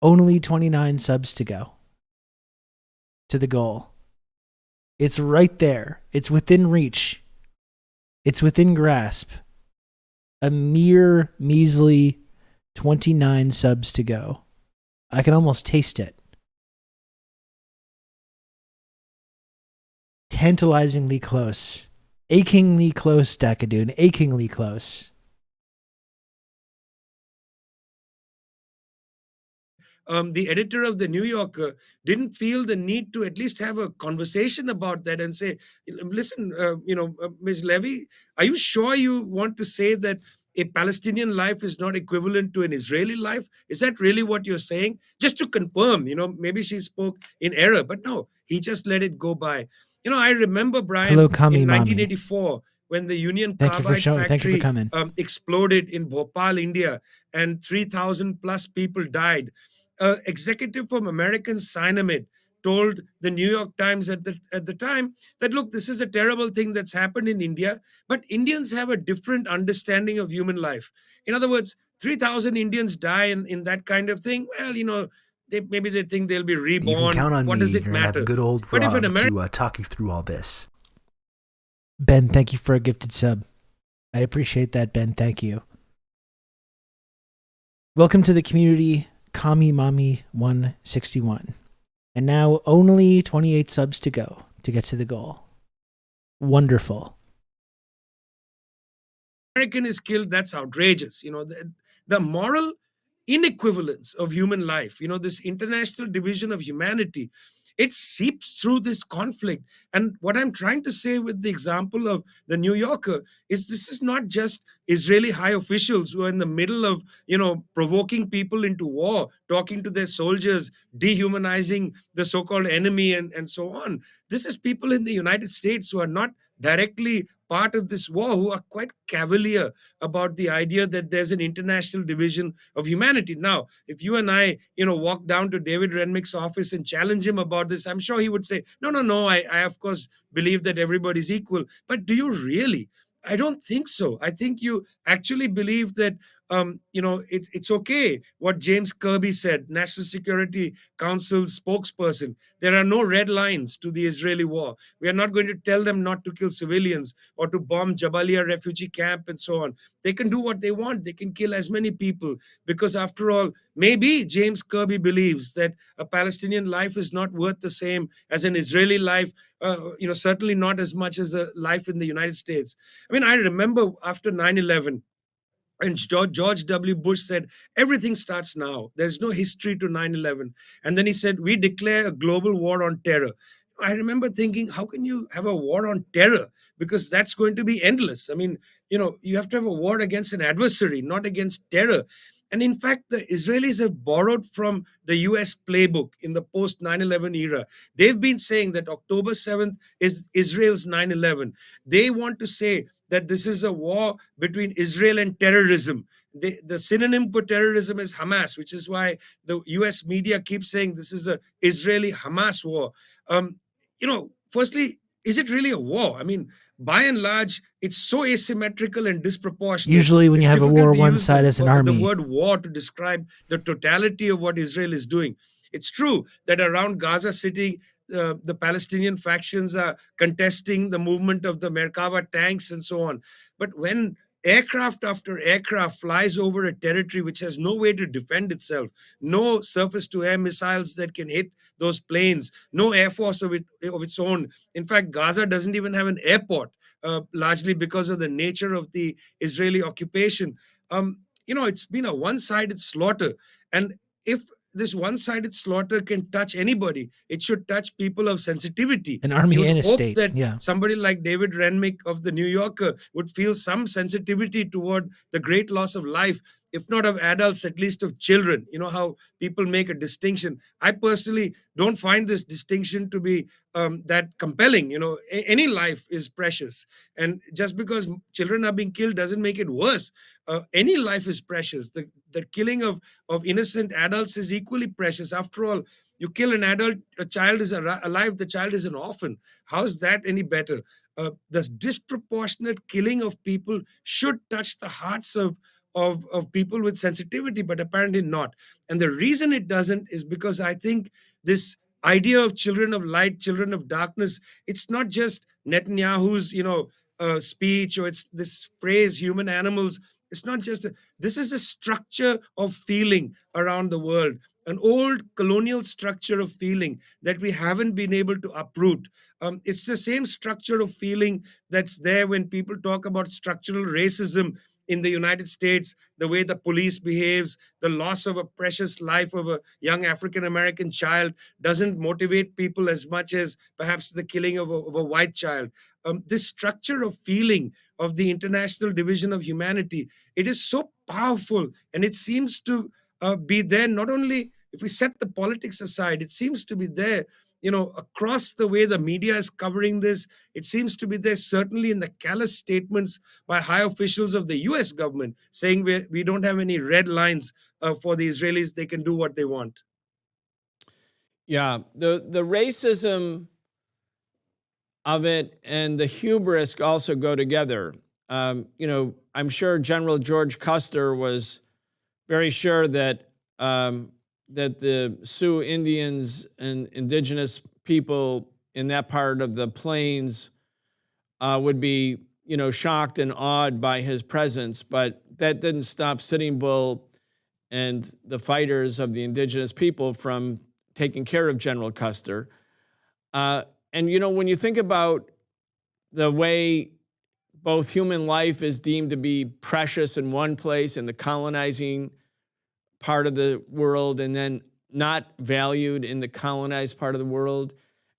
29 subs to go to the goal. It's right there. It's within reach. It's within grasp. A mere measly 29 subs to go. I can almost taste it. Tantalizingly close. Achingly close, Dakadoon. Achingly close. the editor of the New Yorker didn't feel the need to at least have a conversation about that and say, listen, Ms. Levy, are you sure you want to say that a Palestinian life is not equivalent to an Israeli life? Is that really what you're saying? Just to confirm, maybe she spoke in error, but no, he just let it go by. I remember, Brian, Hello, Kami in Mami. 1984, when the Union Thank you for Carbide showing. Thank you for factory coming. exploded in Bhopal, India, and 3,000 plus people died. Executive from American Cyanamid told the New York Times at the time that, look, this is a terrible thing that's happened in India, but Indians have a different understanding of human life. In other words, 3,000 Indians die in that kind of thing. Well, maybe they think they'll be You can count reborn. on What me. does it You're going to matter? have good old But if an Rob American to talk you through all this. Ben, thank you for a gifted sub. I appreciate that, Ben. Thank you. Welcome to the community, Kami Mami 161. And now only 28 subs to go to get to the goal. Wonderful. American is killed, that's outrageous. The moral inequivalence of human life, this international division of humanity, it seeps through this conflict. And what I'm trying to say with the example of the New Yorker is this is not just Israeli high officials who are in the middle of, provoking people into war, talking to their soldiers, dehumanizing the so-called enemy and so on. This is people in the United States who are not directly part of this war, who are quite cavalier about the idea that there's an international division of humanity. Now, if you and I, walk down to David Renwick's office and challenge him about this, I'm sure he would say, no, I of course believe that everybody's equal. But do you really? I don't think so. I think you actually believe that it's okay what James Kirby said, National Security Council spokesperson. There are no red lines to the Israeli war. We are not going to tell them not to kill civilians or to bomb Jabalia refugee camp and so on. They can do what they want. They can kill as many people because, after all, maybe James Kirby believes that a Palestinian life is not worth the same as an Israeli life. Certainly not as much as a life in the United States. I mean, I remember after 9/11, and George W. Bush said, everything starts now. There's no history to 9/11. And then he said, we declare a global war on terror. I remember thinking, how can you have a war on terror? Because that's going to be endless. I mean, you have to have a war against an adversary, not against terror. And in fact, the Israelis have borrowed from the US playbook in the post 9/11 era. They've been saying that October 7th is Israel's 9/11. They want to say that this is a war between Israel and terrorism. The synonym for terrorism is Hamas, which is why the US media keeps saying this is a Israeli-Hamas war. Firstly, is it really a war? I mean, by and large, it's so asymmetrical and disproportionate. Usually when you have a war, one side is an army. The word war to describe the totality of what Israel is doing. It's true that around Gaza City, the Palestinian factions are contesting the movement of the Merkava tanks and so on. But when aircraft after aircraft flies over a territory which has no way to defend itself, no surface-to-air missiles that can hit those planes, no air force of its own. In fact, Gaza doesn't even have an airport, largely because of the nature of the Israeli occupation. It's been a one-sided slaughter. And if this one-sided slaughter can touch anybody, it should touch people of sensitivity. An army and a hope state. That somebody like David Renwick of the New Yorker would feel some sensitivity toward the great loss of life, if not of adults, at least of children. You know how people make a distinction. I personally don't find this distinction to be that compelling. Any life is precious. And just because children are being killed doesn't make it worse. Any life is precious. The killing of innocent adults is equally precious. After all, you kill an adult, a child is alive, the child is an orphan. How's that any better? The disproportionate killing of people should touch the hearts of people with sensitivity, but apparently not. And the reason it doesn't is because I think this idea of children of light, children of darkness, it's not just Netanyahu's, speech, or it's this phrase, human animals. It's not just, this is a structure of feeling around the world, an old colonial structure of feeling that we haven't been able to uproot. It's the same structure of feeling that's there when people talk about structural racism in the United States, the way the police behaves, the loss of a precious life of a young African-American child doesn't motivate people as much as perhaps the killing of a white child. This structure of feeling of the International Division of Humanity, it is so powerful, and it seems to be there not only if we set the politics aside, it seems to be there, across the way the media is covering this. It seems to be there certainly in the callous statements by high officials of the US government saying we don't have any red lines for the Israelis. They can do what they want. Yeah, the racism of it and the hubris also go together. I'm sure General George Custer was very sure that that the Sioux Indians and indigenous people in that part of the plains would be, shocked and awed by his presence. But that didn't stop Sitting Bull and the fighters of the indigenous people from taking care of General Custer. And, when you think about the way both human life is deemed to be precious in one place in the colonizing part of the world and then not valued in the colonized part of the world,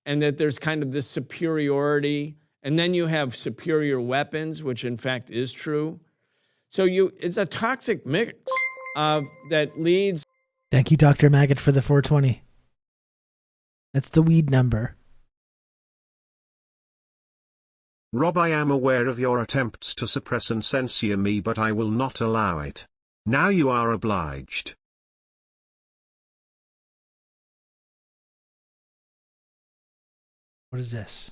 and that there's kind of this superiority, and then you have superior weapons, which in fact is true. So it's a toxic mix that leads. Thank you, Dr. Maggot, for the 420. That's the weed number. Rob, I am aware of your attempts to suppress and censure me, but I will not allow it. Now you are obliged. What is this?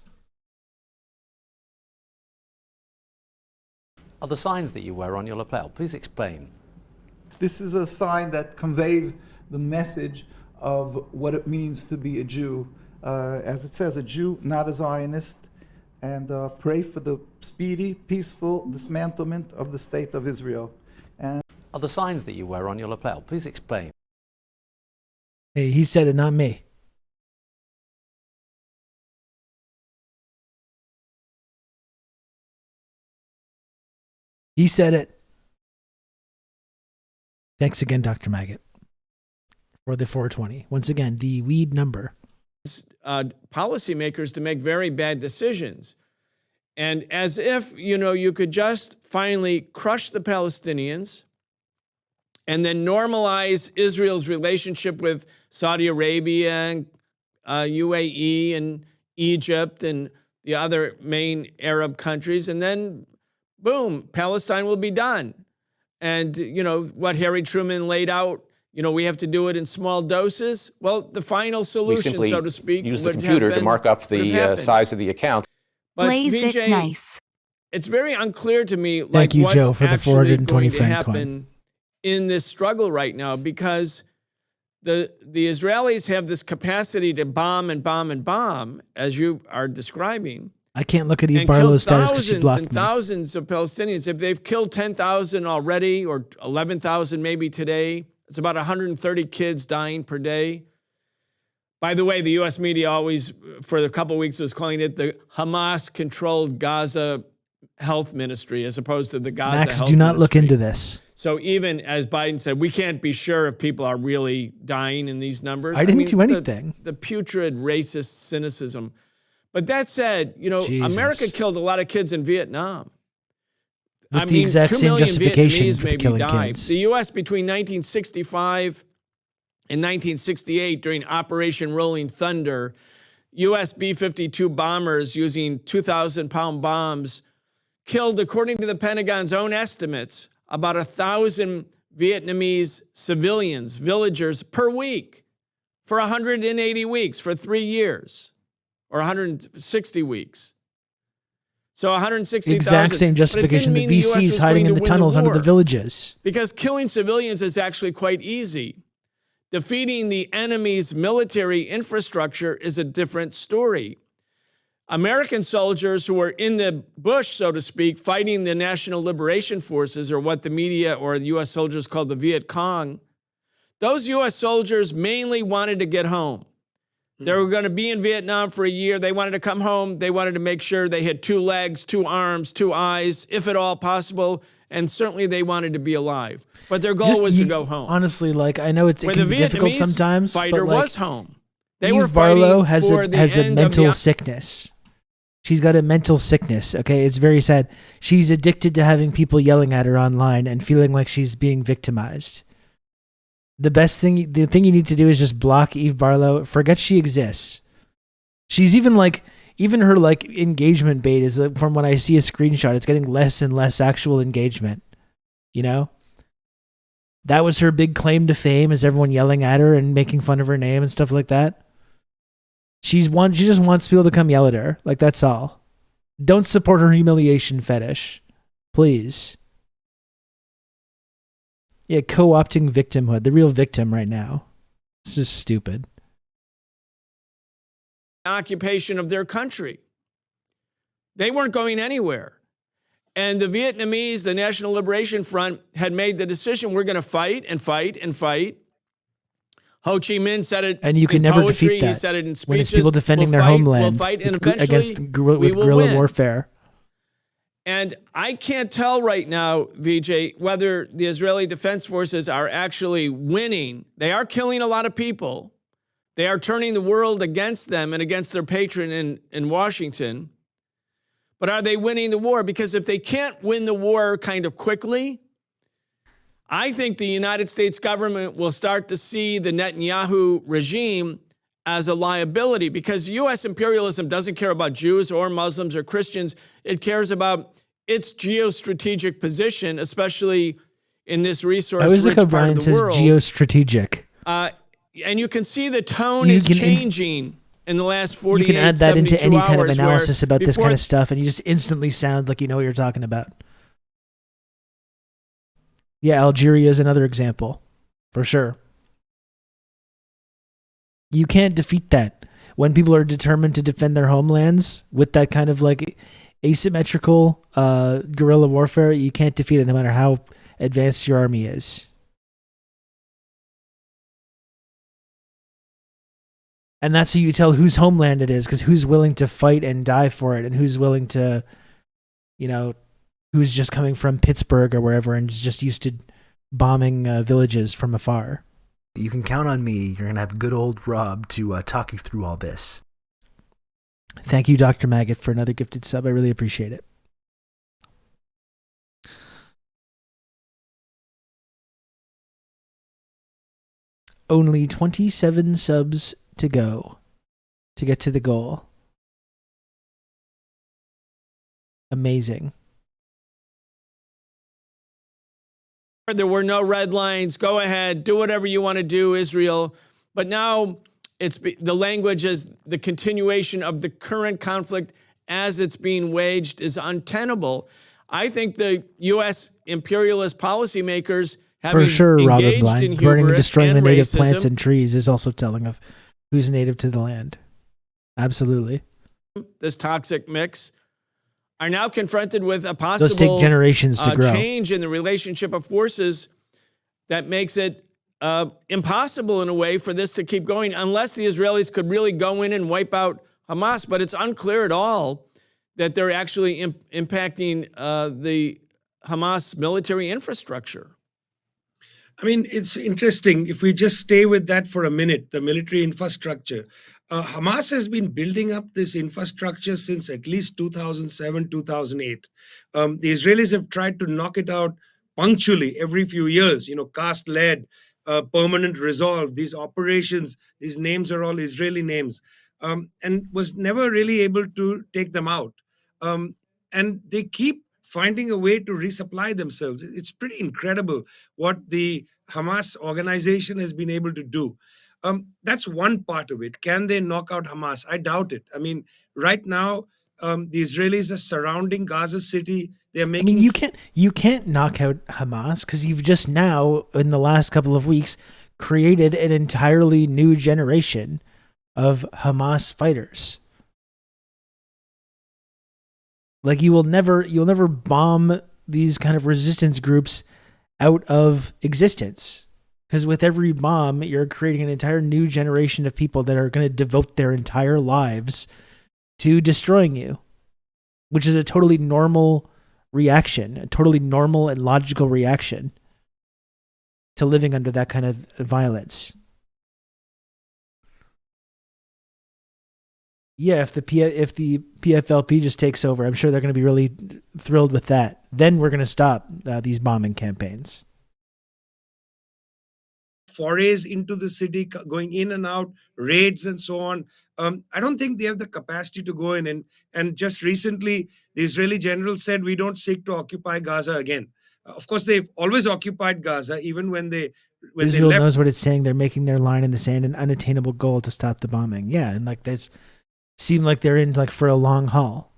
Are the signs that you wear on your lapel? Please explain. This is a sign that conveys the message of what it means to be a Jew. As it says, a Jew, not a Zionist, and pray for the speedy, peaceful dismantlement of the state of Israel. And are the signs that you wear on your lapel? Please explain. Hey, he said it, not me. He said it. Thanks again, Dr. Maggot, for the 420. Once again, the weed number. Policymakers to make very bad decisions. And as if, you could just finally crush the Palestinians and then normalize Israel's relationship with Saudi Arabia and UAE and Egypt and the other main Arab countries. And then, boom, Palestine will be done. And, what Harry Truman laid out, we have to do it in small doses. Well, the final solution, so to speak, use the computer to mark up the size of the account. But Blaze VJ, it nice. It's very unclear to me, Thank you, what's Joe, for the actually 420 going to franc happen coin. in this struggle right now, because the Israelis have this capacity to bomb and bomb and bomb, as you are describing. I can't look at Eve And Barlow's killed status because she thousands blocked and me. thousands of Palestinians. If they've killed 10,000 already, or 11,000 maybe today, it's about 130 kids dying per day. By the way, the U.S. media always, for a couple of weeks, was calling it the Hamas-controlled Gaza Health Ministry, as opposed to the Gaza Max, Health do not look Ministry. into this. So even as Biden said, we can't be sure if people are really dying in these numbers. I didn't do anything. The putrid racist cynicism. But that said, Jesus. America killed a lot of kids in Vietnam. With the exact 2 same million justification Vietnamese for the maybe killing died. kids. The U.S. between 1965 and 1968, during Operation Rolling Thunder, U.S. B-52 bombers using 2,000-pound bombs killed, according to the Pentagon's own estimates, about 1,000 Vietnamese civilians, villagers, per week for 180 weeks, for 3 years, or 160 weeks. So 160,000. Exact same justification that VC's hiding in the tunnels under the villages. Because killing civilians is actually quite easy. Defeating the enemy's military infrastructure is a different story. American soldiers who were in the bush, so to speak, fighting the National Liberation Forces, or what the media or the U.S. soldiers called the Viet Cong, those U.S. soldiers mainly wanted to get home. They were going to be in Vietnam for a year. They wanted to come home. They wanted to make sure they had 2 legs, 2 arms, 2 eyes, if at all possible, and certainly they wanted to be alive. But their goal was to go home. Honestly, like, I know it can be difficult sometimes, fighter but like, was home. They Eve were Barlow fighting has for a the has a end of mental the sickness. She's got a mental sickness. Okay, it's very sad. She's addicted to having people yelling at her online and feeling like she's being victimized. The thing you need to do is just block Eve Barlow. Forget she exists. She's even her like engagement bait is from when I see a screenshot, it's getting less and less actual engagement. You know? That was her big claim to fame, is everyone yelling at her and making fun of her name and stuff like that. She just wants people to come yell at her. Like, that's all. Don't support her humiliation fetish. Please. Yeah, co-opting victimhood. The real victim right now. It's just stupid. Occupation of their country. They weren't going anywhere. And the Vietnamese, the National Liberation Front, had made the decision, we're going to fight and fight and fight. Ho Chi Minh said it and you can in never poetry, defeat that. He said it in speeches. When it's people defending we'll their fight, homeland we'll fight, and eventually with we will guerrilla win. warfare. And I can't tell right now, VJ, whether the Israeli Defense Forces are actually winning. They are killing a lot of people. They are turning the world against them and against their patron in Washington. But are they winning the war? Because if they can't win the war kind of quickly, I think the United States government will start to see the Netanyahu regime as a liability, because U.S. imperialism doesn't care about Jews or Muslims or Christians. It cares about its geostrategic position, especially in this resource-rich part of the world. Geostrategic. And you can see the tone is changing in the last 48, you can add that into any kind of hours analysis about this kind of stuff, and you just instantly sound like you know what you're talking about. Yeah, Algeria is another example, for sure. You can't defeat that. When people are determined to defend their homelands with that kind of like asymmetrical guerrilla warfare, you can't defeat it no matter how advanced your army is. And that's how you tell whose homeland it is, because who's willing to fight and die for it, and who's willing to, you know, who's just coming from Pittsburgh or wherever and is just used to bombing villages from afar. You can count on me. You're going to have good old Rob to talk you through all this. Thank you, Dr. Maggot, for another gifted sub. I really appreciate it. Only 27 subs to go to get to the goal. Amazing. There were no red lines. Go ahead, do whatever you want to do, Israel. But now the language is the continuation of the current conflict as it's being waged is untenable. I think the U.S. imperialist policymakers for sure, Robert engaged Blind, in burning and destroying the native racism, plants and trees is also telling of who's native to the land. Absolutely. This toxic mix are now confronted with a possible Those take generations to grow. Change in the relationship of forces that makes it impossible in a way for this to keep going unless the Israelis could really go in and wipe out Hamas. But it's unclear at all that they're actually impacting the Hamas military infrastructure. I mean, it's interesting. If we just stay with that for a minute, the military infrastructure. Hamas has been building up this infrastructure since at least 2007, 2008. The Israelis have tried to knock it out punctually every few years, cast lead, permanent resolve, these operations, these names are all Israeli names, and was never really able to take them out. And they keep finding a way to resupply themselves. It's pretty incredible what the Hamas organization has been able to do. That's one part of it. Can they knock out Hamas? I doubt it. I mean, right now, the Israelis are surrounding Gaza City. They're making. I mean, you can't knock out Hamas because you've just now, in the last couple of weeks, created an entirely new generation of Hamas fighters. Like you'll never bomb these kind of resistance groups out of existence. Because with every bomb, you're creating an entire new generation of people that are going to devote their entire lives to destroying you, which is a totally normal reaction, a totally normal and logical reaction to living under that kind of violence. Yeah, if the PFLP just takes over, I'm sure they're going to be really thrilled with that. Then we're going to stop these bombing campaigns. Forays into the city, going in and out, raids and so on. I don't think they have the capacity to go in. And just recently, the Israeli general said, we don't seek to occupy Gaza again. Of course, they've always occupied Gaza, even when Israel they left. knows what it's saying. They're making their line in the sand, an unattainable goal to stop the bombing. Yeah, and like this seem like they're in like for a long haul.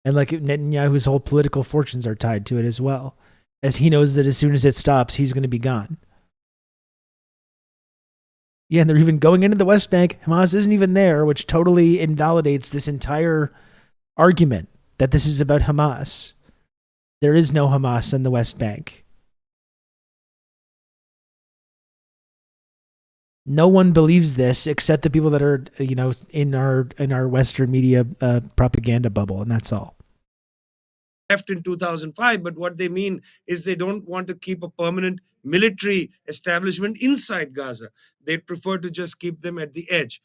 And like Netanyahu's whole political fortunes are tied to it as well, as he knows that as soon as it stops, he's going to be gone. Yeah, and they're even going into the West Bank. Hamas isn't even there, which totally invalidates this entire argument that this is about Hamas. There is no Hamas in the West Bank. No one believes this except the people that are, in our Western media propaganda bubble, and that's all. Left in 2005, but what they mean is they don't want to keep a permanent military establishment inside Gaza. They'd prefer to just keep them at the edge.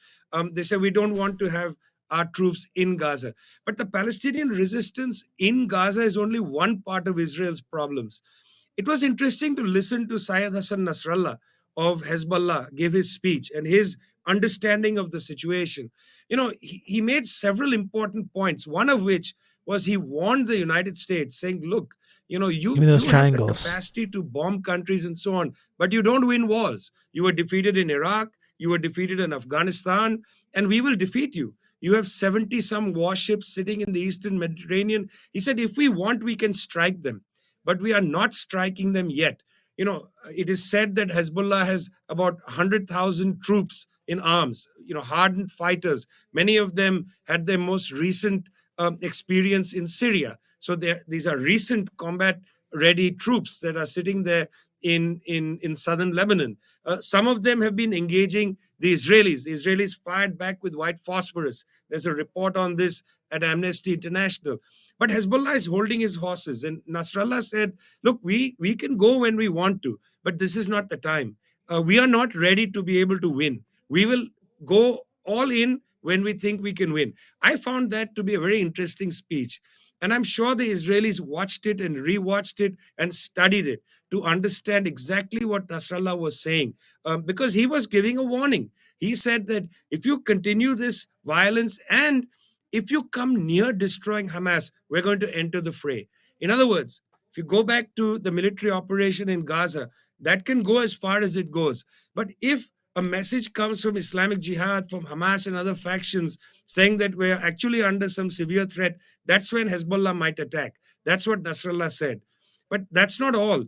They say we don't want to have our troops in Gaza. But the Palestinian resistance in Gaza is only one part of Israel's problems. It was interesting to listen to Syed Hassan Nasrallah of Hezbollah give his speech and his understanding of the situation. He made several important points, one of which was he warned the United States, saying, look, you have the capacity to bomb countries and so on, but you don't win wars. You were defeated in Iraq, you were defeated in Afghanistan, and we will defeat you. You have 70-some warships sitting in the Eastern Mediterranean. He said, if we want, we can strike them, but we are not striking them yet. It is said that Hezbollah has about 100,000 troops in arms, hardened fighters. Many of them had their most recent experience in Syria. So these are recent combat-ready troops that are sitting there in southern Lebanon. Some of them have been engaging the Israelis. The Israelis fired back with white phosphorus. There's a report on this at Amnesty International. But Hezbollah is holding his horses. And Nasrallah said, look, we can go when we want to, but this is not the time. We are not ready to be able to win. We will go all in when we think we can win. I found that to be a very interesting speech. And I'm sure the Israelis watched it and rewatched it and studied it to understand exactly what Nasrallah was saying, because he was giving a warning. He said that if you continue this violence and if you come near destroying Hamas, we're going to enter the fray. In other words, if you go back to the military operation in Gaza, that can go as far as it goes. But if a message comes from Islamic Jihad, from Hamas and other factions saying that we're actually under some severe threat, that's when Hezbollah might attack. That's what Nasrallah said. But that's not all.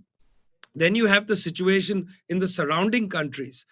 Then you have the situation in the surrounding countries.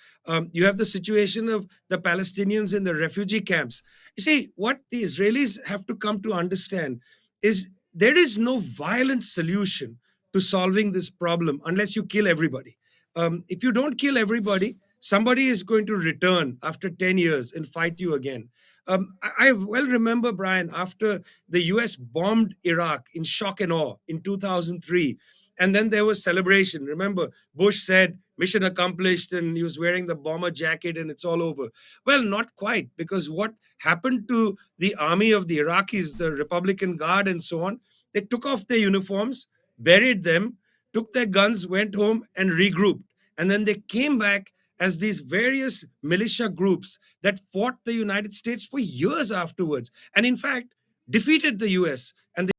You have the situation of the Palestinians in the refugee camps. You see, what the Israelis have to come to understand is there is no violent solution to solving this problem unless you kill everybody. If you don't kill everybody, somebody is going to return after 10 years and fight you again. I well remember, Brian, after the US bombed Iraq in shock and awe in 2003, and then there was celebration. Remember, Bush said, mission accomplished, and he was wearing the bomber jacket and it's all over. Well, not quite, because what happened to the army of the Iraqis, the Republican Guard and so on, they took off their uniforms, buried them, took their guns, went home and regrouped. And then they came back as these various militia groups that fought the United States for years afterwards, and in fact, defeated the US. And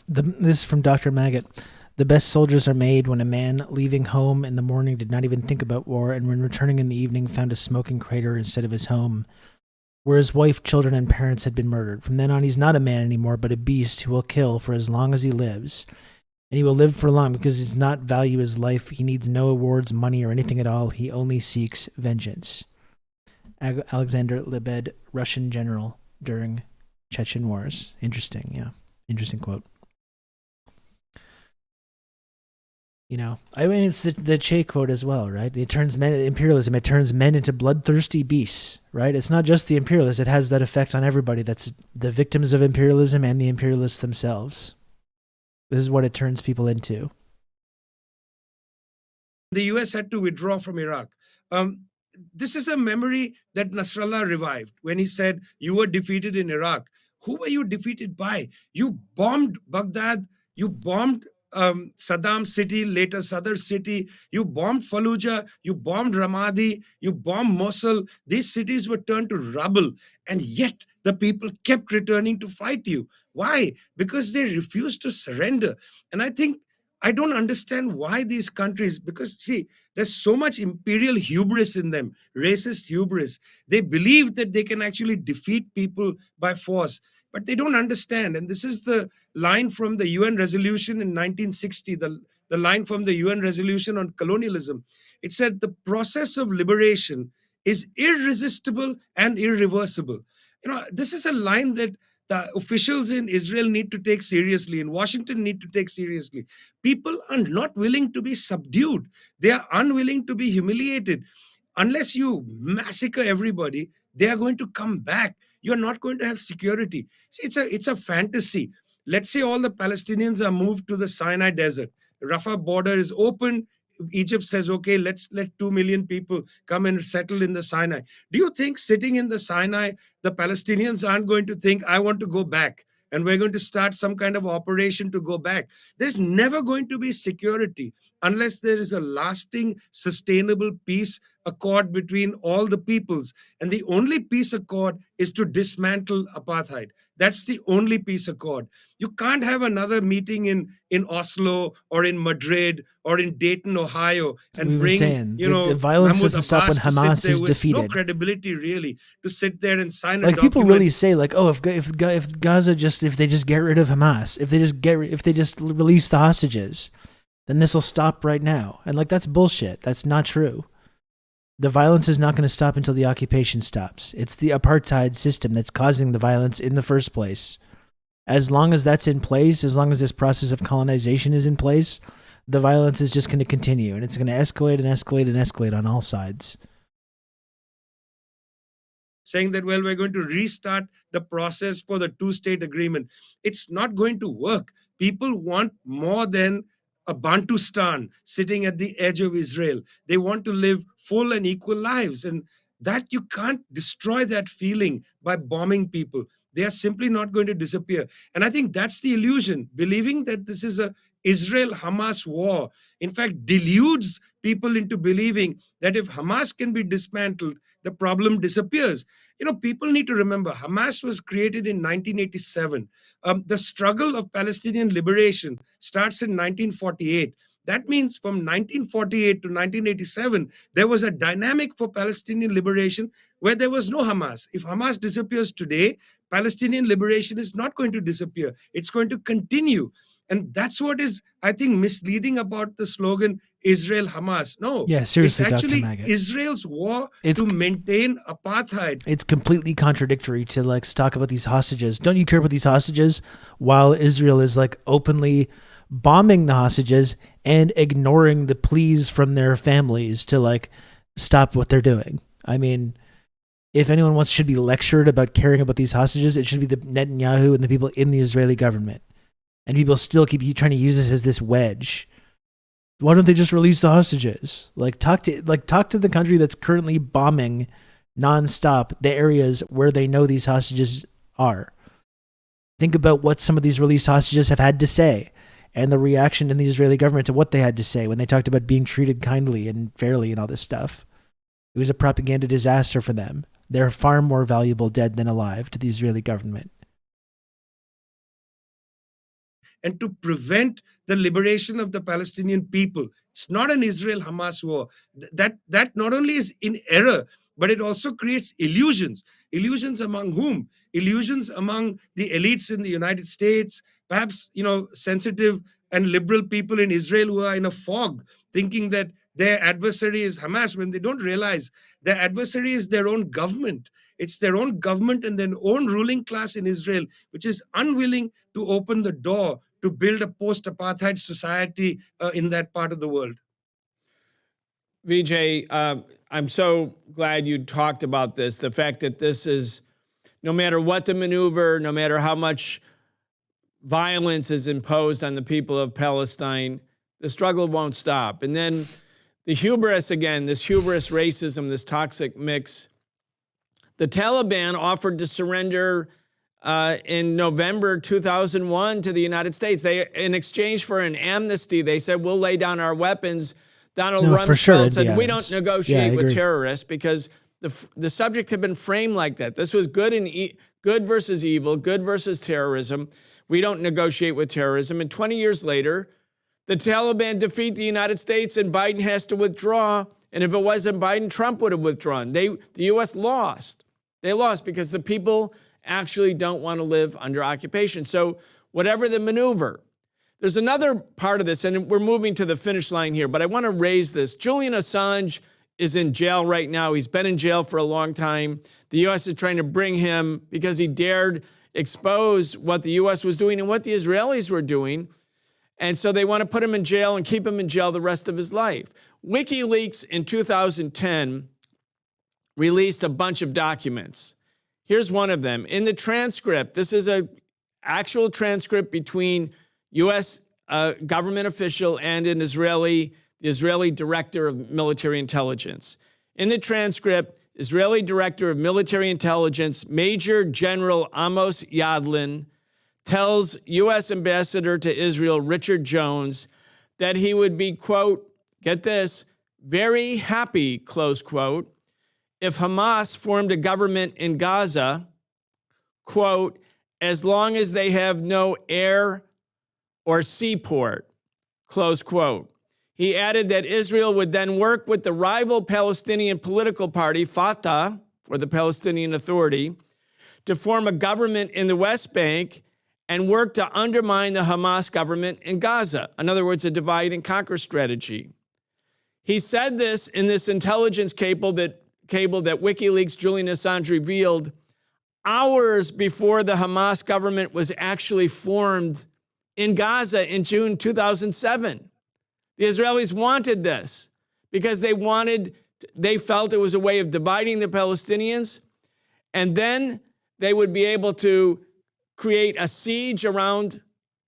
this is from Dr. Maggot. The best soldiers are made when a man leaving home in the morning did not even think about war, and when returning in the evening found a smoking crater instead of his home, where his wife, children, and parents had been murdered. From then on, he's not a man anymore, but a beast who will kill for as long as he lives. And he will live for long because he does not value his life. He needs no awards, money, or anything at all. He only seeks vengeance. Alexander Lebed, Russian general during Chechen Wars. Interesting, yeah. Interesting quote. I mean, it's the Che quote as well, right? It turns imperialism, it turns men into bloodthirsty beasts, right? It's not just the imperialists. It has that effect on everybody. That's the victims of imperialism and the imperialists themselves. This is what it turns people into. The US had to withdraw from Iraq. This is a memory that Nasrallah revived when he said, you were defeated in Iraq. Who were you defeated by? You bombed Baghdad, you bombed Saddam city, later Sadr city, you bombed Fallujah, you bombed Ramadi, you bombed Mosul. These cities were turned to rubble, and yet the people kept returning to fight you. Why? Because they refused to surrender. And I don't understand why these countries, because see, there's so much imperial hubris in them, racist hubris. They believe that they can actually defeat people by force, but they don't understand. And this is the line from the UN resolution in 1960, the line from the UN resolution on colonialism. It said the process of liberation is irresistible and irreversible. This is a line that the officials in Israel need to take seriously, in Washington need to take seriously. People are not willing to be subdued. They are unwilling to be humiliated. Unless you massacre everybody, they are going to come back. You're not going to have security. See, it's a fantasy. Let's say all the Palestinians are moved to the Sinai Desert. Rafah border is open. Egypt says, okay, let's let 2 million people come and settle in the Sinai. Do you think sitting in the Sinai, the Palestinians aren't going to think, I want to go back, and we're going to start some kind of operation to go back? There's never going to be security unless there is a lasting, sustainable peace accord between all the peoples. And the only peace accord is to dismantle apartheid. That's the only peace accord. You can't have another meeting in Oslo or in Madrid or in Dayton, Ohio, and bring, the violence Mahmoud doesn't stop when Abbas to Hamas sit there is with defeated. no credibility, really, to sit there and sign a Like document. people really say, like, oh, if Gaza if they just get rid of Hamas, if they just release the hostages, then this will stop right now. And like that's bullshit. That's not true. The violence is not going to stop until the occupation stops. It's the apartheid system that's causing the violence in the first place. As long as that's in place, as long as this process of colonization is in place, the violence is just going to continue, and it's going to escalate and escalate and escalate on all sides. Saying that, well, we're going to restart the process for the two-state agreement. It's not going to work. People want more than a Bantustan sitting at the edge of Israel. They want to live full and equal lives. And that you can't destroy that feeling by bombing people. They are simply not going to disappear. And I think that's the illusion. Believing that this is a Israel-Hamas war, in fact, deludes people into believing that if Hamas can be dismantled, the problem disappears. People need to remember, Hamas was created in 1987. The struggle of Palestinian liberation starts in 1948. That means from 1948 to 1987, there was a dynamic for Palestinian liberation where there was no Hamas. If Hamas disappears today, Palestinian liberation is not going to disappear. It's going to continue. And that's what is, I think, misleading about the slogan Israel Hamas. No, yeah, seriously, it's actually Dr. Maggot. Israel's war to maintain apartheid. It's completely contradictory to like talk about these hostages. Don't you care about these hostages while Israel is like openly bombing the hostages and ignoring the pleas from their families to like stop what they're doing? I mean, if anyone should be lectured about caring about these hostages, it should be the Netanyahu and the people in the Israeli government. And people still keep trying to use this as this wedge. Why don't they just release the hostages? Talk to the country that's currently bombing nonstop the areas where they know these hostages are. Think about what some of these released hostages have had to say and the reaction in the Israeli government to what they had to say when they talked about being treated kindly and fairly and all this stuff. It was a propaganda disaster for them. They're far more valuable dead than alive to the Israeli government. And to prevent the liberation of the Palestinian people. It's not an Israel-Hamas war. That not only is in error, but it also creates illusions. Illusions among whom? Illusions among the elites in the United States, perhaps, sensitive and liberal people in Israel who are in a fog, thinking that their adversary is Hamas, when they don't realize their adversary is their own government. It's their own government and their own ruling class in Israel, which is unwilling to open the door to build a post-apartheid society in that part of the world. Vijay, I'm so glad you talked about this. The fact that this is, no matter what the maneuver, no matter how much violence is imposed on the people of Palestine, the struggle won't stop. And then the hubris again, this hubris racism, this toxic mix. The Taliban offered to surrender in November 2001 to the United States. They, in exchange for an amnesty, they said, we'll lay down our weapons. Donald Rumsfeld said, we don't negotiate with terrorists, because the subject had been framed like that. This was good and good versus evil, good versus terrorism. We don't negotiate with terrorism. And 20 years later, the Taliban defeat the United States and Biden has to withdraw. And if it wasn't Biden, Trump would have withdrawn. The U.S. lost. They lost because the people actually don't want to live under occupation. So whatever the maneuver, there's another part of this, and we're moving to the finish line here, but I want to raise this. Julian Assange is in jail right now. He's been in jail for a long time. The U.S. is trying to bring him because he dared expose what the U.S. was doing and what the Israelis were doing. And so they want to put him in jail and keep him in jail the rest of his life. WikiLeaks in 2010 released a bunch of documents. Here's one of them. In the transcript, this is an actual transcript between U.S. government official and the Israeli director of military intelligence. In the transcript, Israeli director of military intelligence, Major General Amos Yadlin, tells U.S. Ambassador to Israel, Richard Jones, that he would be, quote, get this, very happy, close quote, if Hamas formed a government in Gaza, quote, as long as they have no air or seaport, close quote. He added that Israel would then work with the rival Palestinian political party, Fatah, or the Palestinian Authority, to form a government in the West Bank and work to undermine the Hamas government in Gaza. In other words, a divide and conquer strategy. He said this in this intelligence cable that WikiLeaks Julian Assange revealed hours before the Hamas government was actually formed in Gaza in June 2007. The Israelis wanted this because they felt it was a way of dividing the Palestinians, and then they would be able to create a siege around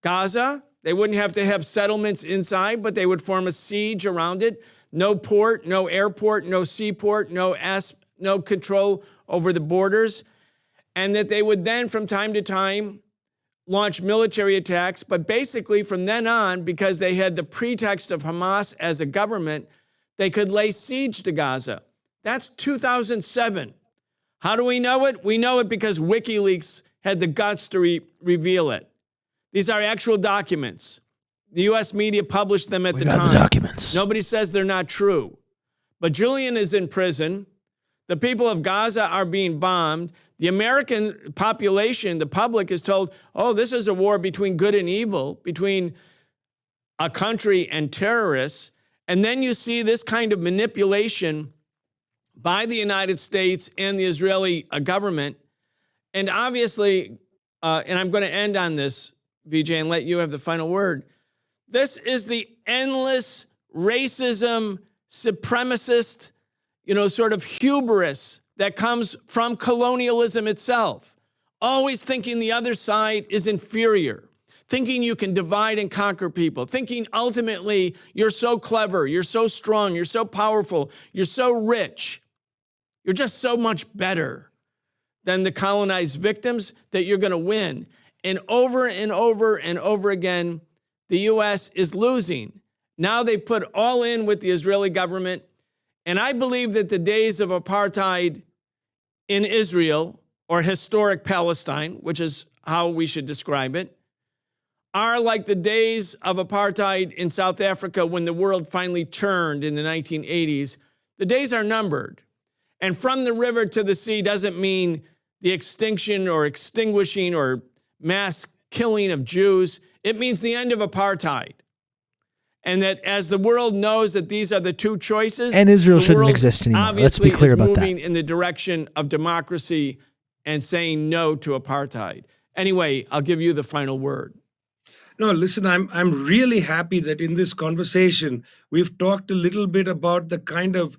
Gaza. They wouldn't have to have settlements inside, but they would form a siege around it. No port, no airport, no seaport, no control over the borders. And that they would then, from time to time, launch military attacks. But basically, from then on, because they had the pretext of Hamas as a government, they could lay siege to Gaza. That's 2007. How do we know it? We know it because WikiLeaks had the guts to reveal it. These are actual documents. The U.S. media published them at the time. The documents. Nobody says they're not true. But Julian is in prison. The people of Gaza are being bombed. The American population, the public, is told, oh, this is a war between good and evil, between a country and terrorists. And then you see this kind of manipulation by the United States and the Israeli government. And obviously, and I'm going to end on this, Vijay, and let you have the final word. This is the endless racism, supremacist, sort of hubris that comes from colonialism itself. Always thinking the other side is inferior, thinking you can divide and conquer people, thinking ultimately you're so clever, you're so strong, you're so powerful, you're so rich, you're just so much better than the colonized victims that you're going to win. And over and over and over again, the U.S. is losing. Now they put all in with the Israeli government. And I believe that the days of apartheid in Israel, or historic Palestine, which is how we should describe it, are like the days of apartheid in South Africa when the world finally turned in the 1980s. The days are numbered. And from the river to the sea doesn't mean the extinction or extinguishing or mass killing of Jews. It means the end of apartheid. And that as the world knows that these are the two choices, and Israel shouldn't exist anymore. Let's be clear about that. Moving in the direction of democracy and saying no to apartheid. Anyway, I'll give you the final word. No, listen, I'm really happy that in this conversation, we've talked a little bit about the kind of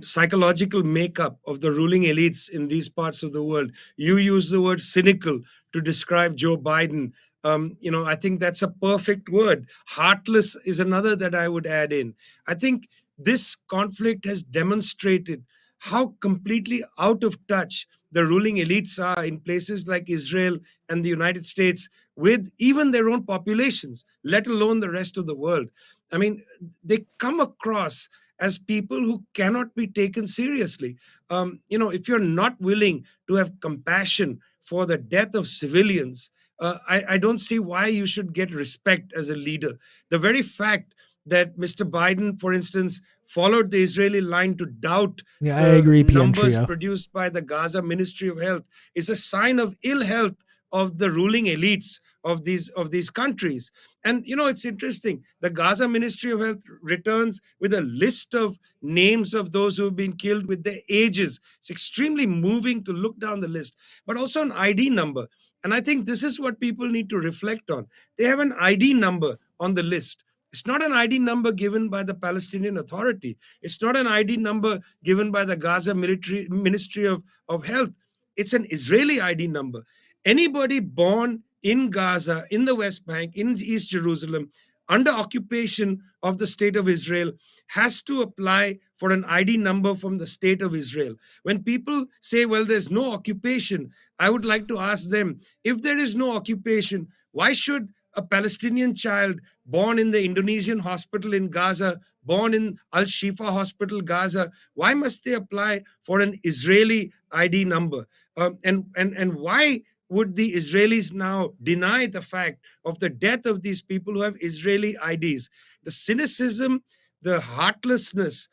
psychological makeup of the ruling elites in these parts of the world. You use the word cynical to describe Joe Biden. I think that's a perfect word. Heartless is another that I would add in. I think this conflict has demonstrated how completely out of touch the ruling elites are in places like Israel and the United States with even their own populations, let alone the rest of the world. I mean, they come across as people who cannot be taken seriously. If you're not willing to have compassion for the death of civilians, I don't see why you should get respect as a leader. The very fact that Mr. Biden, for instance, followed the Israeli line to doubt I agree, numbers Trio. produced by the Gaza Ministry of Health is a sign of ill health of the ruling elites of these countries. And it's interesting. The Gaza Ministry of Health returns with a list of names of those who have been killed with their ages. It's extremely moving to look down the list, but also an ID number. And I think this is what people need to reflect on. They have an ID number on the list. It's not an ID number given by the Palestinian Authority. It's not an ID number given by the Gaza Ministry of Health. It's an Israeli ID number. Anybody born in Gaza, in the West Bank, in East Jerusalem, under occupation of the state of Israel, has to apply for an ID number from the state of Israel. When people say, well, there's no occupation, I would like to ask them, if there is no occupation, why should a Palestinian child born in the Indonesian hospital in Gaza, born in Al-Shifa Hospital, Gaza, why must they apply for an Israeli ID number? And why would the Israelis now deny the fact of the death of these people who have Israeli IDs? The cynicism, the heartlessness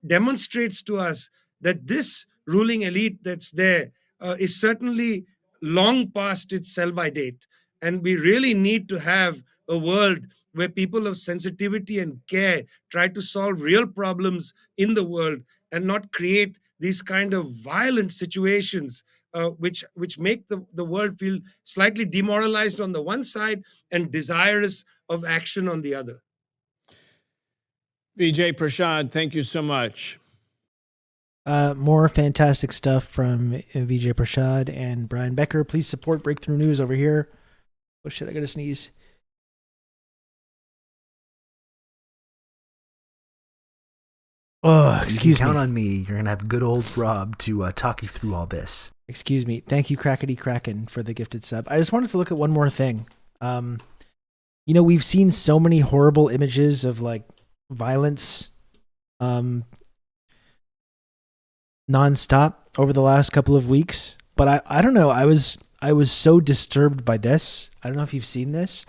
demonstrates to us that this ruling elite that's there is certainly long past its sell-by date. And we really need to have a world where people of sensitivity and care try to solve real problems in the world and not create these kind of violent situations which make the world feel slightly demoralized on the one side and desirous of action on the other. Vijay Prashad, thank you so much. More fantastic stuff from Vijay Prashad and Brian Becker. Please support Breakthrough News over here. Oh shit, I gotta sneeze. Oh, excuse me. Count on me. You're gonna have good old Rob to talk you through all this. Excuse me. Thank you, Crackety Kraken, for the gifted sub. I just wanted to look at one more thing. We've seen so many horrible images of like violence nonstop over the last couple of weeks, but I don't know. I was so disturbed by this. I don't know if you've seen this.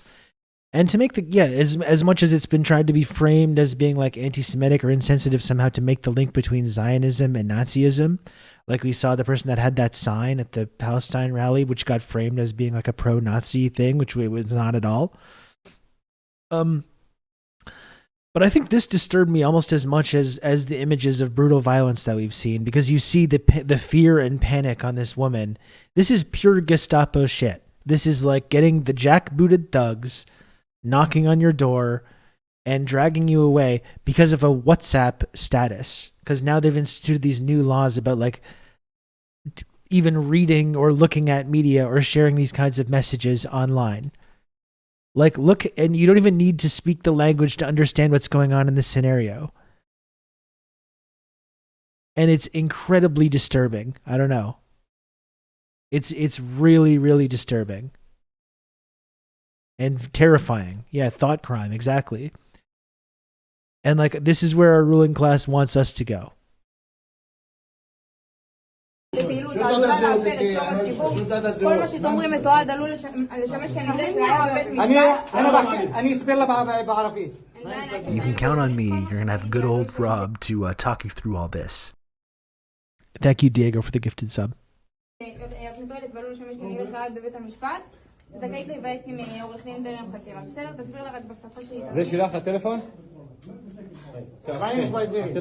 And to make as much as it's been tried to be framed as being like anti-Semitic or insensitive somehow to make the link between Zionism and Nazism, like we saw the person that had that sign at the Palestine rally, which got framed as being like a pro-Nazi thing, which it was not at all. But I think this disturbed me almost as much as the images of brutal violence that we've seen, because you see the fear and panic on this woman. This is pure Gestapo shit. This is like getting the jackbooted thugs knocking on your door and dragging you away because of a WhatsApp status. Because now they've instituted these new laws about like even reading or looking at media or sharing these kinds of messages online. Like, look, and you don't even need to speak the language to understand what's going on in this scenario. And it's incredibly disturbing. I don't know. It's really, really disturbing. And terrifying. Yeah, thought crime, exactly. And like, this is where our ruling class wants us to go. You can count on me. You're gonna have good old Rob to talk you through all this. Thank you, Diego, for the gifted sub. זכאית להיוועץ עם עורך דין טרם חקירה. בסדר? תסביר לה רק בשפה שהיא... זה שילח לטלפון? اسمعني شوي زين.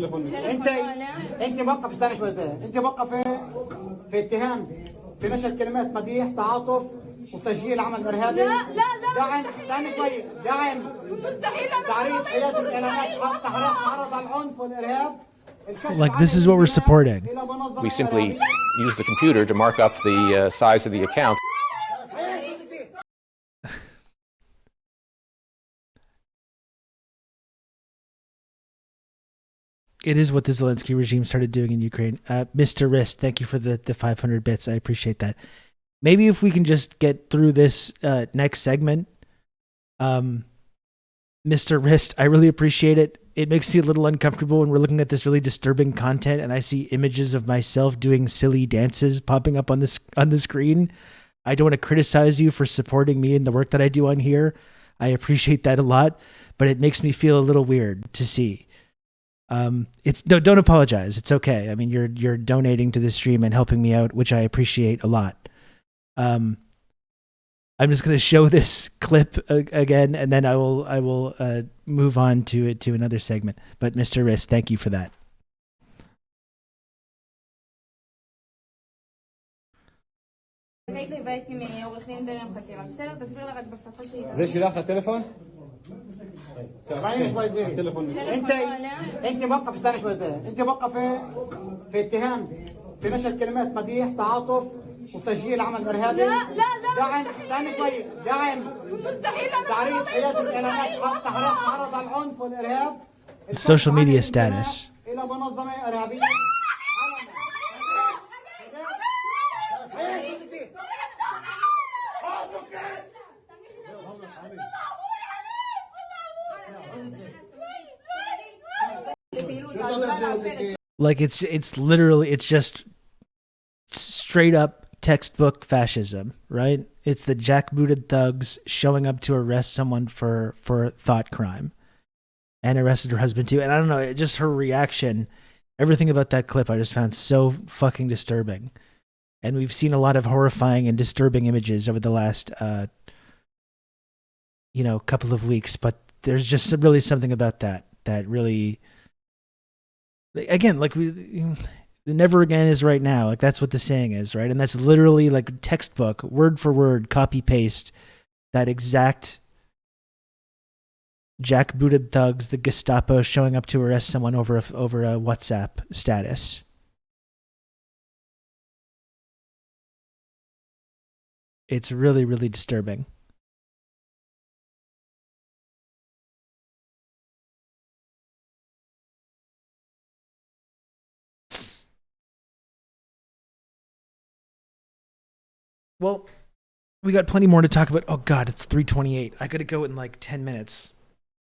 انت موقف استنى شوي زين. انت موقفه في اتهام في نشر كلمات مديح تعاطف وتشجيع عمل ارهابي. لا داعم استنى شوي داعم مستحيل تعريض حيازه الاعلانات تعرض على العنف والارهاب. Like, this is what we're supporting. We simply use the computer to mark up the size of the account. It is what the Zelensky regime started doing in Ukraine. Mr. Wrist, thank you for the 500 bits. I appreciate that. Maybe if we can just get through this next segment. Mr. Wrist, I really appreciate it. It makes me a little uncomfortable when we're looking at this really disturbing content and I see images of myself doing silly dances popping up on the screen. I don't want to criticize you for supporting me in the work that I do on here. I appreciate that a lot, but it makes me feel a little weird to see. Don't apologize. It's okay. I mean, you're donating to this stream and helping me out, which I appreciate a lot. I'm just going to show this clip again, and then I will move on to another segment. But Mr. Wrist, thank you for that. زي شلاخ التليفون اسمعيني شوي زين انت موقف استنى شوي زين انت موقفه في اتهام في نشر كلمات مديح تعاطف وتشجيع عمل ارهابي دعم استنى شوي دعم مستحيل تعريض حيازه الاعلانات تعرض على العنف والارهاب social media status. الى منظمه ارهابيه Like it's literally, it's just straight up textbook fascism, right? It's the jackbooted thugs showing up to arrest someone for thought crime, and arrested her husband too. And I don't know, just her reaction, everything about that clip I just found so fucking disturbing. And we've seen a lot of horrifying and disturbing images over the last couple of weeks, but there's just really something about that really, again, like the never again is right now. Like that's what the saying is, right? And that's literally like textbook, word for word, copy paste, that exact jackbooted thugs, the Gestapo showing up to arrest someone over a WhatsApp status. It's really, really disturbing. Well, we got plenty more to talk about. Oh God, it's 3:28. I gotta go in like 10 minutes.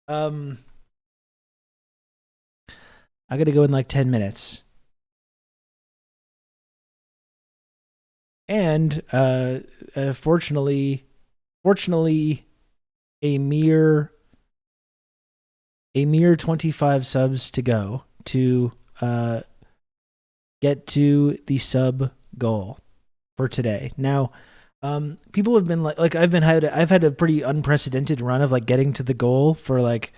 I gotta go in like 10 minutes. And fortunately, a mere 25 subs to go to get to the sub goal for today. Now, people have been like I've had a pretty unprecedented run of like getting to the goal for like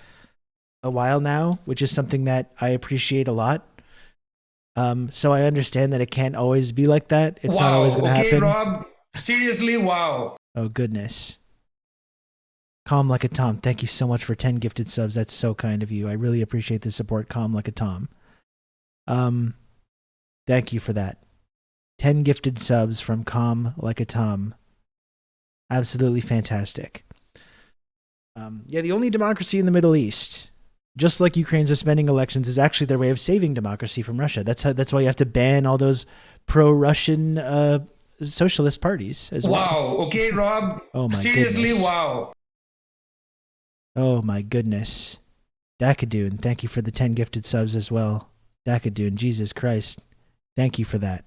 a while now, which is something that I appreciate a lot. So I understand that it can't always be like that. It's not always going to happen. Rob, seriously, wow. Oh goodness. Calm Like a Tom, thank you so much for 10 gifted subs. That's so kind of you. I really appreciate the support, Calm Like a Tom. Thank you for that. 10 gifted subs from Calm Like a Tom. Absolutely fantastic. The only democracy in the Middle East, just like Ukraine suspending elections, is actually their way of saving democracy from Russia. That's why you have to ban all those pro-Russian socialist parties as well. Wow. Okay, Rob. Oh my seriously, goodness. wow. Oh my goodness. Dakadoon, thank you for the 10 gifted subs as well. Dakadoon, Jesus Christ. Thank you for that.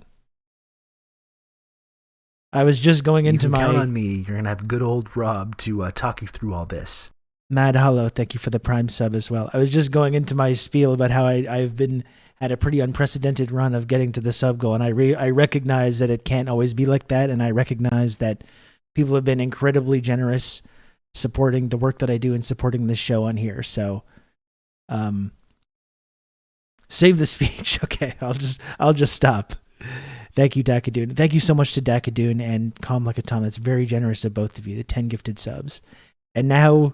I was just going into you can count on me. You're gonna have good old Rob to talk you through all this. Mad Hollow, thank you for the Prime sub as well. I was just going into my spiel about how I've been had a pretty unprecedented run of getting to the sub goal, and I recognize that it can't always be like that, and I recognize that people have been incredibly generous supporting the work that I do and supporting this show on here. So, save the speech. Okay, I'll just stop. Thank you, Dakadoon. Thank you so much to Dakadoon and Calm Like a Tom. That's very generous of both of you, the 10 gifted subs. And now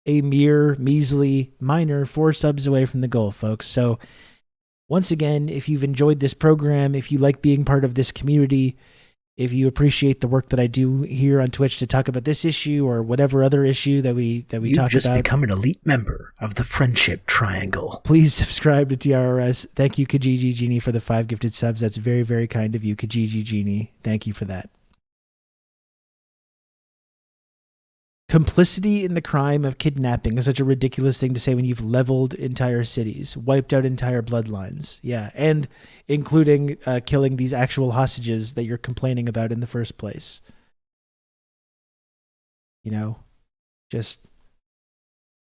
a mere measly minor 4 subs away from the goal, folks. So once again, if you've enjoyed this program, if you like being part of this community, If you appreciate the work that I do here on Twitch to talk about this issue or whatever other issue that we talk about. You've just become an elite member of the Friendship Triangle. Please subscribe to TRRS. Thank you, Kijiji Genie, for the 5 gifted subs. That's very, very kind of you, Kijiji Genie. Thank you for that. Complicity in the crime of kidnapping is such a ridiculous thing to say when you've leveled entire cities, wiped out entire bloodlines. Yeah, and including killing these actual hostages that you're complaining about in the first place. You know, just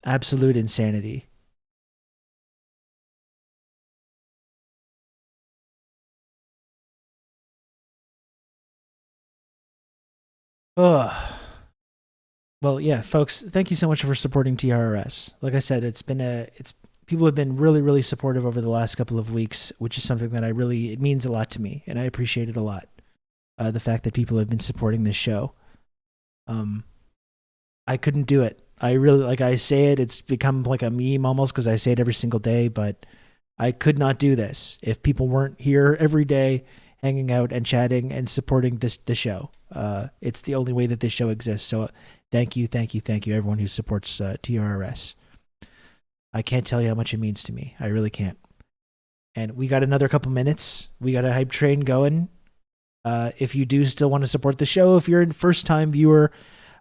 absolute insanity. Ugh. Well, yeah, folks, thank you so much for supporting TRRS. Like I said, people have been really, really supportive over the last couple of weeks, which is something that it means a lot to me, and I appreciate it a lot. The fact that people have been supporting this show. I couldn't do it. I really, like I say it, it's become like a meme almost because I say it every single day, but I could not do this if people weren't here every day hanging out and chatting and supporting the show. It's the only way that this show exists. So thank you, everyone who supports TRRS. I can't tell you how much it means to me. I really can't. And we got another couple minutes. We got a hype train going. If you do still want to support the show, if you're a first-time viewer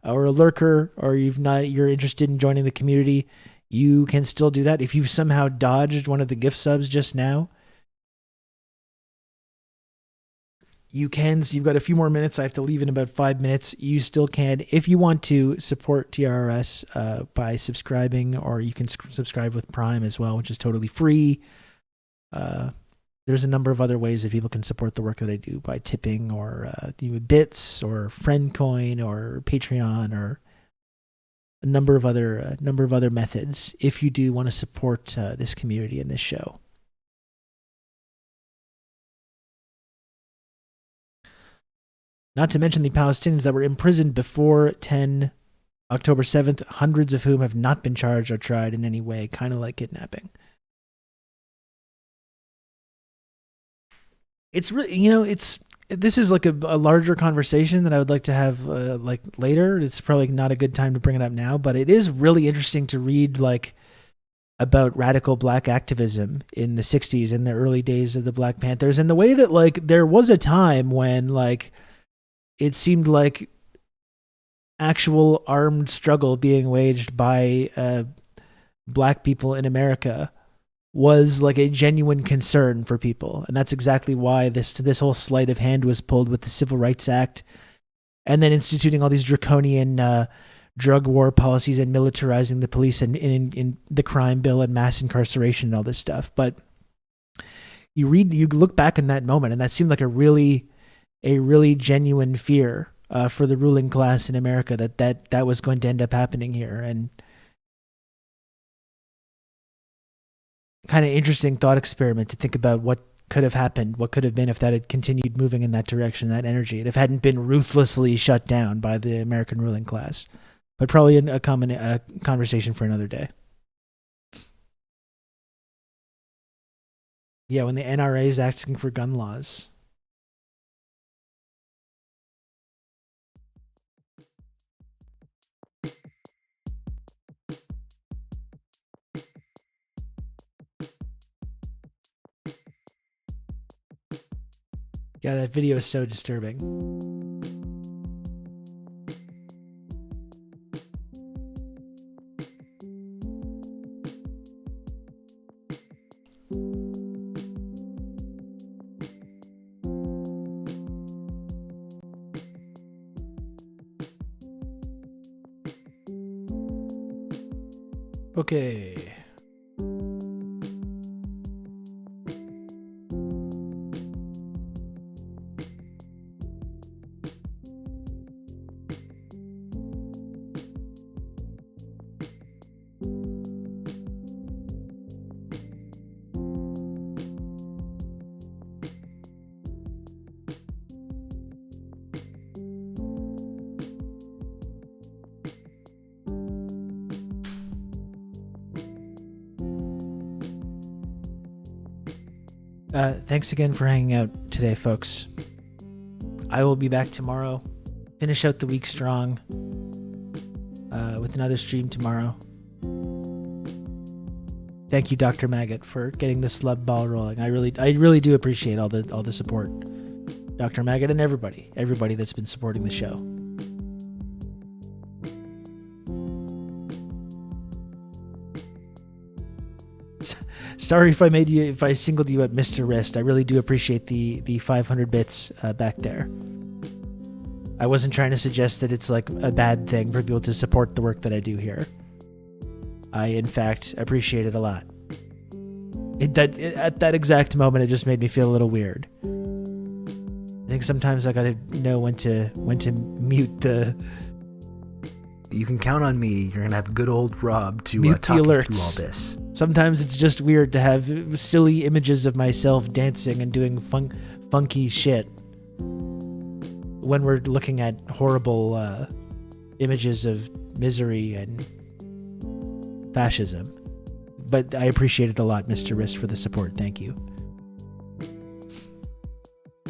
or a lurker, or you're interested in joining the community, you can still do that. If you've somehow dodged one of the gift subs just now, you can. So you've got a few more minutes. I have to leave in about 5 minutes. You still can, if you want to support TRRS by subscribing, or you can subscribe with Prime as well, which is totally free. There's a number of other ways that people can support the work that I do by tipping, or bits, or FriendCoin, or Patreon, or a number of other methods. If you do want to support this community and this show. Not to mention the Palestinians that were imprisoned before October 7th, hundreds of whom have not been charged or tried in any way, kind of like kidnapping. It's really, this is like a larger conversation that I would like to have later. It's probably not a good time to bring it up now, but it is really interesting to read about radical black activism in the 60s, in the early days of the Black Panthers, and the way that there was a time when it seemed like actual armed struggle being waged by black people in America was like a genuine concern for people. And that's exactly why this whole sleight of hand was pulled with the Civil Rights Act, and then instituting all these draconian drug war policies and militarizing the police and in the crime bill and mass incarceration and all this stuff. But you look back in that moment, and that seemed like a really genuine fear for the ruling class in America that was going to end up happening here. And kind of interesting thought experiment to think about what could have happened, what could have been if that had continued moving in that direction, that energy, if it hadn't been ruthlessly shut down by the American ruling class. But probably a conversation for another day. Yeah, when the NRA is asking for gun laws. Yeah, that video is so disturbing. Okay. Thanks again for hanging out today, folks. I will be back tomorrow. Finish out the week strong with another stream tomorrow. Thank you, Dr. Maggot, for getting this love ball rolling. I really do appreciate all the support, Dr. Maggot, and everybody that's been supporting the show. Sorry if I singled you out, Mr. Wrist. I really do appreciate the 500 bits back there. I wasn't trying to suggest that it's like a bad thing for people to support the work that I do here. I, in fact, appreciate it a lot. At that exact moment, it just made me feel a little weird. I think sometimes I gotta know when to mute the... You can count on me. You're gonna have good old Rob to mute talk the you through alerts. all this. Sometimes it's just weird to have silly images of myself dancing and doing funky shit when we're looking at horrible images of misery and fascism. But I appreciate it a lot, Mr. Wrist, for the support. Thank you.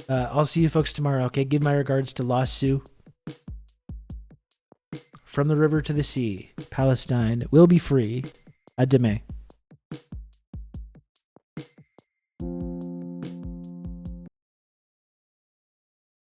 I'll see you folks tomorrow, okay? Give my regards to La Sioux. From the river to the sea, Palestine will be free. À demain.